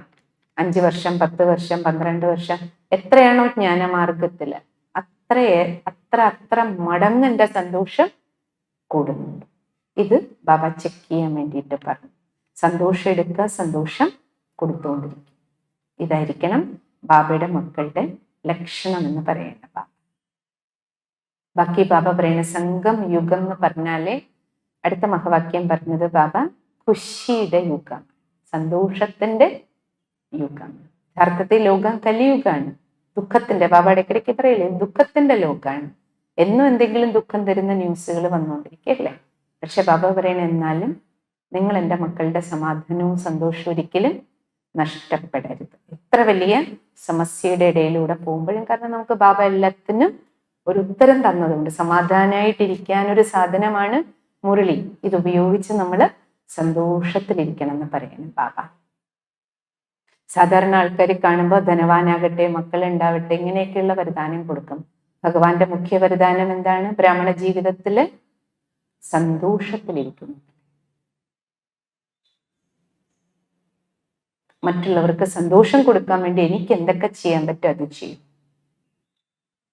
5 വർഷം 10 വർഷം 12 വർഷം എത്രയാണോ ജ്ഞാനമാർഗത്തില് അത്ര മടങ്ങ് എൻ്റെ സന്തോഷം കൂടുന്നുണ്ട്. ഇത് ബാബ ചെക്ക് ചെയ്യാൻ വേണ്ടിയിട്ട് പറഞ്ഞു. സന്തോഷം എടുക്കുക, സന്തോഷം കൊടുത്തുകൊണ്ടിരിക്കും. ഇതായിരിക്കണം ബാബയുടെ മക്കളുടെ ലക്ഷണം എന്ന് പറയുന്ന ബാബ. ബാക്കി ബാബ പറയുന്ന സംഘം യുഗം എന്ന് പറഞ്ഞാലേ അടുത്ത മഹവാക്യം പറഞ്ഞത് ബാബ ഖുഷിയുടെ യുഗം, സന്തോഷത്തിന്റെ യുഗം. യഥാർത്ഥത്തിൽ ലോകം കലിയുഗാണ്, ദുഃഖത്തിന്റെ. ബാബ ഇടയ്ക്കിടയ്ക്ക് പറയില്ലേ, ദുഃഖത്തിന്റെ ലോകമാണ്. എന്നും എന്തെങ്കിലും ദുഃഖം തരുന്ന ന്യൂസുകൾ വന്നുകൊണ്ടിരിക്കല്ലേ. പക്ഷെ ബാബ പറയണ, എന്നാലും നിങ്ങൾ എൻ്റെ മക്കളുടെ സമാധാനവും സന്തോഷവും ഒരിക്കലും നഷ്ടപ്പെടരുത്. എത്ര വലിയ സമസ്യയുടെ ഇടയിലൂടെ പോകുമ്പോഴും, കാരണം നമുക്ക് ബാബ എല്ലാത്തിനും ഒരു ഉത്തരം തന്നതുകൊണ്ട് സമാധാനമായിട്ടിരിക്കാൻ ഒരു സാധനമാണ് മുരളി. ഇതുപയോഗിച്ച് നമ്മൾ സന്തോഷത്തിലിരിക്കണം എന്ന് പറയുന്നു ബാബ. സാധാരണ ആൾക്കാർ കാണുമ്പോൾ ധനവാനാകട്ടെ, മക്കളുണ്ടാവട്ടെ, ഇങ്ങനെയൊക്കെയുള്ള വരദാനം കൊടുക്കും. ഭഗവാന്റെ മുഖ്യ വരദാനം എന്താണ്? ബ്രാഹ്മണ ജീവിതത്തില് സന്തോഷത്തിലിരിക്കുന്നു. മറ്റുള്ളവർക്ക് സന്തോഷം കൊടുക്കാൻ വേണ്ടി എനിക്ക് എന്തൊക്കെ ചെയ്യാൻ പറ്റും അത് ചെയ്യും.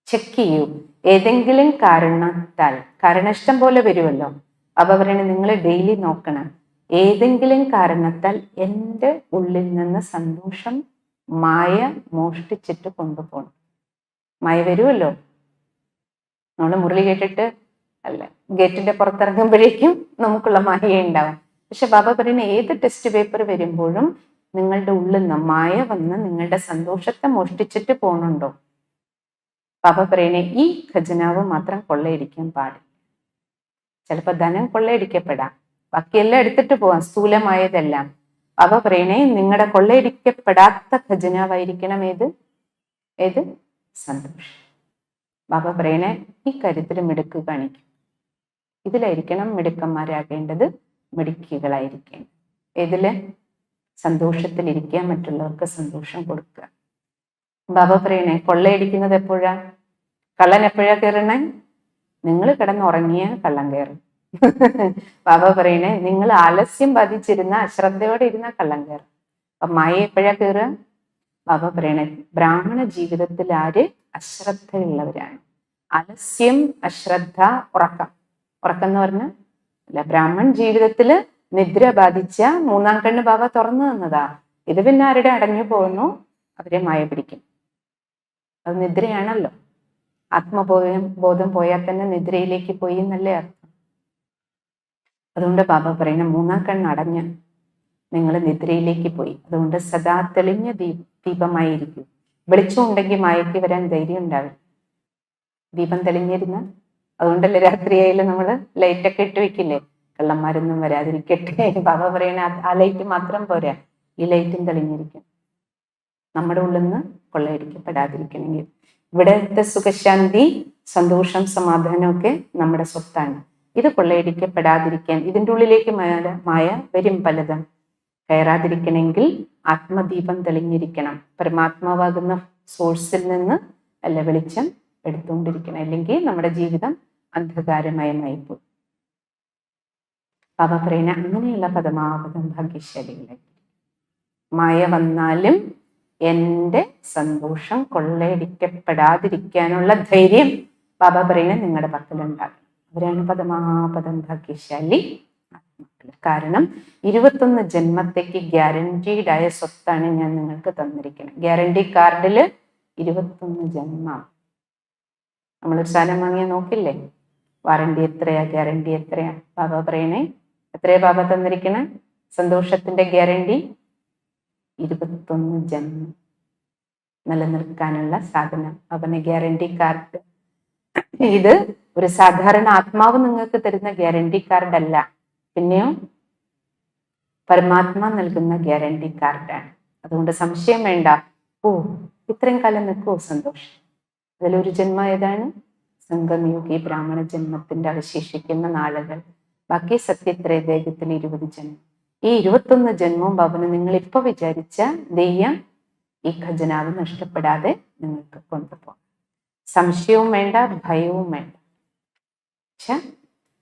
ചെക്ക് ചെയ്യൂ. ഏതെങ്കിലും കാരണത്താൽ, കാരണം ഇഷ്ടം പോലെ വരുമല്ലോ. അപ്പൊ പറയണേ, നിങ്ങൾ ഡെയിലി നോക്കണം, ഏതെങ്കിലും കാരണത്താൽ എൻ്റെ ഉള്ളിൽ നിന്ന് സന്തോഷം മായ മോഷ്ടിച്ചിട്ട് കൊണ്ടുപോകണം. മായ വരുമല്ലോ, നമ്മൾ മുരളി കേട്ടിട്ട് അല്ല, ഗേറ്റിന്റെ പുറത്തിറങ്ങുമ്പോഴേക്കും നമുക്കുള്ള മായ ഉണ്ടാവും. പക്ഷെ ബാബ പറയുന്ന ഏത് ടെസ്റ്റ് പേപ്പർ വരുമ്പോഴും നിങ്ങളുടെ ഉള്ളിൽ നിന്ന് മായ വന്ന് നിങ്ങളുടെ സന്തോഷത്തെ മോഷ്ടിച്ചിട്ട് പോകണുണ്ടോ? ബാബ പറയണേ, ഈ ഖജനാവ് മാത്രം കൊള്ളയടിക്കാൻ പാടില്ല. ചിലപ്പോൾ ധനം കൊള്ളയടിക്കപ്പെടാം, ബാക്കിയെല്ലാം എടുത്തിട്ട് പോവാം, സ്ഥൂലമായതെല്ലാം. ബാബ പറയണേ നിങ്ങളുടെ കൊള്ളയടിക്കപ്പെടാത്ത ഖജനാവായിരിക്കണം ഏത് സന്തോഷം. ബാബ പറയണേ ഈ കാര്യത്തിൽ മിടുക്ക് കാണിക്കും. ഇതിലായിരിക്കണം മിടുക്കന്മാരാകേണ്ടത്, മിടുക്കികളായിരിക്കേണ്ടത്. ഏതില്? സന്തോഷത്തിലിരിക്കുക, മറ്റുള്ളവർക്ക് സന്തോഷം കൊടുക്കുക. ബാബ പറയണേ കൊള്ളയടിക്കുന്നത് എപ്പോഴാ? കള്ളൻ എപ്പോഴാ കയറണേ? നിങ്ങൾ കിടന്നുറങ്ങിയ കള്ളം കയറും. ബാബ പറയണേ നിങ്ങൾ ആലസ്യം ബാധിച്ചിരുന്ന, അശ്രദ്ധയോടെ ഇരുന്ന കള്ളം കയറും. അപ്പൊ മായ എപ്പോഴാ കയറുക? ബാബ പറയണേ ബ്രാഹ്മണ ജീവിതത്തിൽ ആര് അശ്രദ്ധയുള്ളവരാണ്. ആലസ്യം, അശ്രദ്ധ, ഉറക്കം എന്ന് പറഞ്ഞാൽ അല്ല, ബ്രാഹ്മൺ ജീവിതത്തില് നിദ്ര ബാധിച്ച മൂന്നാം കണ്ണ് ബാബ തുറന്നു തന്നതാ. ഇത് പിന്നെ ആരുടെ അടഞ്ഞു പോകുന്നു? അവരെ മായ പിടിക്കും. അത് നിദ്രയാണല്ലോ. ബോധം പോയാൽ തന്നെ നിദ്രയിലേക്ക് പോയി എന്നല്ലേ അർത്ഥം. അതുകൊണ്ട് ബാബ പറയുന്ന മൂന്നാം കണ്ണ് അടഞ്ഞ് നിങ്ങൾ നിദ്രയിലേക്ക് പോയി. അതുകൊണ്ട് സദാ തെളിഞ്ഞ ദീപമായിരിക്കും. വെളിച്ചം ഉണ്ടെങ്കിൽ മായയ്ക്ക് വരാൻ ധൈര്യം ഉണ്ടാവില്ല. ദീപം തെളിഞ്ഞിരുന്ന, അതുകൊണ്ടല്ലേ രാത്രിയായാലും നമ്മൾ ലൈറ്റൊക്കെ ഇട്ട് വെക്കില്ലേ, കള്ളന്മാരൊന്നും വരാതിരിക്കട്ടെ. ബാബ പറയണ ആ ലൈറ്റ് മാത്രം പോരാ, ഈ ലൈറ്റും തെളിഞ്ഞിരിക്കും. നമ്മുടെ ഉള്ളിൽ നിന്ന് കൊള്ളയടിക്കപ്പെടാതിരിക്കണമെങ്കിൽ. ഇവിടത്തെ സുഖശാന്തി, സന്തോഷം, സമാധാനമൊക്കെ നമ്മുടെ സ്വത്താണ്. ഇത് കൊള്ളയടിക്കപ്പെടാതിരിക്കാൻ, ഇതിൻ്റെ ഉള്ളിലേക്ക് മായ വരും പലതും. കയറാതിരിക്കണമെങ്കിൽ ആത്മദീപം തെളിഞ്ഞിരിക്കണം. പരമാത്മാവാകുന്ന സോഴ്സിൽ നിന്ന് അല്ല വെളിച്ചം എടുത്തുകൊണ്ടിരിക്കണം. അല്ലെങ്കിൽ നമ്മുടെ ജീവിതം അന്ധകാരമയമായി പോകും. ബാബ പറയുന്ന അങ്ങനെയുള്ള പരമാവധം ഭാഗ്യശാലികളായി. മായ വന്നാലും എൻ്റെ സന്തോഷം കൊള്ളയടിക്കപ്പെടാതിരിക്കാനുള്ള ധൈര്യം ബാബ പറയുന്നത് നിങ്ങളുടെ പക്കലുണ്ടാകും. അവരാണ് പരമാപദം ഭാഗ്യശാലി ആത്മാക്കൾ. കാരണം 21 ജന്മത്തേക്ക് ഗ്യാരണ്ടീഡായ സ്വത്താണ് ഞാൻ നിങ്ങൾക്ക് തന്നിരിക്കുന്നത്. ഗ്യാരണ്ടി കാർഡിൽ 21 ജന്മം. നമ്മളൊരു സാധനം വാങ്ങിയാൽ നോക്കില്ലേ, വാറണ്ടി എത്രയാ, ഗ്യാരണ്ടി എത്രയാ? ബാബ പറയണേ എത്രയാ ബാബ തന്നിരിക്കണേ? സന്തോഷത്തിന്റെ ഗ്യാരണ്ടി 21 ജന്മം നിലനിൽക്കാനുള്ള സാധനം. അവന് ഗ്യാരണ്ടി കാർഡ്. ഇത് ഒരു സാധാരണ ആത്മാവ് നിങ്ങൾക്ക് തരുന്ന ഗ്യാരണ്ടി കാർഡ് അല്ല, പിന്നെയോ പരമാത്മാ നൽകുന്ന ഗ്യാരണ്ടി കാർഡാണ്. അതുകൊണ്ട് സംശയം വേണ്ട. ഓ ഇത്രയും കാലം നിൽക്കുമോ സന്തോഷം? അതിലൊരു ജന്മം ഏതാണ്? സംഗമയോഗി ബ്രാഹ്മണ ജന്മത്തിന്റെ അവശേഷിക്കുന്ന നാളുകൾ. ബാക്കി സത്യത്രേദേഹത്തിൽ 20 ജന്മം. ഈ 21 ജന്മവും ബാബന് നിങ്ങൾ ഇപ്പൊ വിചാരിച്ച ദെയ്യം ഈ ഖജനാവ് നഷ്ടപ്പെടാതെ നിങ്ങൾക്ക് കൊണ്ടുപോകാം. സംശയവും വേണ്ട, ഭയവും വേണ്ട. പക്ഷെ